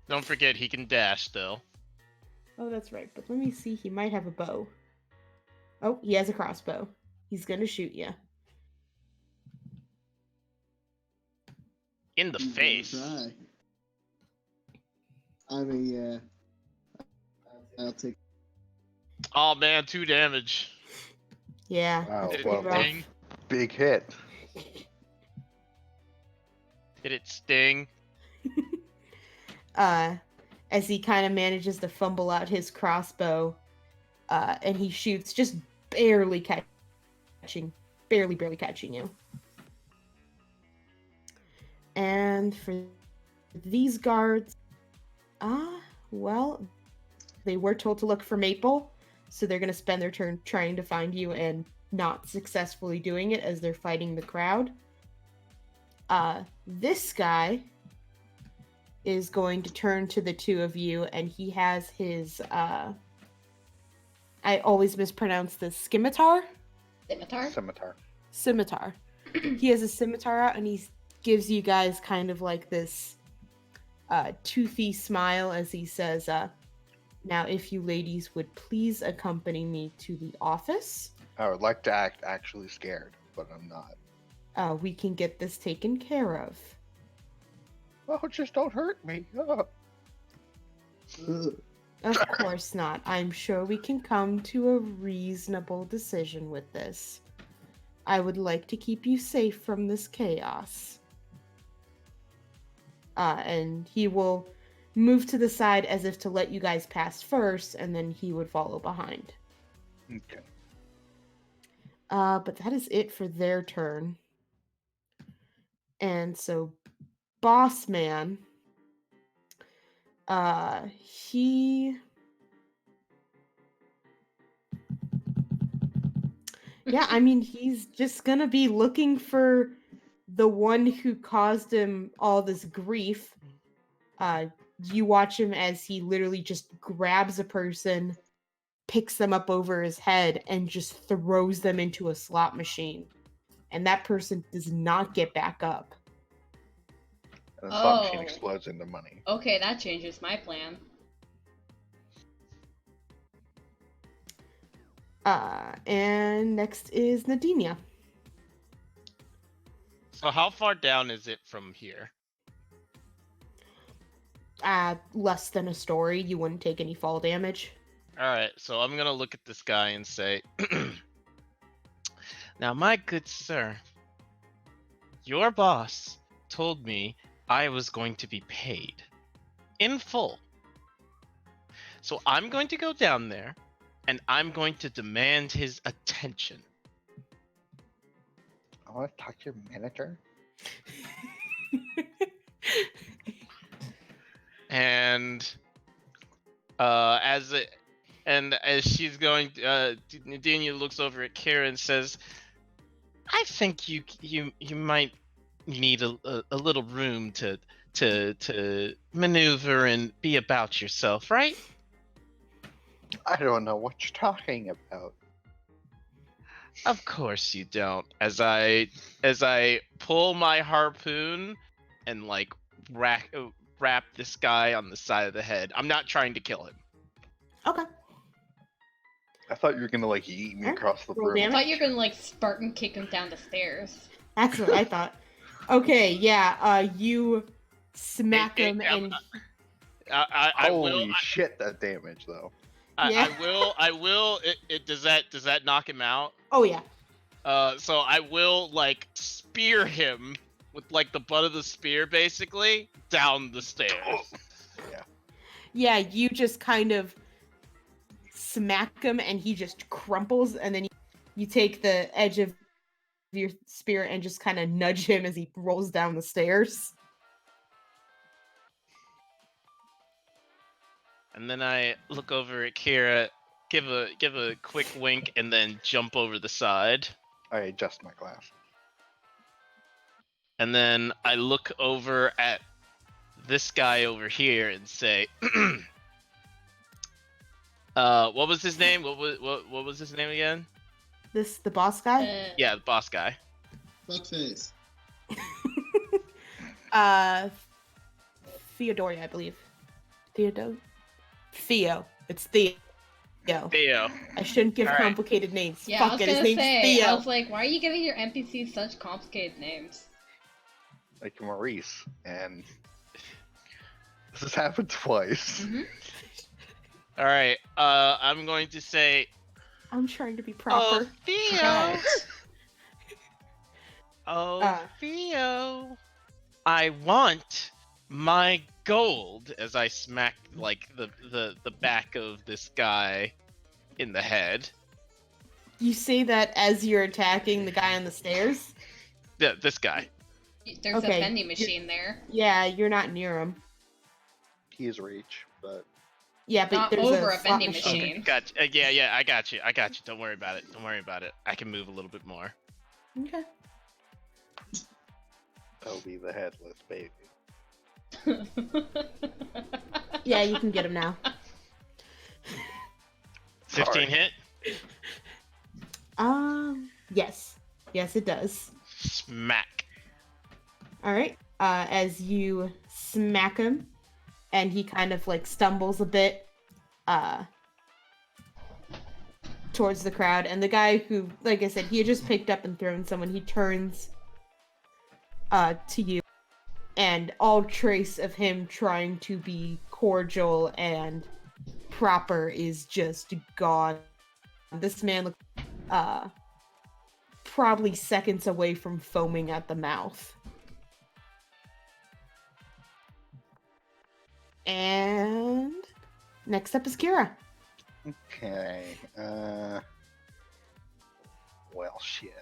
Don't forget he can dash still.
Oh, that's right. But let me see. He might have a bow. Oh, he has a crossbow. He's gonna shoot you.
In the
He's gonna
face.
try. I mean, yeah. I'll take.
Oh man, 2 damage.
Yeah,
Wow,
that's
Did it
pretty rough.
sting?
Big hit.
Did it sting?
As he kind of manages to fumble out his crossbow, and he shoots, just barely catching you. And for these guards, well, they were told to look for Maple, so they're gonna spend their turn trying to find you and not successfully doing it as they're fighting the crowd. This guy is going to turn to the two of you, and he has his, I always mispronounce this, scimitar? Scimitar. He has a scimitar out, and he gives you guys kind of like this toothy smile as he says, now if you ladies would please accompany me to the office.
I would like to act actually scared, but I'm not.
We can get this taken care of.
Oh, just don't hurt me. Oh.
Of course not. I'm sure we can come to a reasonable decision with this. I would like to keep you safe from this chaos. And he will move to the side as if to let you guys pass first, and then he would follow behind.
Okay.
But that is it for their turn. And so, Boss Man, he... Yeah, I mean, he's just gonna be looking for the one who caused him all this grief. You watch him as he literally just grabs a person, picks them up over his head, and just throws them into a slot machine. And that person does not get back up.
And the slot machine
Oh.
explodes into money.
Okay, that changes my plan.
And next is Nadinia.
So how far down is it from here?
Less than a story. You wouldn't take any fall damage.
Alright, so I'm gonna look at this guy and say, now my good sir, your boss told me I was going to be paid in full. So I'm going to go down there and I'm going to demand his attention.
I want to talk to your manager.
And as she's going, Nadinia looks over at Kira and says, "I think you might need a little room to maneuver and be about yourself, right?"
I don't know what you're talking about.
Of course you don't. As I pull my harpoon and like wrap this guy on the side of the head. I'm not trying to kill him.
Okay.
I thought you were gonna like yeet me across the
Roll
room.
I
damage.
thought you were gonna like Spartan kick him down the stairs.
That's what I thought. Okay, yeah. You smack him and
I
Holy
will.
shit, that damage though.
Yeah.
I will. Does that knock him out?
oh yeah.
So I will like spear him with like the butt of the spear, basically down the stairs.
Yeah, you just kind of smack him and he just crumples, and then you take the edge of your spear and just kind of nudge him as he rolls down the stairs.
And then I look over at Kira, give a quick wink, and then jump over the side.
I adjust my glass.
And then I look over at this guy over here and say, what was his name? What was his name again?
The boss guy?
Yeah, the boss guy.
Fuckface.
Theodoria, I believe. Theo. It's Theo.
Theo.
I shouldn't give
All right.
complicated names.
Yeah, I
Fuck
was
it, his
gonna
name's
say,
Theo.
I was like, why are you giving your NPCs such complicated names?
Like Maurice, and this has happened twice.
Mm-hmm.
All right. I'm going to say,
I'm trying to be
oh,
proper.
Theo.
Forgot.
Oh, Theo. I want my gold as I smack like the back of this guy in the head.
You say that as you're attacking the guy on the stairs?
Yeah, this guy.
There's
Okay,
a vending machine there.
Yeah, you're not near him.
He is reach, but
Yeah, but
Not
there's
over
a
a
slot
vending
machine.
machine.
Gotcha. Yeah, I got you. Don't worry about it. I can move a little bit more.
Okay.
Toby the Headless baby.
Yeah, you can get him now.
15
Sorry.
hit.
Yes. Yes, it does.
Smack.
All right. As you smack him, and he kind of like stumbles a bit, towards the crowd, and the guy who, like I said, he had just picked up and thrown someone. He turns, to you, and all trace of him trying to be cordial and proper is just gone. This man looks, probably seconds away from foaming at the mouth. And next up is Kira.
Okay. Well, shit.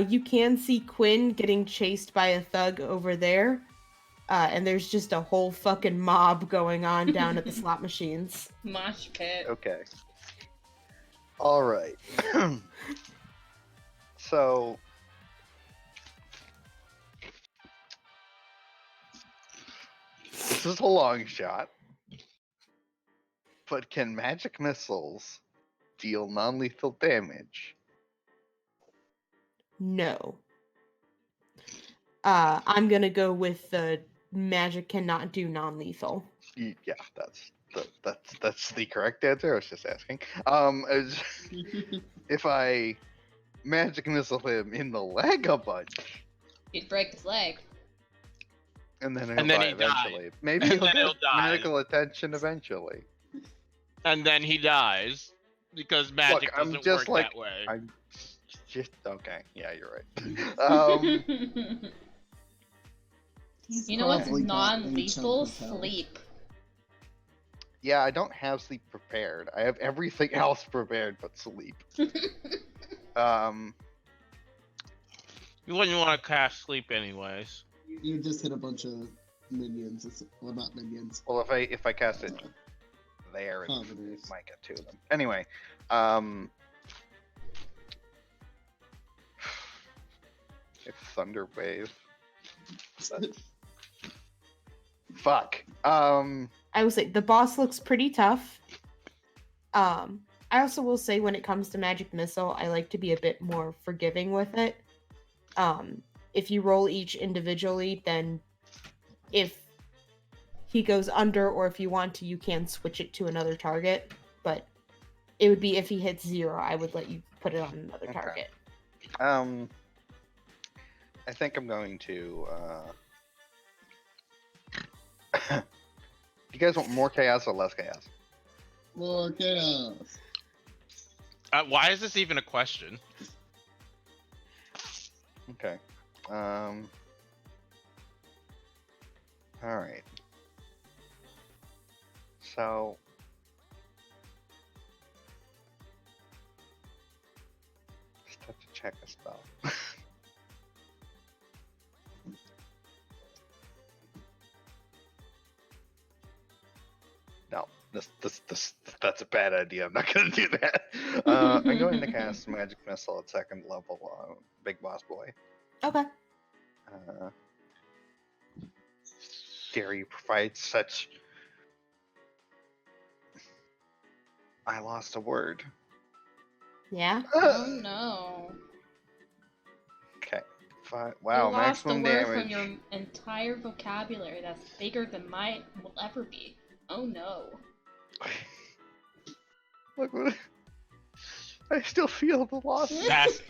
You can see Quinn getting chased by a thug over there. And there's just a whole fucking mob going on down at the slot machines.
Mosh pit.
Okay. All right. So, this is a long shot, but can magic missiles deal non-lethal damage?
No. I'm gonna go with the magic cannot do non-lethal.
Yeah, that's the correct answer. I was just asking. If I magic missile him in the leg a bunch,
You'd break his leg.
and then
And then
die
he dies.
eventually. Maybe
And
he'll
then
get
he'll die.
medical attention eventually.
And then he dies because magic
I'm
doesn't
just
work
like-
that way.
I'm just okay. Yeah, you're right.
You know what's
Probably got any
non-lethal?
chunk of health.
Sleep.
Yeah, I don't have sleep prepared. I have everything else prepared but sleep.
You wouldn't want to cast sleep anyways.
You just hit a bunch of minions. Well, not minions.
Well, if I cast it there, it
Commoners.
might get to them. Anyway, if Thunder Wave. Fuck.
I will say the boss looks pretty tough. I also will say when it comes to magic missile, I like to be a bit more forgiving with it. If you roll each individually, then if he goes under or if you want to, you can switch it to another target. But it would be if he hits 0, I would let you put it on another
Okay.
target.
I think I'm going to. You guys want more chaos or less chaos?
More chaos.
Why is this even a question?
Okay. All right. So. Just have to check a spell. No, that's a bad idea. I'm not gonna do that. I'm going to cast Magic Missile at 2nd level on Big Boss Boy.
Okay.
Dare you provide such... I lost a word.
Yeah.
Oh no.
Okay. Wow,
you lost
maximum
a word
damage.
from your entire vocabulary that's bigger than mine will ever be. Oh no.
Look, I still feel the loss.
Sassy.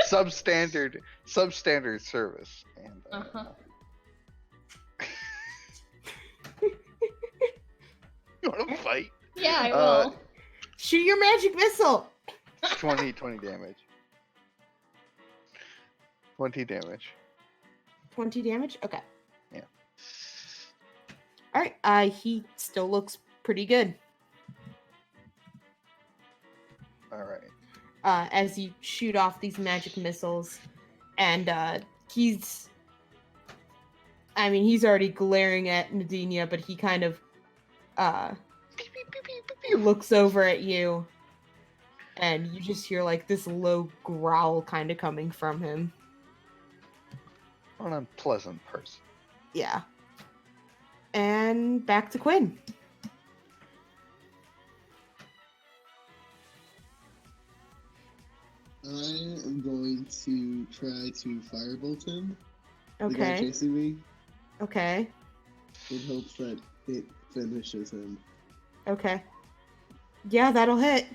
Substandard service. And,
Uh-huh.
You want to fight?
Yeah, I will.
Shoot your magic missile.
20 damage. 20 damage.
20 damage? Okay.
Yeah.
Alright, he still looks pretty good.
Alright.
As you shoot off these magic missiles. And he's already glaring at Nadinia, but he kind of looks over at you. And you just hear like this low growl kind of coming from him.
An unpleasant person.
Yeah. And back to Quinn.
I am going to try to firebolt him. The guy
Okay.
chasing me,
Okay.
in hopes that it finishes him.
Okay. Yeah, that'll hit.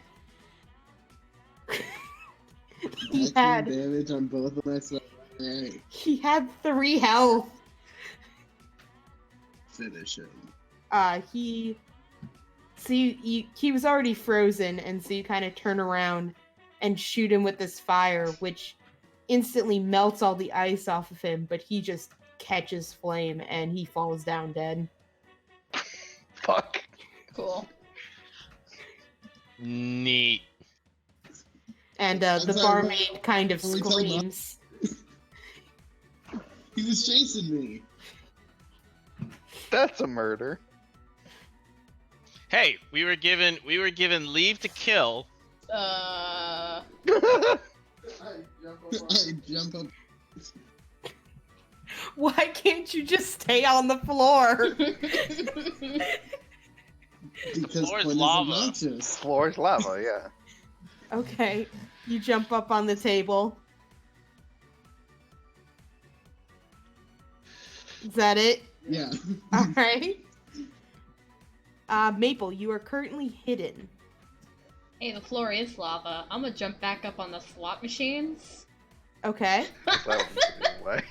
he
That's
had
damage on both of my spells. Alright,
he had 3 health.
finish him.
He was already frozen, and so you kind of turn around and shoot him with this fire, which instantly melts all the ice off of him, but he just catches flame and he falls down dead.
Fuck.
Cool.
Neat.
And
I'm
the
sorry,
barmaid kind of
can we tell Mom?
screams.
He was chasing me.
That's a murder.
Hey, we were given leave to kill.
I jump up.
Why can't you just stay on the floor?
Because
floor is
Quinn is
lava.
obnoxious.
Floor is lava, yeah.
Okay, you jump up on the table. Is that it?
Yeah.
All right. Maple, you are currently hidden.
Hey, the floor is lava. I'm gonna jump back up on the slot machines.
Okay.
That one's a good way.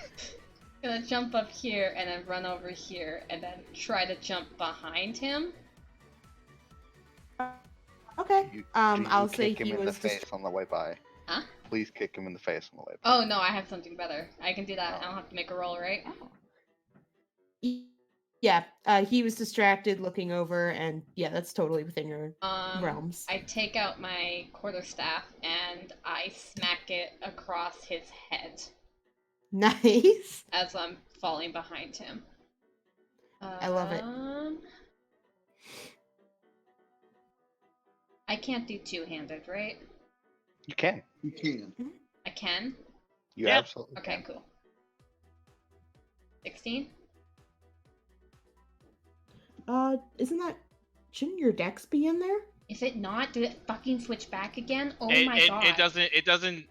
Gonna jump up here and then run over here and then try to jump behind him.
Okay.
You,
I'll say
kick him
he
in the
was
face on the way by.
Huh?
Please kick him in the face on the way by.
Oh no, I have something better. I can do that. I don't have to make a roll, right?
Yeah. He was distracted, looking over, and yeah, that's totally within your realms.
I take out my quarterstaff and I smack it across his head
Nice.
as I'm falling behind him.
I love it.
I can't do two-handed, right?
You can.
You can.
I can?
You
Yeah.
absolutely
Okay,
can.
cool. 16?
Shouldn't your dex be in there?
Is it not? Did it fucking switch back again? Oh
it,
my
it,
god.
it doesn't.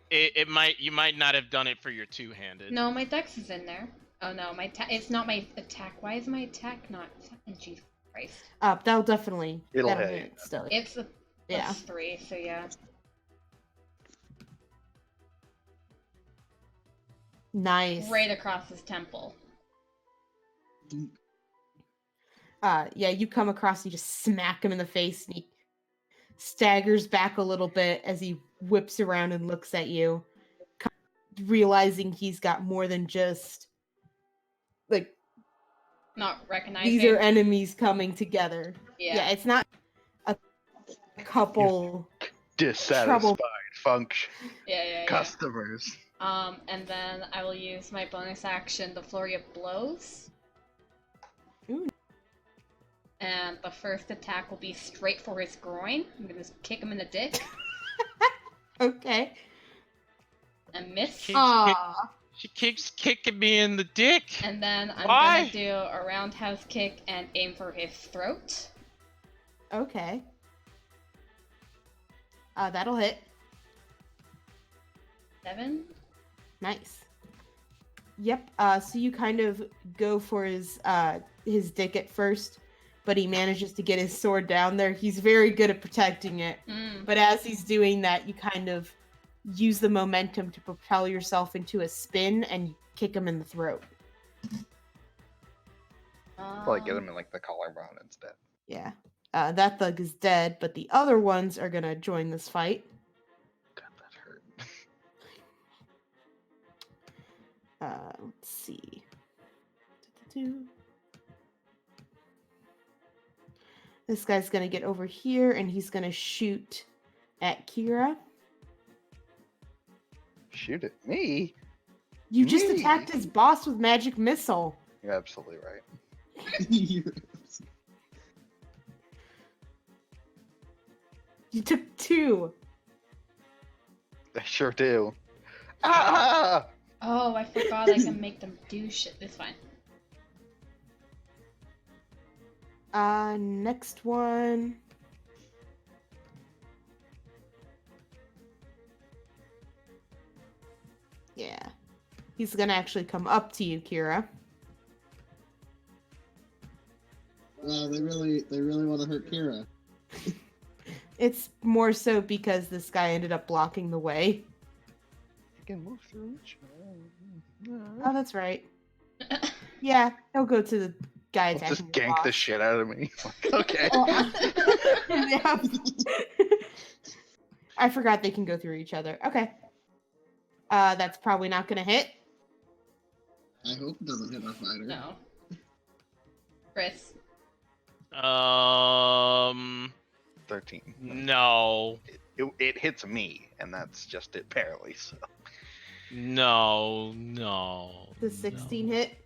You might not have done it for your two-handed.
No, my dex is in there. Oh no, it's not my attack. Why is my attack not? Jesus Christ.
That'll definitely.
It'll
that'll
hit.
hit still.
It's a
Yeah.
+3, so yeah.
Nice.
Right across his temple.
Yeah, you come across, you just smack him in the face, and he staggers back a little bit as he whips around and looks at you, realizing he's got more than just like
Not recognizing.
these are enemies coming together.
Yeah.
It's not a couple
Dissatisfied function
Yeah.
customers.
And then I will use my bonus action, the Flurry of Blows.
Ooh.
And the first attack will be straight for his groin. I'm gonna kick him in the dick
Okay.
and miss.
Kick-
Aww.
She keeps kicking me in the dick.
And then I'm
Why?
gonna do a roundhouse kick and aim for his throat.
Okay. That'll hit.
7.
Nice. Yep. So you kind of go for his dick at first, but he manages to get his sword down there. He's very good at protecting it. But as he's doing that, you kind of use the momentum to propel yourself into a spin and kick him in the throat.
Probably get him in like the collarbone instead.
Yeah. That thug is dead, but the other ones are gonna join this fight.
God, that hurt.
Let's see. This guy's gonna get over here and he's gonna shoot at Kira.
Shoot at me?
You just
Me?
attacked his boss with magic missile.
You're absolutely right.
You took 2.
I sure do. Ah!
Oh, I forgot I can make them do shit. It's fine.
Next one. Yeah. He's gonna actually come up to you, Kira.
Wow, they really want to hurt Kira.
It's more so because this guy ended up blocking the way.
You can move through each
Oh, that's right. Yeah, he'll go to the guy attacking
Just
the
gank the
boss.
shit out of me. Like, okay.
Yeah. I forgot they can go through each other. Okay. That's probably not gonna hit.
I hope it doesn't hit our fighter.
No. Chris.
13.
No.
It hits me, and that's just it barely, so.
No.
The 16 hit.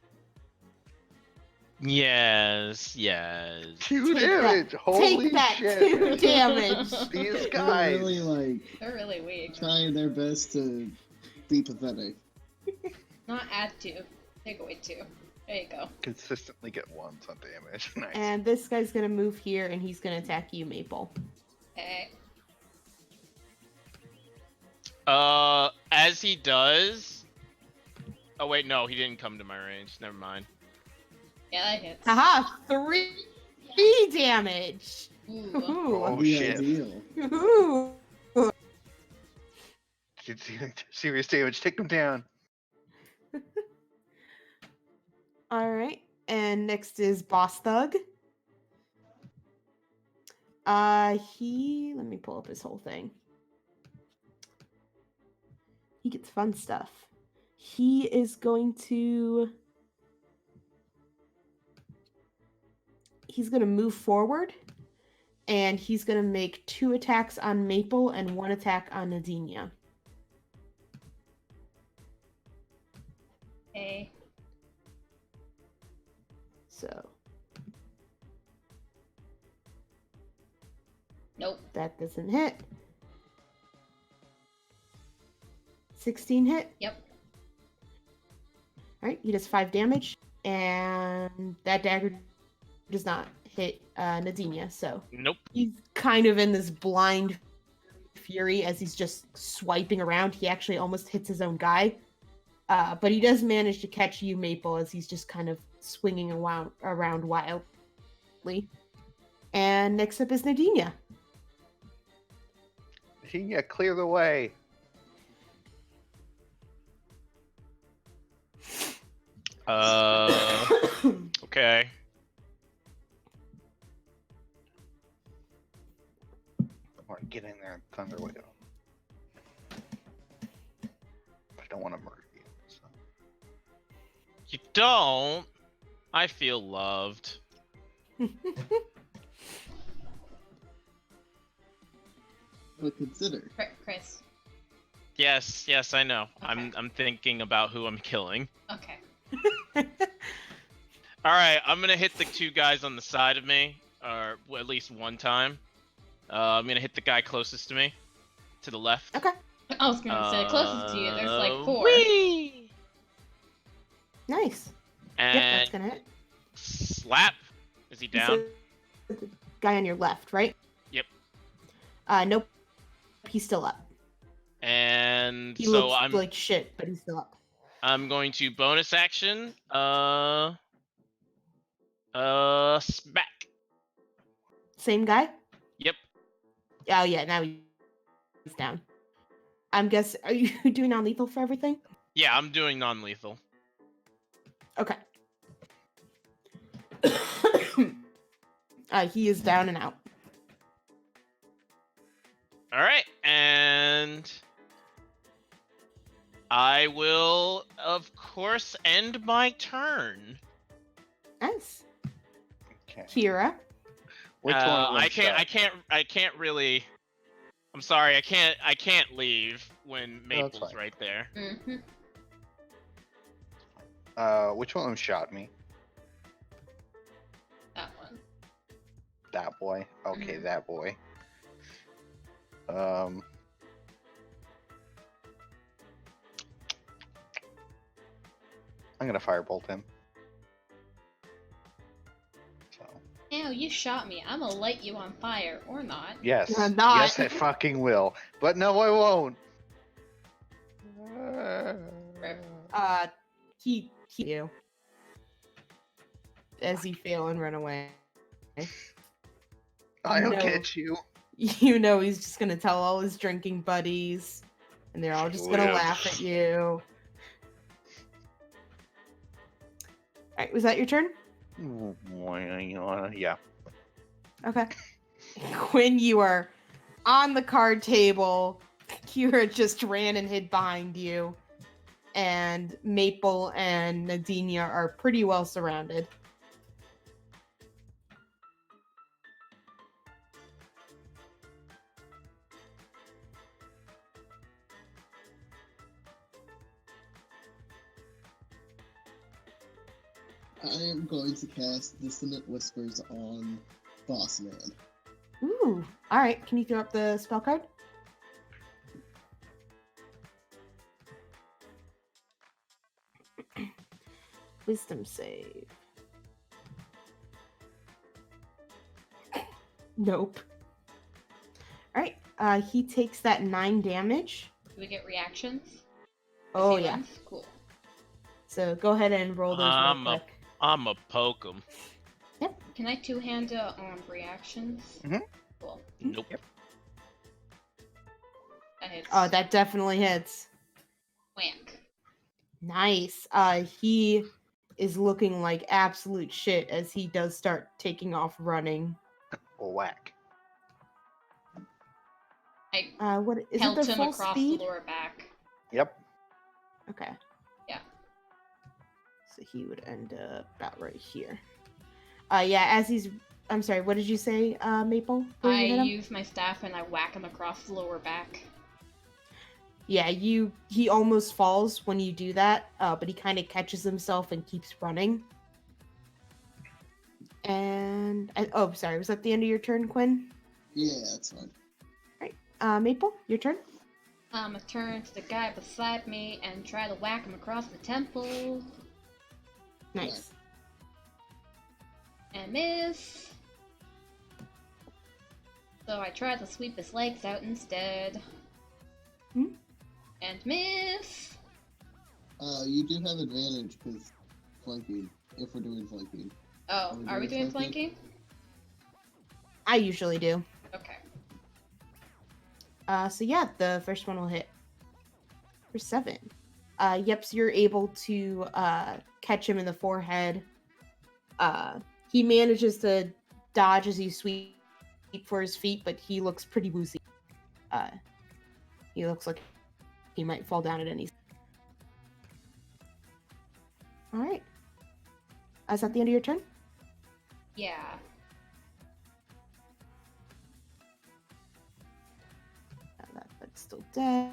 Yes.
2
Take that.
damage! Holy
Take that
shit!
2 damage.
These
They're
guys!
really like
They're really weak.
trying their best to be pathetic.
Not add 2. Take away 2. There you go.
Consistently get 1 on damage. Nice.
And this guy's gonna move here and he's gonna attack you, Maple.
Okay.
As he does. Oh wait, no, he didn't come to my range. Never mind.
Yeah, that hits.
Haha! 3 damage!
Ooh.
Ooh.
Oh,
the
shit.
ideal.
Ooh.
Kids dealing serious damage. Take them down.
Alright, and next is Boss Thug. Let me pull up his whole thing. He gets fun stuff. He is going to... He's going to move forward, and he's going to make 2 attacks on Maple and 1 attack on Nadinia.
Okay.
So,
Nope.
that doesn't hit. 16 hit?
Yep.
Alright, he does 5 damage, and that dagger does not hit Nadinia, so
Nope.
he's kind of in this blind fury as he's just swiping around. He actually almost hits his own guy, but he does manage to catch you, Maple, as he's just kind of swinging around wildly. And next up is Nadinia.
Yeah, clear the way.
Okay.
I want to get in there and thunderwave him. But I don't want to murder you. So.
You don't. I feel loved.
But consider.
Chris.
Yes, I know.
Okay.
I'm thinking about who I'm killing.
Okay.
All right, I'm gonna hit the 2 guys on the side of me, or at least 1 time. I'm gonna hit the guy closest to me, to the left.
Okay.
I was gonna say closest to you. There's like 4.
Whee!
Nice.
And
Yep, that's gonna hit.
slap. Is he down?
So, the guy on your left, right?
Yep.
Nope. He's still up.
And
He
so
looks
I'm
like shit, but he's still up.
I'm going to bonus action. Smack.
Same guy?
Yep.
Oh yeah, now he's down. I'm guessing. Are you doing non-lethal for everything?
Yeah, I'm doing non-lethal.
Okay. He is down and out.
All right, and I will, of course, end my turn.
Nice.
Okay.
Kira.
Which one of them
I
shot?
can't really. I'm sorry, I can't leave when
No, that's
Maple's
fine.
right there.
Mm-hmm.
Which one of them shot me?
That one.
That boy. Okay,
Mhm.
that boy. I'm gonna firebolt him. So
Ew, you shot me. I'm gonna light you on fire, or not.
yes,
You're not.
yes, I fucking will. But no, I won't.
He you. As you fail and run away.
I'll
No.
get you.
You know he's just gonna tell all his drinking buddies, and they're all just gonna
Live.
laugh at you. Alright, was that your turn?
Yeah.
Okay. Quinn, you are on the card table. Kira just ran and hid behind you. And Maple and Nadinia are pretty well surrounded.
I am going to cast Dissonant Whispers on Boss Man.
Ooh. Alright, can you throw up the spell card? Wisdom save. Nope. Alright, he takes that 9 damage.
Do we get reactions?
Oh,
See
yeah.
ones? Cool.
So go ahead and roll those real quick.
I'ma poke him.
Can I two-hand reactions?
Mhm.
Cool.
Nope.
That hits.
Oh, that definitely hits.
Whack.
Nice. He is looking like absolute shit as he does start taking off running.
Whack.
I
What is it?
pelt
The
him
full
across
speed?
the lower back.
Yep.
Okay.
Yeah.
So he would end up about right here. Yeah. As he's, I'm sorry. What did you say, Maple? Where
I
you hit him?
use my staff and I whack him across the lower back.
Yeah. He almost falls when you do that, but he kind of catches himself and keeps running. And oh, sorry. Was that the end of your turn, Quinn?
Yeah, that's fine.
Maple, your turn.
I'm gonna turn to the guy beside me and try to whack him across the temple.
Nice.
And miss. So I try to sweep his legs out instead.
Hmm?
And miss.
You do have advantage because flanking. If we're doing flanking.
Oh, are we doing flanking?
I usually do.
Okay.
So yeah, the first one will hit for 7. Yep, so you're able to catch him in the forehead. He manages to dodge as you sweep for his feet, but he looks pretty woozy. He looks like he might fall down at any. All right. Is that the end of your turn?
Yeah.
That's still dead.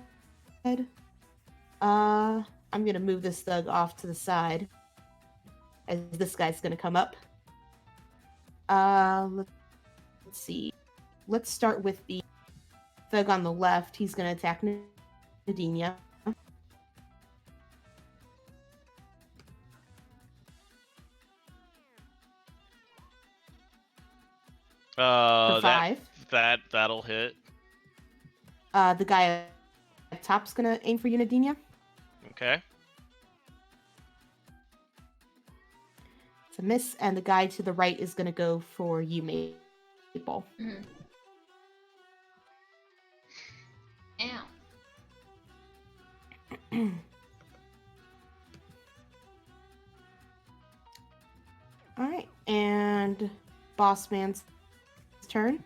I'm gonna move this thug off to the side, as this guy's gonna come up. Let's see. Let's start with the thug on the left. He's gonna attack Nadinia. For 5.
That'll hit.
The guy at top's gonna aim for you, Nadinia.
Okay.
It's a miss, and the guy to the right is gonna go for you, Maple. Maple.
Mhm. Ow.
All right, and Boss Man's turn.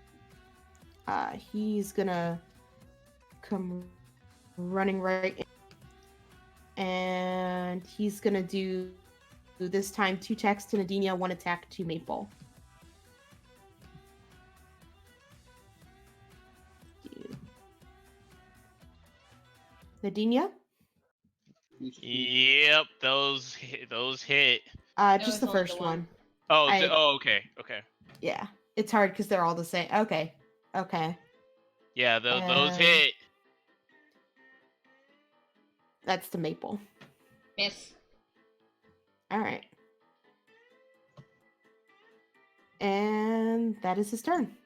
He's gonna come running right in, and he's gonna do this time 2 attacks to Nadinia, 1 attack to Maple. Nadinia?
Yep, those hit.
It
Just
was
the
only
first
the
one.
Oh,
I-
okay.
Yeah, it's hard because they're all the same. Okay.
Yeah, those
Um,
hit.
That's the Maple.
Miss.
All right. And that is his turn.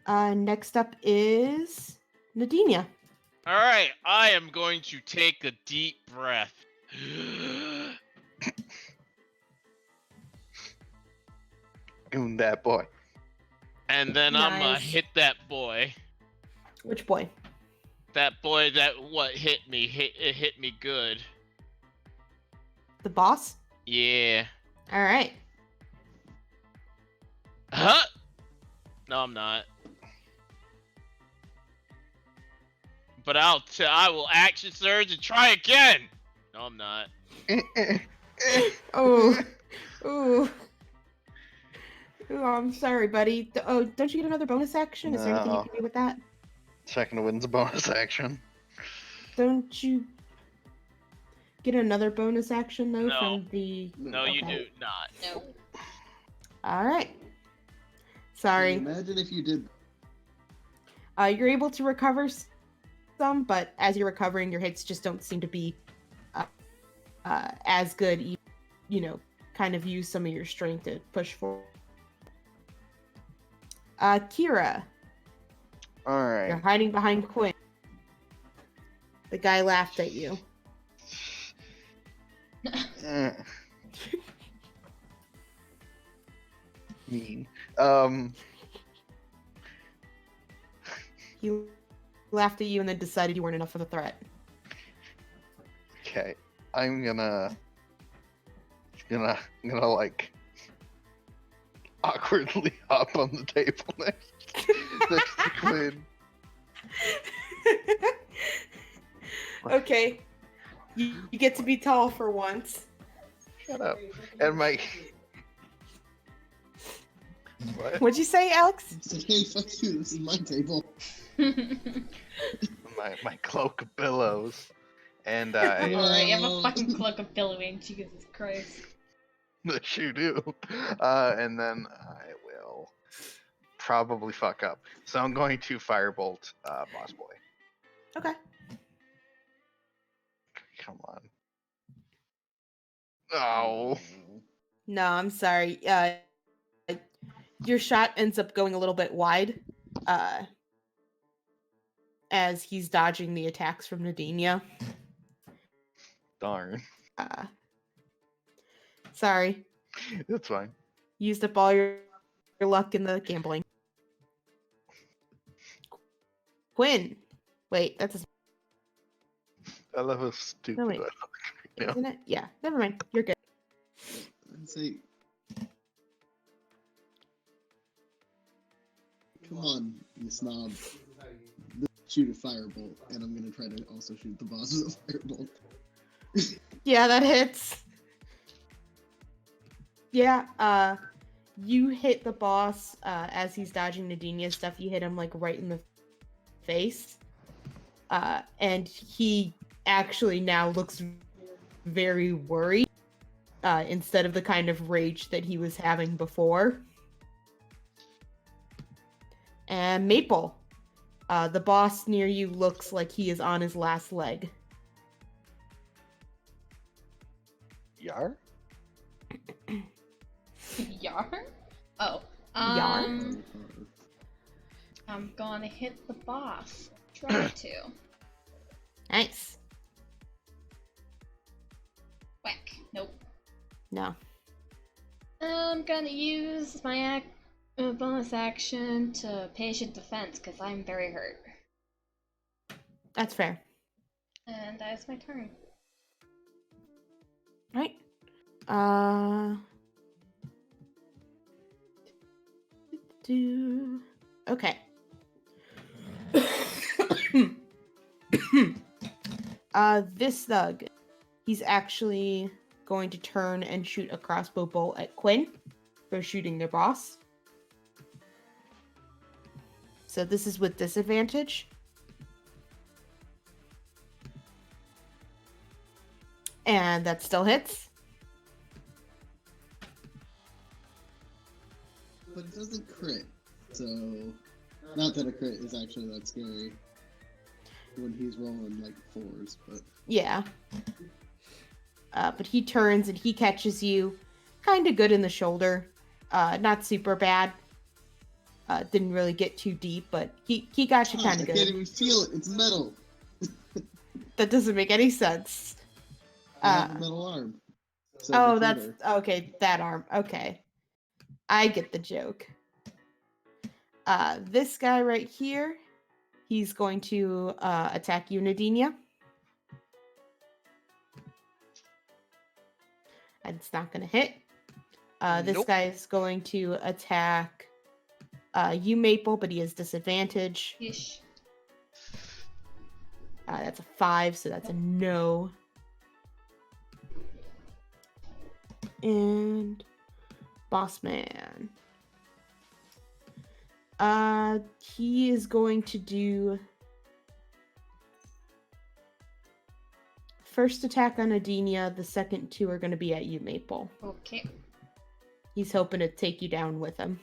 Next up is Nadinia.
All right, I am going to take a deep breath.
Doing that boy.
And then I'm gonna
Nice.
hit that boy.
Which boy?
That boy that hit me. It hit me good.
The boss?
Yeah.
All right.
Huh? No, I'm not. But I will action surge and try again. No, I'm not.
Oh. Ooh. Ooh, I'm sorry, buddy. Oh, don't you get another bonus action? Is there anything you
No.
can do with that?
Second wind's a bonus action.
Don't you get another bonus action though
No.
from the?
No, you
Okay.
do not.
No.
All right. Sorry.
Imagine if you did.
You're able to recover some, but as you're recovering, your hits just don't seem to be as good. You know, kind of use some of your strength to push forward. Kira,
All
you're
right.
hiding behind Quinn. The guy laughed at you.
Mean.
He laughed at you and then decided you weren't enough of a threat.
Okay. I'm gonna like awkwardly hop on the table next to Quinn.
Okay. You get to be tall for once.
Shut up. And my what?
What'd you say, Alex?
Say, hey, fuck you. This is my table.
My cloak of billows. And
Alright, you have a fucking cloak of billowing. Jesus Christ.
yes, you do. And then I will probably fuck up. So I'm going to firebolt Boss Boy.
Okay.
Come on. Oh.
No, I'm sorry. Your shot ends up going a little bit wide, as he's dodging the attacks from Nadinia.
Darn.
Sorry,
That's fine.
used up all your luck in the gambling. Quinn, wait, that's his,
I love how stupid
No, wait.
I look right now.
isn't it? Yeah, never mind. You're good.
I'd say, come on, you snob. Shoot a firebolt, and I'm gonna try to also shoot the boss with a firebolt.
Yeah, that hits. Yeah, you hit the boss as he's dodging Nadinia's stuff. You hit him like right in the face, and he actually now looks very worried instead of the kind of rage that he was having before. And Maple, the boss near you looks like he is on his last leg.
Yar?
Yar? Oh.
Yar?
I'm gonna hit the boss. Try to.
Nice.
Whack. Nope.
No.
I'm gonna use my bonus action to patient defense because I'm very hurt.
That's fair.
And that's my turn.
Right. Okay. This thug, he's actually going to turn and shoot a crossbow bolt at Quinn for shooting their boss. So this is with disadvantage. And that still hits.
But it doesn't crit, so not that a crit is actually that scary when he's rolling like 4s, but
Yeah. But he turns and he catches you kind of good in the shoulder. Not super bad. Didn't really get too deep, but he got you kind
I
of good.
can't even feel it. It's metal.
That doesn't make any sense.
I have a metal arm. So
Oh,
the
that's
critter.
okay. That arm. Okay, I get the joke. This guy right here, he's going to attack you, Nadinia. And it's not going to hit. This
Nope.
guy is going to attack you, Maple, but he has disadvantage.
Yeesh.
That's a 5, so that's a no. And Boss Man. He is going to do first attack on Adenia. The second 2 are going to be at you, Maple.
Okay.
He's hoping to take you down with him.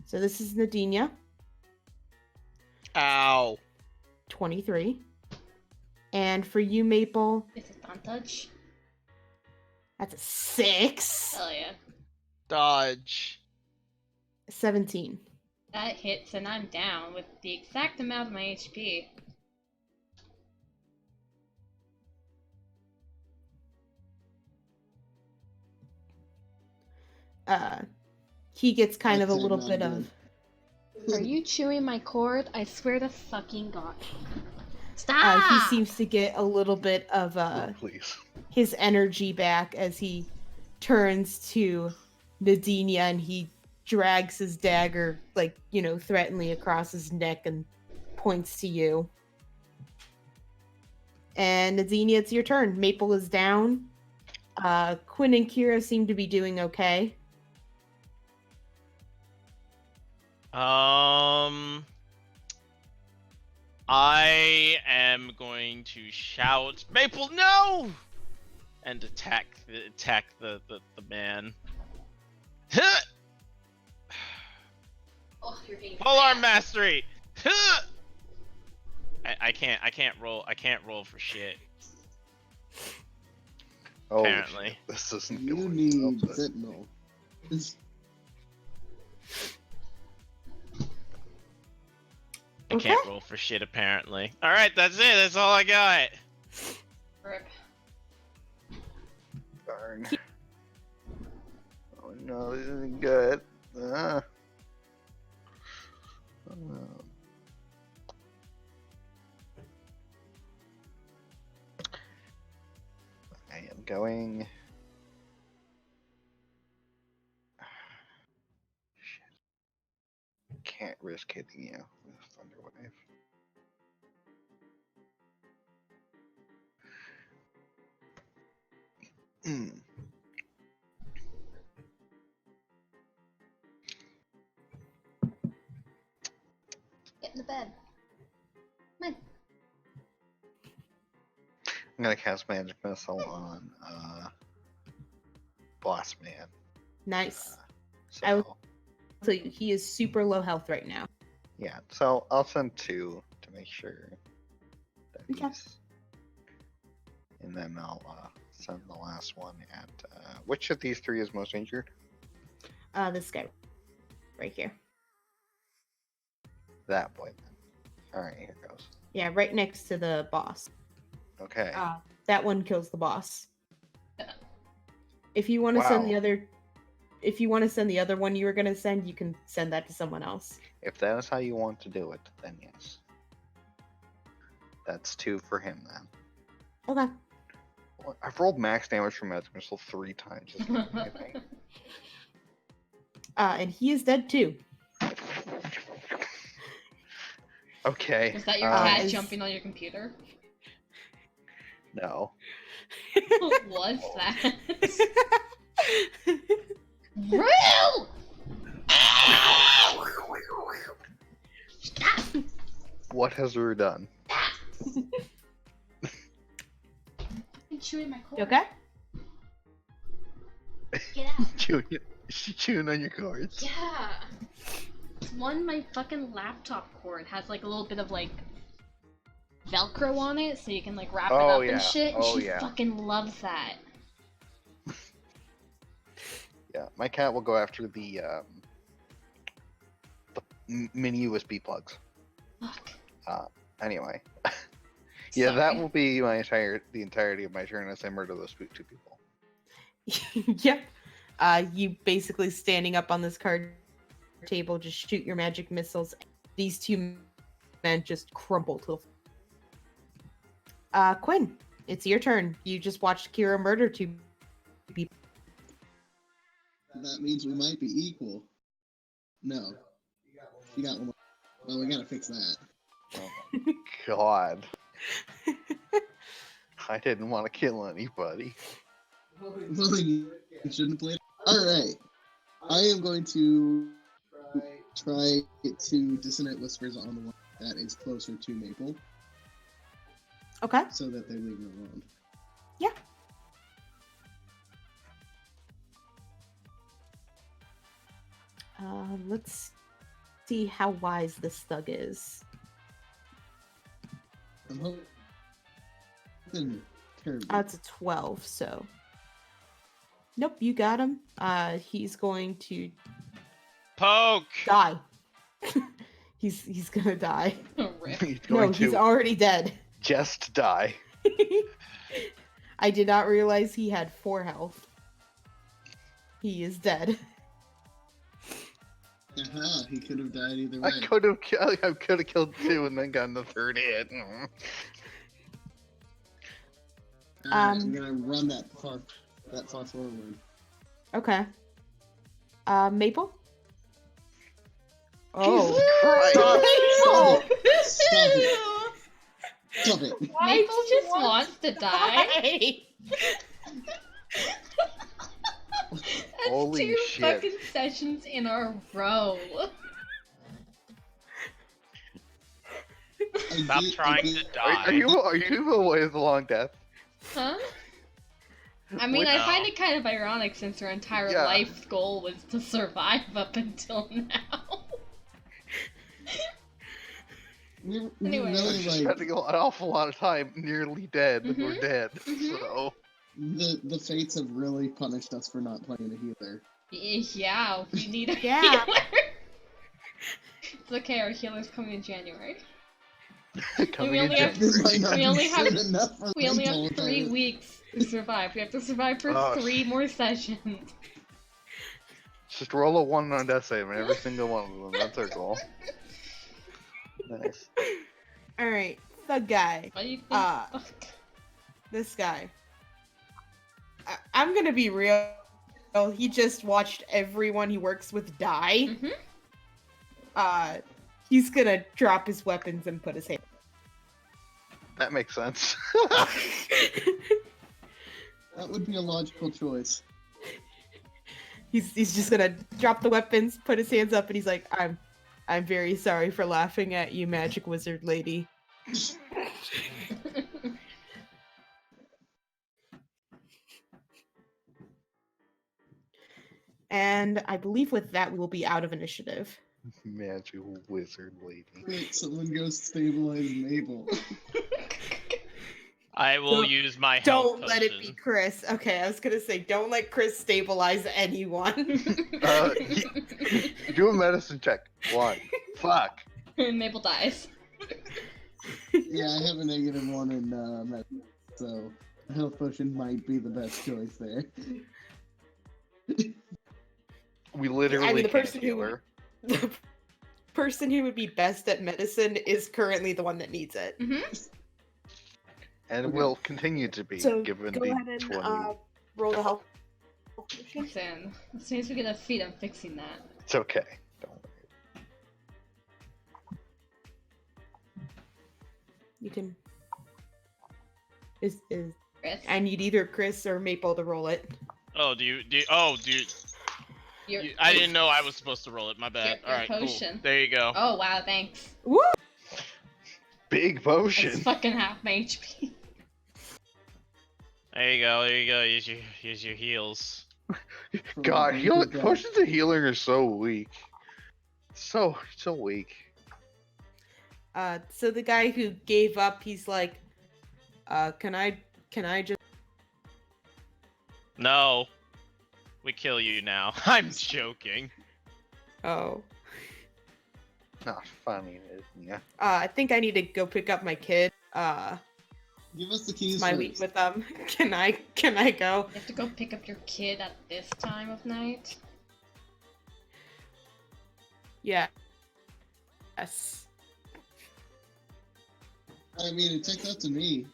So this is Nadinia,
Ow.
23. And for you, Maple,
Disadvantage.
that's a 6.
Hell yeah.
Dodge.
17.
That hits and I'm down with the exact amount of my HP.
He gets kind of a
That's
little
not
bit
good.
of...
Are you chewing my cord? I swear to fucking God. Stop!
he seems to get a little bit of
Oh, please.
his energy back as he turns to Nadinia and he drags his dagger, like, threateningly across his neck and points to you. And Nadinia, it's your turn. Maple is down. Quinn and Kira seem to be doing okay.
I am going to shout, Maple, no! And attack the man.
Oh, you're being
Full arm
bad.
mastery. I can't roll for shit.
Oh,
Apparently.
shit. This isn't
You
going
need
well, but-
Sentinel.
I can't roll for shit apparently. Alright, that's it. That's all I got.
Rip.
Darn. Oh no, this isn't good. I am going. Shit. Can't risk hitting you with Thunder Wave.
Get in the bed. Come on.
I'm gonna cast Magic Missile on Boss Man.
Nice.
So
I will tell you, he is super low health right now.
yeah, so I'll send 2 to make sure that
Okay.
he's, and then I'll send the last one at which of these 3 is most injured?
This guy right here.
That boy. Then. All right, here goes.
Yeah, right next to the boss.
Okay.
That one kills the boss. If you want to send the
Wow.
other if you want to send the other one you were gonna send, you can send that to someone else.
If that is how you want to do it, then yes. That's 2 for him then.
Okay.
Well, I've rolled max damage from Magic Missile 3 times. Isn't that amazing?
And he is dead too.
Okay.
Was that your cat jumping on your computer?
No.
What was that? Real! Stop!
What has Rue done?
I'm chewing my cord.
You okay?
Get out.
Chewing on your cards.
Yeah. One, my fucking laptop cord has like a little bit of like Velcro on it, so you can like wrap it up and shit. And she fucking loves that.
Yeah, my cat will go after the mini USB plugs.
Fuck.
Anyway. Yeah, that will be the entirety of my turn as I murder those 2 people.
Yep. You basically standing up on this card table, just shoot your magic missiles. These 2 men just crumple to the Quinn, it's your turn. You just watched Kira murder 2 people.
That means we might be equal. No. You got one more. Well, we gotta fix that.
Oh my god. I didn't want to kill anybody.
Well, you shouldn't play. Alright. I am going to try to dissonate whispers on the one that is closer to Maple.
Okay.
So that they leave her alone.
Yeah. Let's see how wise this thug is.
I'm hoping terribly.
It's a 12, so. Nope, you got him. He's going to
Poke!
die. he's gonna die.
Rip.
He's going
He's
to
already dead.
just die.
I did not realize he had 4 health. He is dead.
Aha, he could have died either way.
I could have killed 2 and then gotten the 3rd hit.
I'm gonna run that far forward.
Okay. Maple?
Jesus Christ!
Oh,
Stop it! Stop it!
Maple just wants to die. That's
Holy
2
shit.
fucking sessions in a row.
Stop trying to die.
Are you away with the long death?
Huh? I mean,
What-
I find it kind of ironic since her entire
Yeah.
life goal was to survive up until now.
We
Anyway.
really
Spending an awful lot of time nearly dead or
Mhm.
dead.
Mhm.
So
the fates have really punished us for not playing a healer.
Yeah, we need a
Yeah.
healer. It's okay, our healer's coming in January.
coming
we
in
only have-
January.
This might not
We
be
only have-
soon enough for
We only
Maple
have 3
to-
weeks to survive. We have to survive for
Oh.
3 more sessions.
Just roll a 1 on death save and every single one of them. That's our goal. Nice.
Alright, thug guy.
What do you think?
Fuck. This guy. I'm gonna be real. He just watched everyone he works with die.
Mhm.
He's gonna drop his weapons and put his hand.
That makes sense.
That would be a logical choice.
He's just gonna drop the weapons, put his hands up, and he's like, I'm very sorry for laughing at you, magic wizard lady. And I believe with that we will be out of initiative.
Magic wizard lady.
Quick, someone go stabilize Mabel.
I will
Don't-
use my health
Don't let it be
potion.
Chris. Okay, I was gonna say, don't let Chris stabilize anyone.
Do a medicine check. 1. Fuck.
Mabel dies.
Yeah, I have a -1 in medicine, so a health potion might be the best choice there.
We literally
the
can't
person
heal
who
her.
the person who would be best at medicine is currently the one that needs it.
Mm-hmm.
And
Okay.
will continue to be,
So
given
go
the
ahead and
20.
roll the health potion.
Listen, as soon as we get a feed, I'm fixing that.
It's okay. Don't worry.
You can. Is
Chris,
I need either Chris or Maple to roll it.
Oh, do you?
your,
I didn't know I was supposed to roll it. My bad.
Your
All right,
potion.
cool. There you go.
Oh wow, thanks.
Woo!
Big potion.
It's fucking half my HP.
There you go. There you go. Use your heals.
God,
Good job.
potions of healing are so weak. So weak.
So the guy who gave up, he's like, can I just?
No, we kill you now. I'm joking.
Oh.
Not funny, yeah.
I think I need to go pick up my kid.
Give us the keys
My
first.
week with them. Can I go?
You have to go pick up your kid at this time of night.
Yeah. Yes.
I mean, it checks out to me.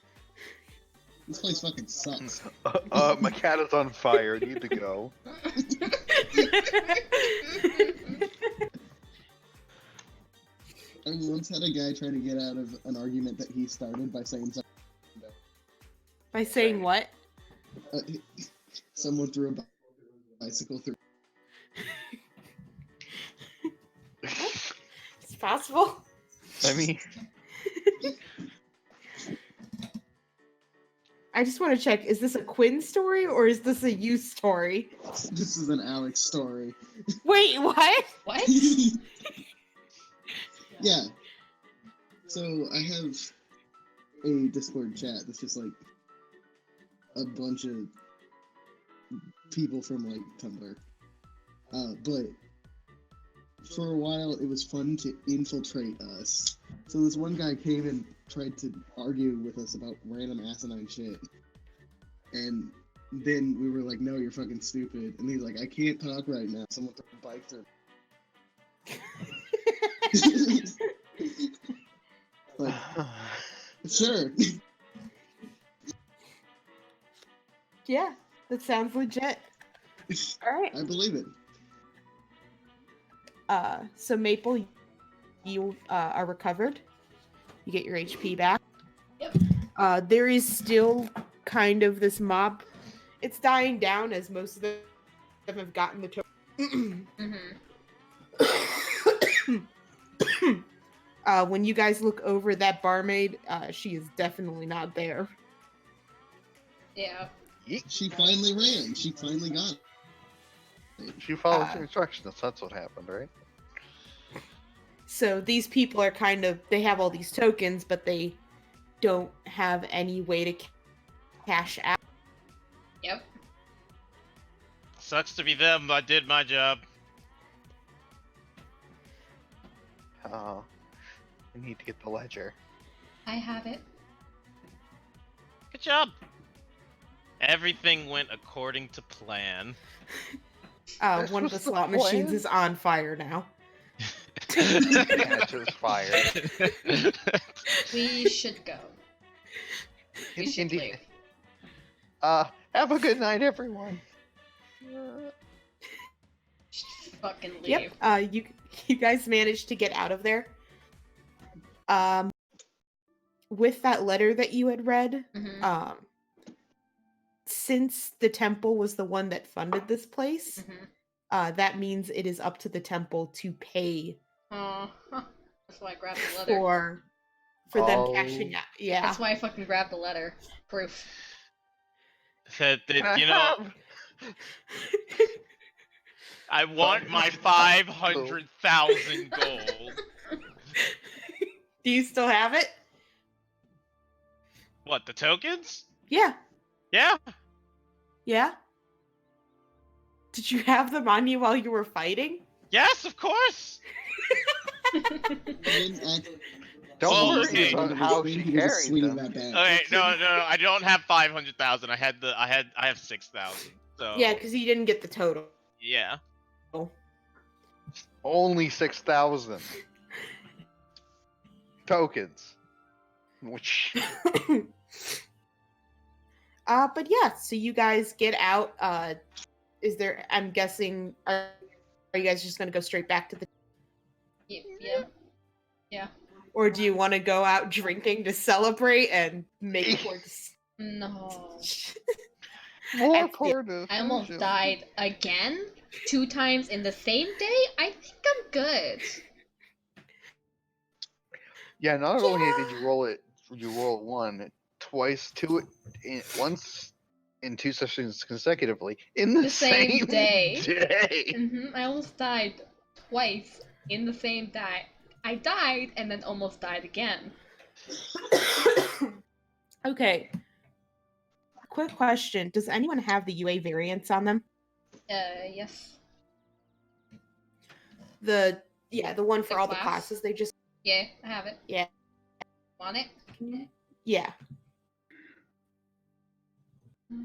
This place fucking sucks.
My cat is on fire. Need to go.
I once had a guy try to get out of an argument that he started by saying something.
By saying what?
Uh, someone threw a bicycle through.
It's possible.
I mean,
I just want to check, is this a Quinn story or is this a you story?
This is an Alex story.
Wait, what?
What?
Yeah. So I have a Discord chat that's just like a bunch of people from like Tumblr. But for a while it was fun to infiltrate us. So this one guy came and tried to argue with us about random asinine shit. And then we were like, no, you're fucking stupid. And he's like, I can't talk right now. Someone threw a bike through. Like, sure.
Yeah, that sounds legit. Alright.
I believe it.
So Maple, you are recovered. You get your HP back.
Yep.
There is still kind of this mob. It's dying down as most of them have gotten the token.
Mm-hmm.
When you guys look over that barmaid, she is definitely not there.
Yeah.
She finally ran. She finally got it.
she follows the instructions. That's what happened, right?
So these people are kind of, they have all these tokens, but they don't have any way to cash out.
Yep.
Sucks to be them. I did my job.
Oh, I need to get the ledger.
I have it.
Good job. Everything went according to plan.
This
One of the
was the
slot machines
plan?
is on fire now.
Catches fire.
We should go. We should
Indeed.
leave.
Have a good night, everyone.
Fucking leave.
Yep. You guys managed to get out of there. With that letter that you had read,
Mm-hmm.
since the temple was the one that funded this place,
Mm-hmm.
that means it is up to the temple to pay
Oh, that's why I grabbed the letter.
for them
Oh.
cashing out. Yeah.
That's why I fucking grabbed the letter. Proof.
Said that, you know, I want my 500,000 gold.
Do you still have it?
What, the tokens?
Yeah.
Yeah.
Yeah. Did you have them on you while you were fighting?
Yes, of course.
Don't
Well,
worry
okay.
about how she carried them.
Okay, no, I don't have 500,000. I have 6,000. So
Yeah, because you didn't get the total.
yeah.
Only 6,000 tokens. Which
But yeah, so you guys get out. Is there? I'm guessing. Are you guys just gonna go straight back to the?
Yeah.
Or do you want to go out drinking to celebrate and make poor
No.
more
That's-
poor decisions.
I almost died again 2 times in the same day. I think I'm good.
Yeah, not only did you roll it one, twice, once in 2 sessions consecutively in the
same day.
day.
I almost died twice in the same day. I died and then almost died again.
Okay. Quick question: does anyone have the UA variants on them?
Yes.
The one for
The
all the
class?
classes. They just
Yeah, I have it.
Yeah.
Want it?
yeah.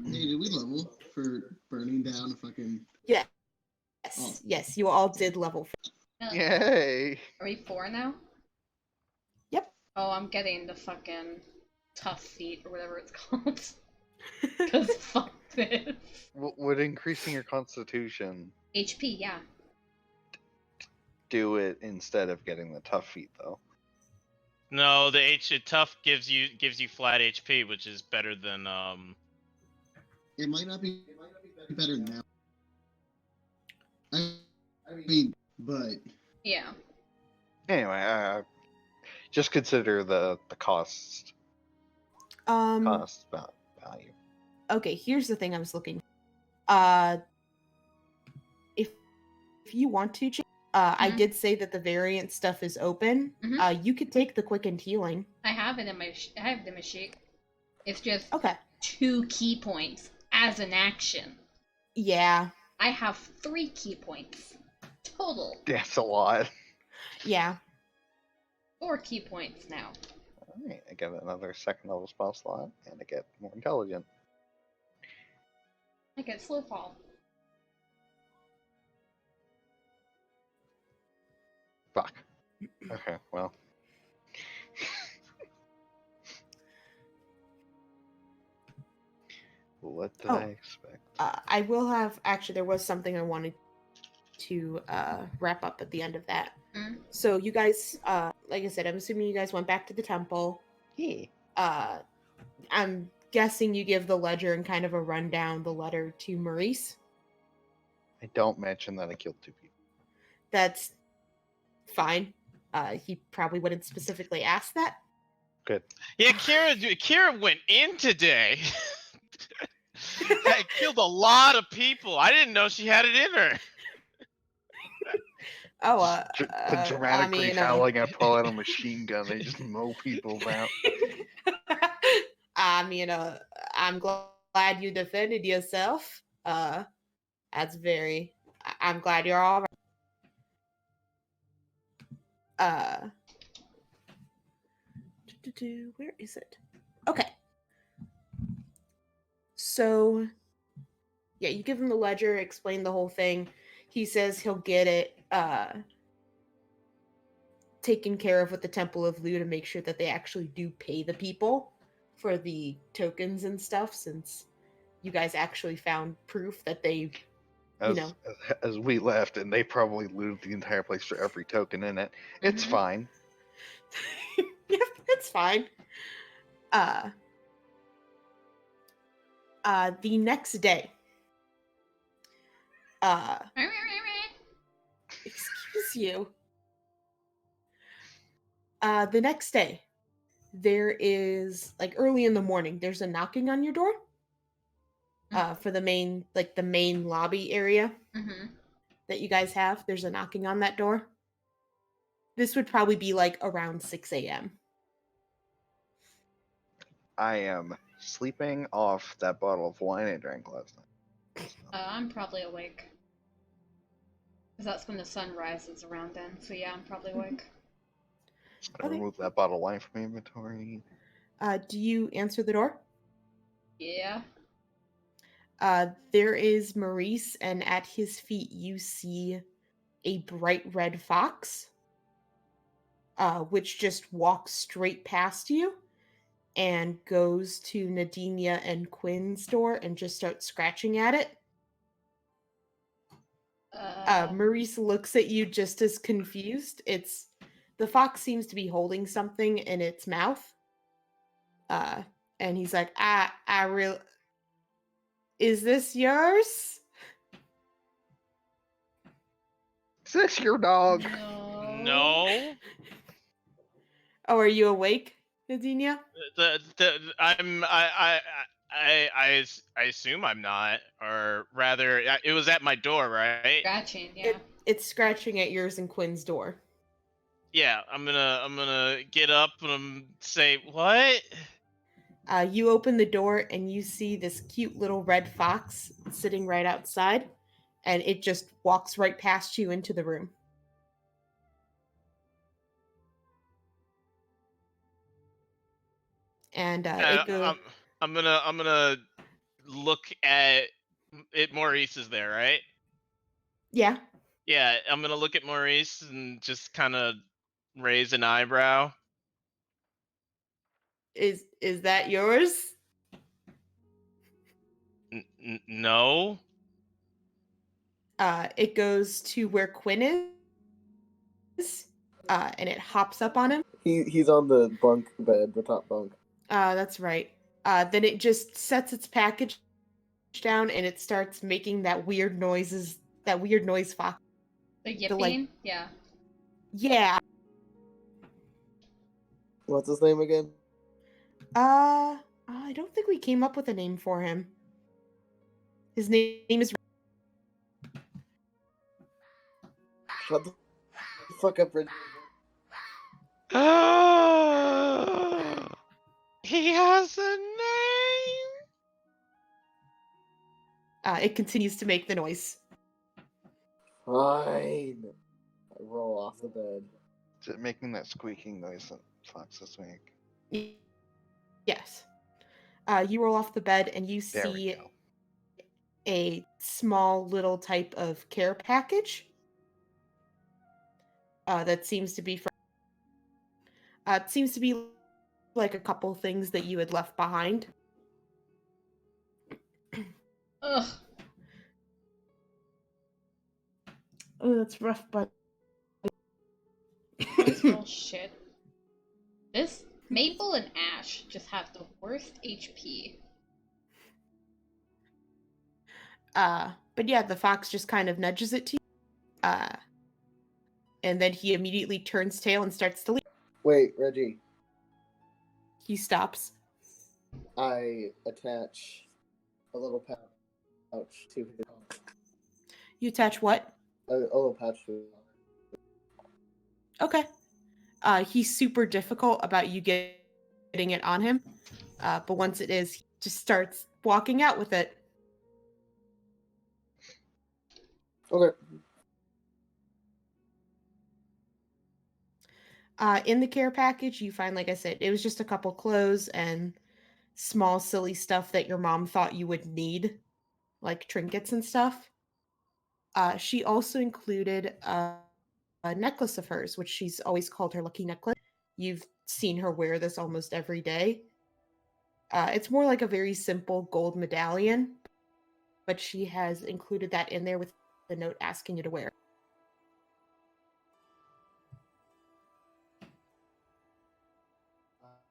Hey, did we level for burning down a fucking?
Yes.
Oh.
Yes, you all did level.
Yay!
Are we 4 now?
Yep.
Oh, I'm getting the fucking tough feat or whatever it's called. Cause fuck this.
Would increasing your constitution
HP, yeah.
do it instead of getting the tough feat though?
No, the tough gives you flat HP, which is better than
It might not be better now. I mean, but
Yeah.
Anyway, just consider the cost value.
Okay, here's the thing I was looking. If you want to, I did say that the variant stuff is open. You could take the quickened healing.
I have it in my sheet. It's just
Okay.
2 key points as an action.
Yeah.
I have 3 key points total.
That's a lot.
Yeah.
4 key points now.
Alright, I get another 2nd level spell slot, and I get more intelligent.
I get slow fall.
Fuck. Okay, well. What did I expect?
I will have actually. There was something I wanted to wrap up at the end of that. So you guys, like I said, I'm assuming you guys went back to the temple.
Yeah.
I'm guessing you give the ledger and kind of a rundown the letter to Maurice.
I don't mention that I killed 2 people.
That's fine. He probably wouldn't specifically ask that.
Good.
Yeah, Kira went in today. That killed a lot of people. I didn't know she had it in her.
Oh,
The dramatically howling, I pull out a machine gun, they just mow people down.
I mean, I'm glad you defended yourself. That's very. I'm glad you're all right. Where is it? Okay. So, yeah, you give him the ledger, explain the whole thing. He says he'll get it taken care of with the Temple of Lu to make sure that they actually do pay the people for the tokens and stuff, since you guys actually found proof that they,
As we left, and they probably looted the entire place for every token in it. It's fine.
Yeah, it's fine. The next day. Excuse you. The next day, there is, like, early in the morning, there's a knocking on your door. For the main lobby area that you guys have. There's a knocking on that door. This would probably be like around 6 a.m.
I am sleeping off that bottle of wine I drank last night.
I'm probably awake. Because that's when the sun rises around then. So yeah, I'm probably awake.
Just gonna remove that bottle of wine from my inventory.
Do you answer the door?
Yeah.
There is Maurice, and at his feet you see a bright red fox, which just walks straight past you and goes to Nadinia and Quinn's door and just starts scratching at it. Maurice looks at you just as confused. The fox seems to be holding something in its mouth. And he's like, is this yours?
Is this your dog?
No.
Oh, are you awake, Nadinia?
I assume I'm not, or rather, it was at my door, right?
Scratching, yeah.
It's scratching at yours and Quinn's door.
Yeah, I'm gonna get up and say what?
You open the door and you see this cute little red fox sitting right outside, and it just walks right past you into the room. And it goes.
I'm gonna look at it. Maurice is there, right?
Yeah.
Yeah, I'm gonna look at Maurice and just kind of raise an eyebrow.
Is that yours?
No.
It goes to where Quinn is, and it hops up on him.
He's on the bunk bed, the top bunk.
That's right. Then it just sets its package down and it starts making that weird noise fox.
The yipping? Yeah.
Yeah.
What's his name again?
I don't think we came up with a name for him. His name is.
Shut the fuck up, Reggie.
He has a name.
It continues to make the noise.
Fine. I roll off the bed.
Is it making that squeaking noise that foxes make?
Yes. You roll off the bed and you
There we
see
go.
a small little type of care package. That seems to be from. It seems to be like a couple things that you had left behind.
Ugh.
Oh, that's rough, but.
Bullshit. This Maple and Ash just have the worst HP.
But yeah, the fox just kind of nudges it to you. And then he immediately turns tail and starts to leave.
Wait, Reggie.
He stops.
I attach a little pouch to his.
You attach what?
A little pouch to his.
Okay. He's super difficult about you getting it on him. But once it is, he just starts walking out with it.
Okay.
In the care package, you find, like I said, it was just a couple clothes and small, silly stuff that your mom thought you would need, like trinkets and stuff. She also included a necklace of hers, which she's always called her lucky necklace. You've seen her wear this almost every day. It's more like a very simple gold medallion, but she has included that in there with the note asking you to wear.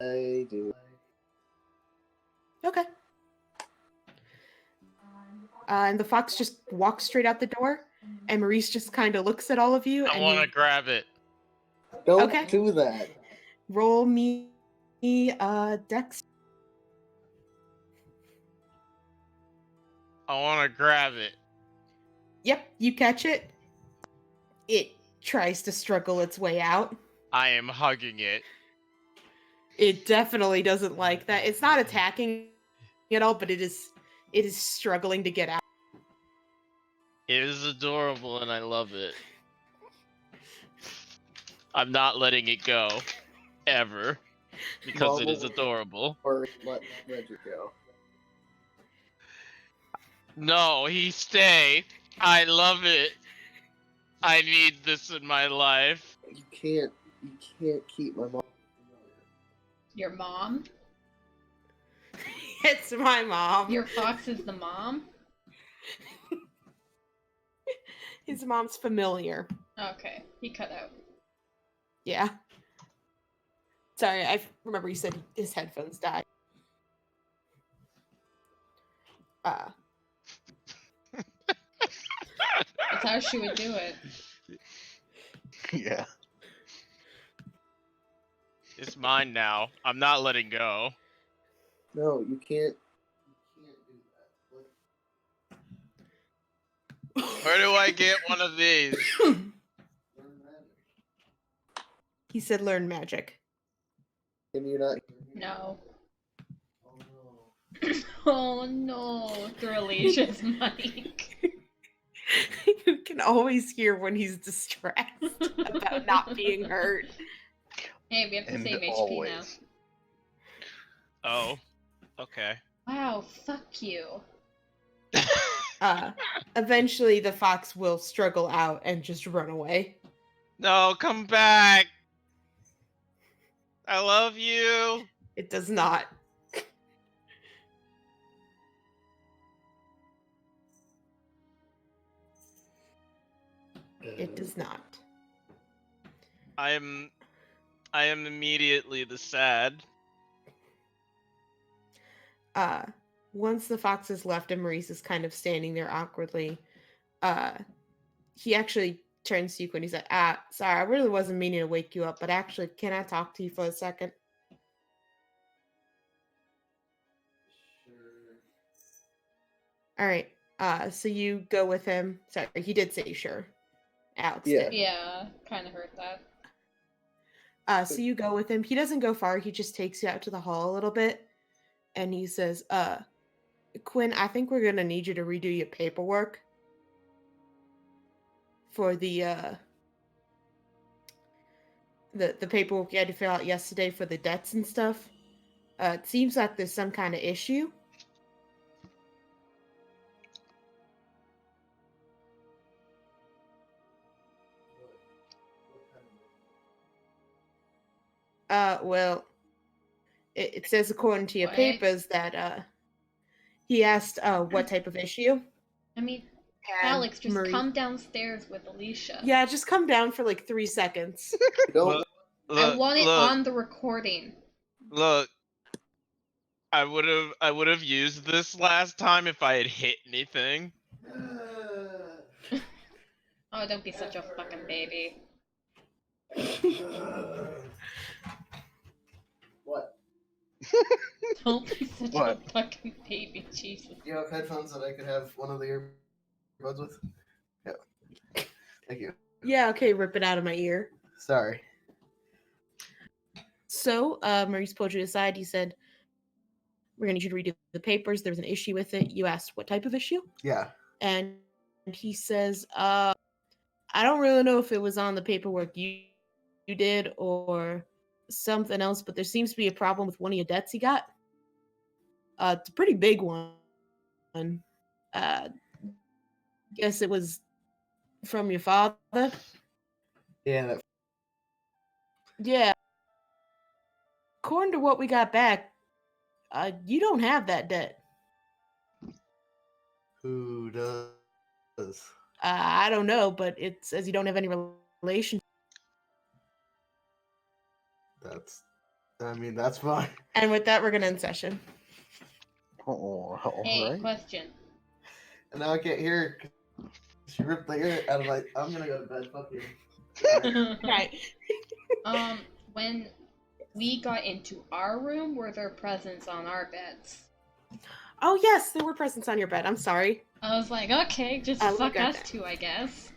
I do.
Okay. And the fox just walks straight out the door, and Maurice just kind of looks at all of you.
I want to grab it.
Don't
Okay.
do that.
Roll me Dex.
I want to grab it.
Yep, you catch it. It tries to struggle its way out.
I am hugging it.
It definitely doesn't like that. It's not attacking at all, but it is struggling to get out.
It is adorable and I love it. I'm not letting it go. Ever. Because it is adorable.
Or let Reggie go.
No, he stay. I love it. I need this in my life.
You can't keep my mom.
Your mom?
It's my mom.
Your fox is the mom?
His mom's familiar.
Okay, he cut out.
Yeah. Sorry, I remember you said his headphones died.
That's how she would do it.
Yeah.
It's mine now. I'm not letting go.
No, you can't.
Where do I get one of these?
He said learn magic.
Can you not?
No.
Oh no.
Oh no, through Alicia's mic.
You can always hear when he's distressed about not being hurt.
Hey, we have the
And
same HP
always.
Oh. Okay.
now. Wow, fuck you.
Eventually the fox will struggle out and just run away.
No, come back. I love you.
It does not. It does not.
I am immediately the sad.
Once the fox is left and Maurice is kind of standing there awkwardly, he actually turns to you and he's like, sorry, I really wasn't meaning to wake you up, but actually, can I talk to you for a second? All right. So you go with him. Sorry, he did say sure. Alex
Yeah.
did.
Yeah, kind of heard that.
So you go with him. He doesn't go far. He just takes you out to the hall a little bit. And he says, Quinn, I think we're going to need you to redo your paperwork for the paperwork you had to fill out yesterday for the debts and stuff. It seems like there's some kind of issue. Well, it says according to your
What?
papers that he asked what type of issue.
I mean,
And
Alex, just
Marie-
come downstairs with Alicia.
Yeah, just come down for like 3 seconds.
Don't.
I want it on the recording.
Look. I would have used this last time if I had hit anything.
Oh, don't be such a fucking baby.
What?
Don't be such
What?
a fucking baby, Jesus.
Do you have headphones that I could have one of the earbuds with? Yeah. Thank you.
Yeah, okay, rip it out of my ear.
Sorry.
So, Maurice pulled you aside. He said, we're going to need you to redo the papers. There's an issue with it. You asked what type of issue?
Yeah.
And he says, I don't really know if it was on the paperwork you did or something else, but there seems to be a problem with one of your debts you got. It's a pretty big one. Guess it was from your father.
Yeah.
Yeah. According to what we got back, you don't have that debt.
Who does?
I don't know, but it says you don't have any relation.
That's fine.
And with that, we're gonna end session.
Oh,
Hey,
alright.
question.
And now I can't hear. She ripped the ear out of my. I'm gonna go to bed. Fuck you.
Right.
When we got into our room, were there presents on our beds?
Oh yes, there were presents on your bed. I'm sorry.
I was like, okay, just
I
fuck
look at
us
that.
two, I guess.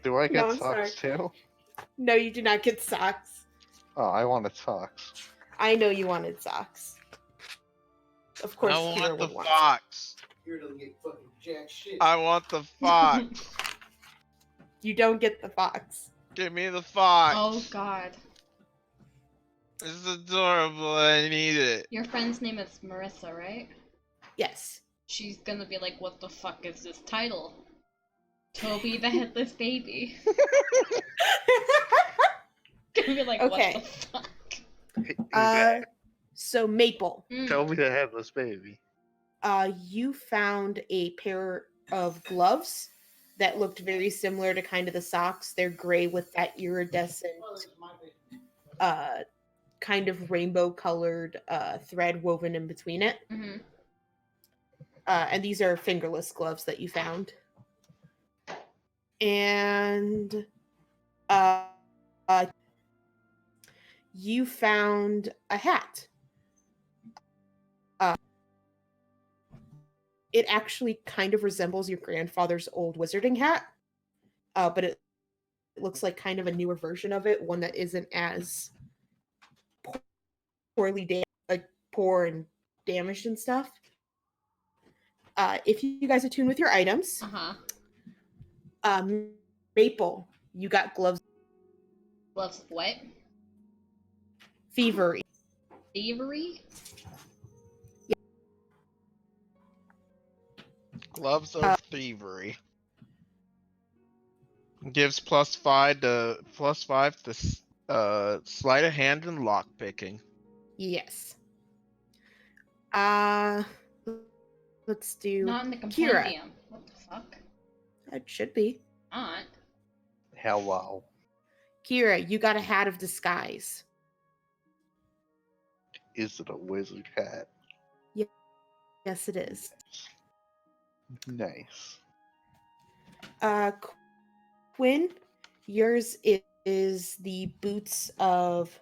Do I
No,
get
I'm
socks too?
No, you do not get socks.
Oh, I wanted socks.
I know you wanted socks. Of course,
I
Kira
want the
would want.
fox.
Here doesn't get fucking jack shit.
I want the fox.
You don't get the fox.
Give me the fox.
Oh god.
This is adorable. I need it.
Your friend's name is Marissa, right?
Yes.
she's gonna be like, what the fuck is this title? Toby the Headless Baby. Gonna be like,
Okay.
what the fuck?
So Maple,
Tell me the Headless Baby.
you found a pair of gloves that looked very similar to kind of the socks. They're gray with that iridescent, kind of rainbow colored thread woven in between it.
Mm-hmm.
And these are fingerless gloves that you found. And you found a hat. It actually kind of resembles your grandfather's old wizarding hat, but it looks like kind of a newer version of it, one that isn't as poorly poor and damaged and stuff. If you guys attune with your items, Maple, you got gloves.
Gloves of what?
Thievery.
Thievery?
Gloves of Thievery. Gives +5 to sleight of hand and lock picking.
Yes. Let's do
Not in the
Kira.
compendium. What the fuck?
It should be.
Not.
Hello.
Kira, you got a hat of disguise.
Is it a wizard hat?
Yes, it is.
Nice.
Quinn, yours is the boots of.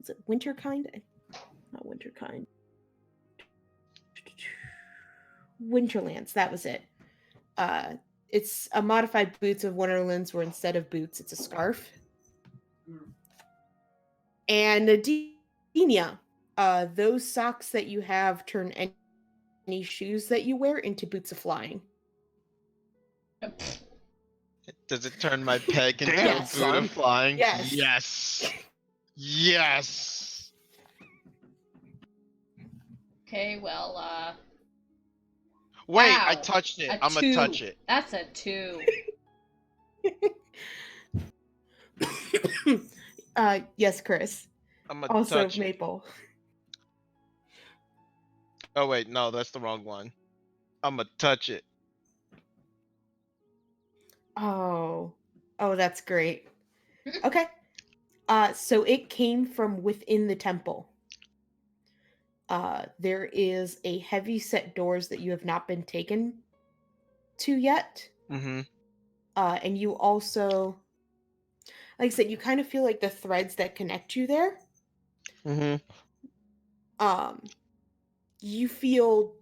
Is it Winterkind? Not Winterkind. Winterlands. That was it. It's a modified boots of Winterlands, where instead of boots, it's a scarf. And Nadine, those socks that you have turn any shoes that you wear into boots of flying.
Does it turn my peg into
Damn,
a boot
son.
of flying?
Yes.
Yes. Yes.
Okay, well,
Wait,
Wow.
I touched it.
a
I'm gonna
2.
touch it.
That's a 2.
Yes, Chris.
I'm gonna
Also
touch it.
Maple.
Oh wait, no, that's the wrong one. I'm gonna touch it.
Oh, that's great. Okay. So it came from within the temple. There is a heavy set doors that you have not been taken to yet.
Mm-hmm.
And you also, like I said, you kind of feel like the threads that connect you there.
Mm-hmm.
You feel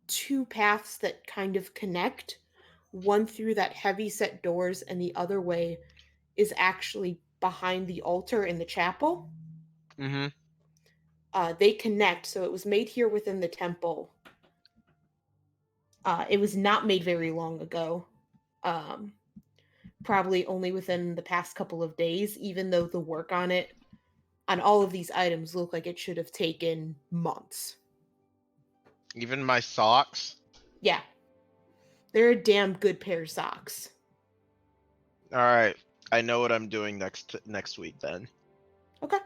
2 paths that kind of connect. One through that heavy set doors, and the other way is actually behind the altar in the chapel.
Mm-hmm.
They connect, so it was made here within the temple. It was not made very long ago. Probably only within the past couple of days, even though the work on it, on all of these items, look like it should have taken months.
Even my socks.
Yeah. They're a damn good pair of socks.
All right, I know what I'm doing next week. Then
Okay.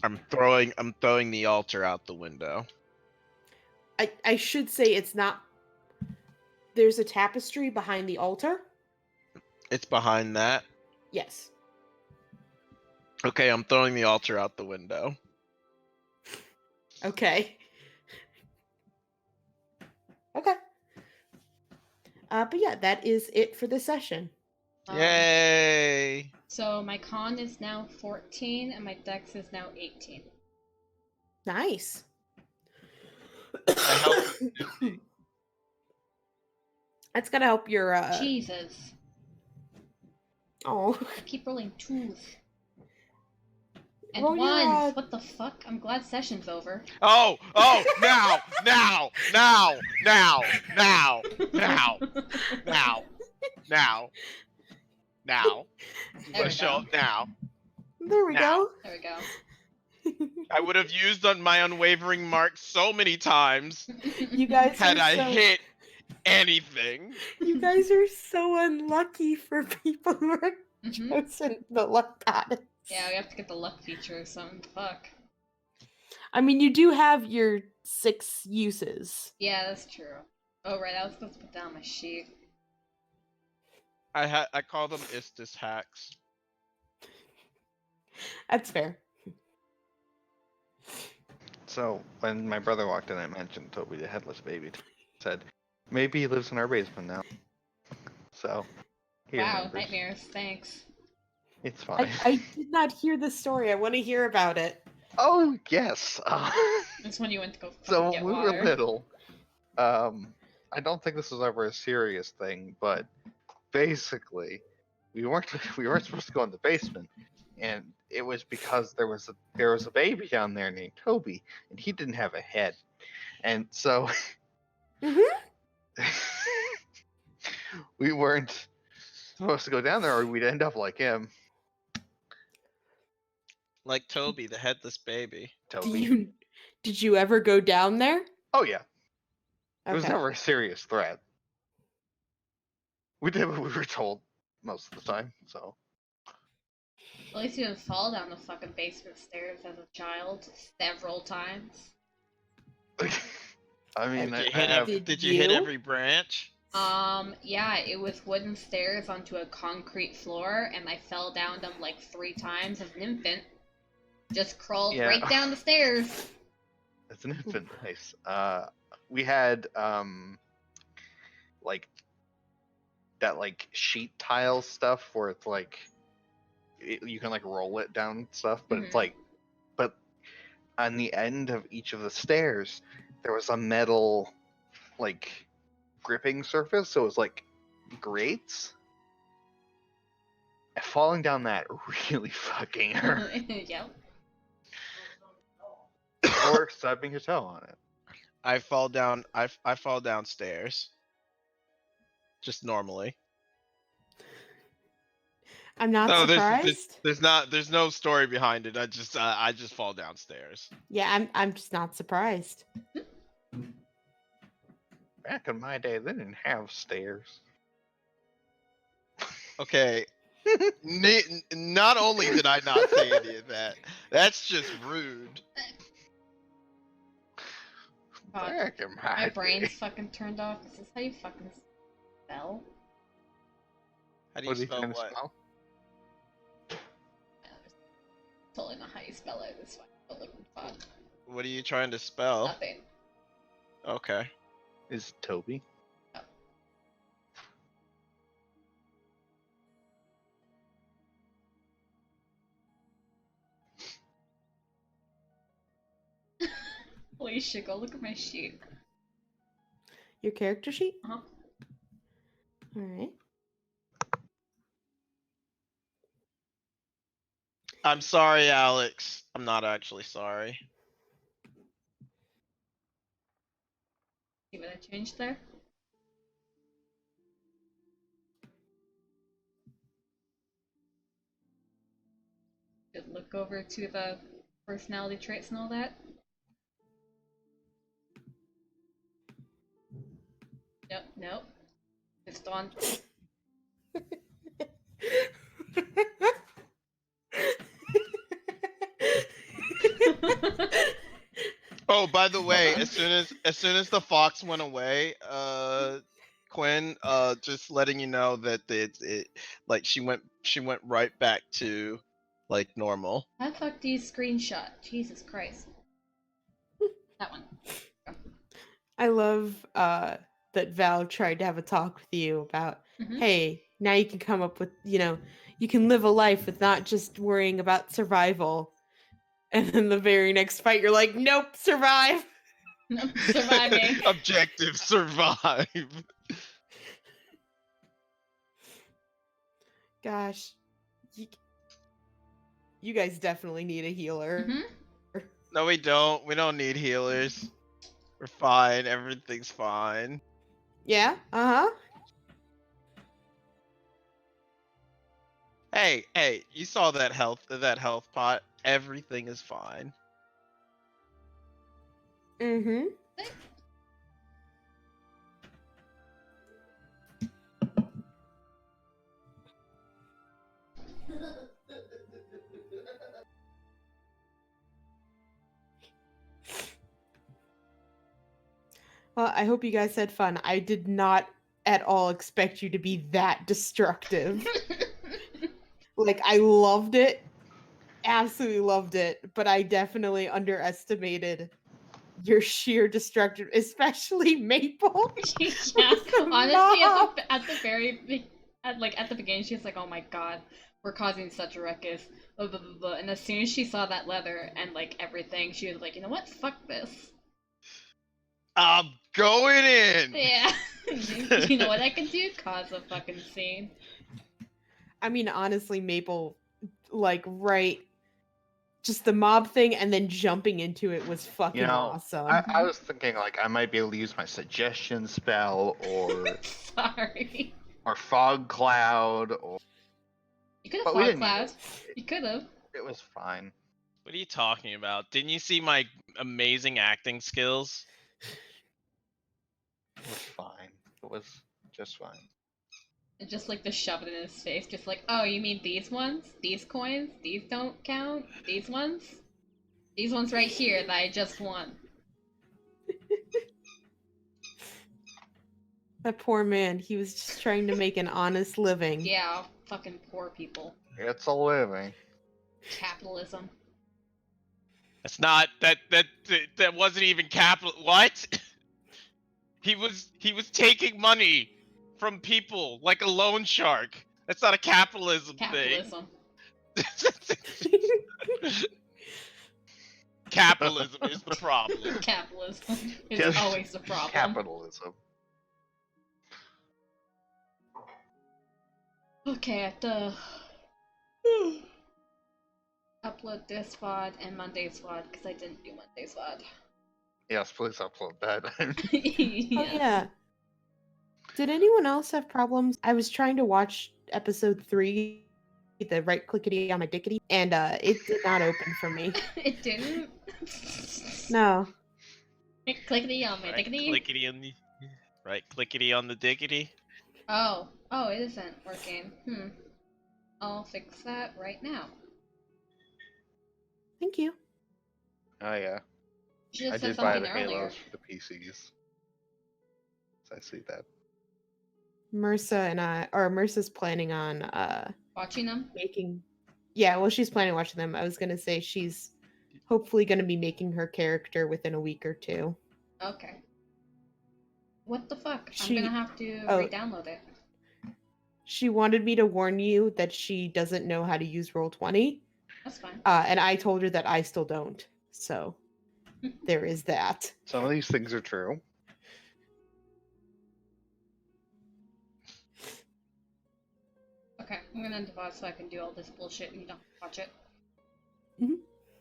I'm throwing the altar out the window.
I should say it's not. There's a tapestry behind the altar.
It's behind that.
Yes.
Okay, I'm throwing the altar out the window.
Okay. Okay. But yeah, that is it for this session.
Yay!
So my con is now 14 and my dex is now 18.
Nice.
I helped.
That's gonna help your
Jesus.
Oh.
I keep rolling 2s. And
Roll your,
1s. What the fuck? I'm glad session's over.
Oh! Now! Now! Now! Now! Now! Now! Now! Now! Now!
There we
Show
go.
up now.
There we
Now.
go.
There we go.
I would have used on my unwavering mark so many times
You guys
had
are
I
so
hit anything.
you guys are so unlucky for people who are
Mhm.
chosen the luck goddess.
Yeah, we have to get the luck feature or something. Fuck.
I mean, you do have your 6 uses.
Yeah, that's true. Oh, right, I was supposed to put that on my sheet.
I call them Istis hacks.
That's fair.
So when my brother walked in, I mentioned Toby the Headless baby. Said, maybe he lives in our basement now. So he
Wow,
remembers.
nightmares. Thanks.
It's fine.
I did not hear the story. I want to hear about it.
Oh yes.
That's when you went to go fucking
So
get
when we
water.
were little, I don't think this was ever a serious thing, but basically, we weren't supposed to go in the basement, and it was because there was a baby down there named Toby, and he didn't have a head, and so
Mm-hmm.
we weren't supposed to go down there, or we'd end up like him.
Like Toby, the headless baby.
Toby.
Did you ever go down there?
Oh yeah, it was
Okay.
never a serious threat. We did what we were told most of the time, so.
At least you didn't fall down the fucking basement stairs as a child several times.
I mean,
Did
I
you hit,
have.
did you hit
you?
every branch?
Yeah, it was wooden stairs onto a concrete floor, and I fell down them like 3 times as an infant. Just crawled
Yeah.
right down the stairs.
As an infant, nice. We had like that like sheet tile stuff where it's like you can like roll it down and stuff, but it's
Mhm.
like, but on the end of each of the stairs there was a metal like gripping surface, so it was like grates. Falling down that really fucking hurt.
Yep.
Or stubbing your toe on it.
I fall down. I fall downstairs. Just normally.
I'm not
No,
surprised.
there's no story behind it. I just fall downstairs.
Yeah, I'm just not surprised.
Back in my day, they didn't have stairs.
Okay. Not only did I not say any of that, that's just rude.
God,
Back in
my
my
brain's
day.
fucking turned off. Is this how you fucking spell?
How do you
What are you
spell
trying to
what?
spell?
Totally not how you spell it. It's fine. But looking fun.
What are you trying to spell?
Nothing.
Okay.
Is it Toby?
Holy shit, go look at my sheet.
Your character sheet?
Uh-huh.
All right.
I'm sorry, Alex. I'm not actually sorry.
See what I changed there? Just look over to the personality traits and all that. Nope, nope. Just on.
Oh, by the way,
Hold on.
as soon as the fox went away, Quinn, just letting you know that it like she went right back to like normal.
How the fuck do you screenshot? Jesus Christ. That one.
I love that Val tried to have a talk with you about,
Mhm.
hey, now you can come up with, you can live a life with not just worrying about survival. And then the very next fight, you're like, nope, survive.
Surviving.
Objective survive.
Gosh, you guys definitely need a healer.
Mhm.
No, we don't. We don't need healers. We're fine. Everything's fine.
Yeah, uh-huh.
Hey, you saw that health pot Everything is fine.
Mm-hmm. Well, I hope you guys had fun. I did not at all expect you to be that destructive. Like, I loved it. Absolutely loved it. But I definitely underestimated your sheer destructive, especially Maple.
Yeah, honestly,
Mom.
at the at the beginning, she's like, "Oh my god, we're causing such a ruckus." Blah, blah, blah, blah. And as soon as she saw that leather and like everything, she was like, "You know what? Fuck this."
I'm going in.
Yeah, you know what I can do? Cause a fucking scene.
I mean, honestly, Maple, like, right, just the mob thing and then jumping into it was fucking
You know,
awesome.
I was thinking like I might be able to use my suggestion spell
Sorry.
or fog cloud or
You could have
But we
fog
didn't need
clouds.
it.
You could have.
It was fine.
What are you talking about? Didn't you see my amazing acting skills?
It was fine. It was just fine.
And just like to shove it in his face, just like, oh, you mean these ones? These coins? These don't count? These ones? These ones right here that I just won.
That poor man, he was just trying to make an honest living.
Yeah, fucking poor people.
It's a living.
Capitalism.
That's not that wasn't even capital. What? He was taking money from people like a loan shark. That's not a capitalism
Capitalism.
thing. Capitalism is the problem.
Capitalism is
Just
always the problem.
Capitalism.
Okay, I have to upload this VOD and Monday's VOD because I didn't do Monday's VOD.
Yes, please upload that.
Oh yeah. Did anyone else have problems? I was trying to watch episode 3, the right clickety on my dickety, and it did not open for me.
It didn't?
No.
Clickety on my
Right
dickety?
clickety on the right clickety on the diggity.
Oh, it isn't working. I'll fix that right now.
Thank you.
Oh yeah.
You should
I
have said
did buy
something
the
earlier.
Halos for the PCs. So I see that.
Mersa's planning on
Watching them?
making. Yeah, well, she's planning on watching them. I was gonna say she's hopefully gonna be making her character within a week or 2.
Okay. What the fuck? I'm
She-
gonna have to
oh.
re-download it.
She wanted me to warn you that she doesn't know how to use Roll20,
That's fine.
and I told her that I still don't. So there is that.
Some of these things are true.
Okay, I'm gonna end the VOD so I can do all this bullshit and you don't watch it.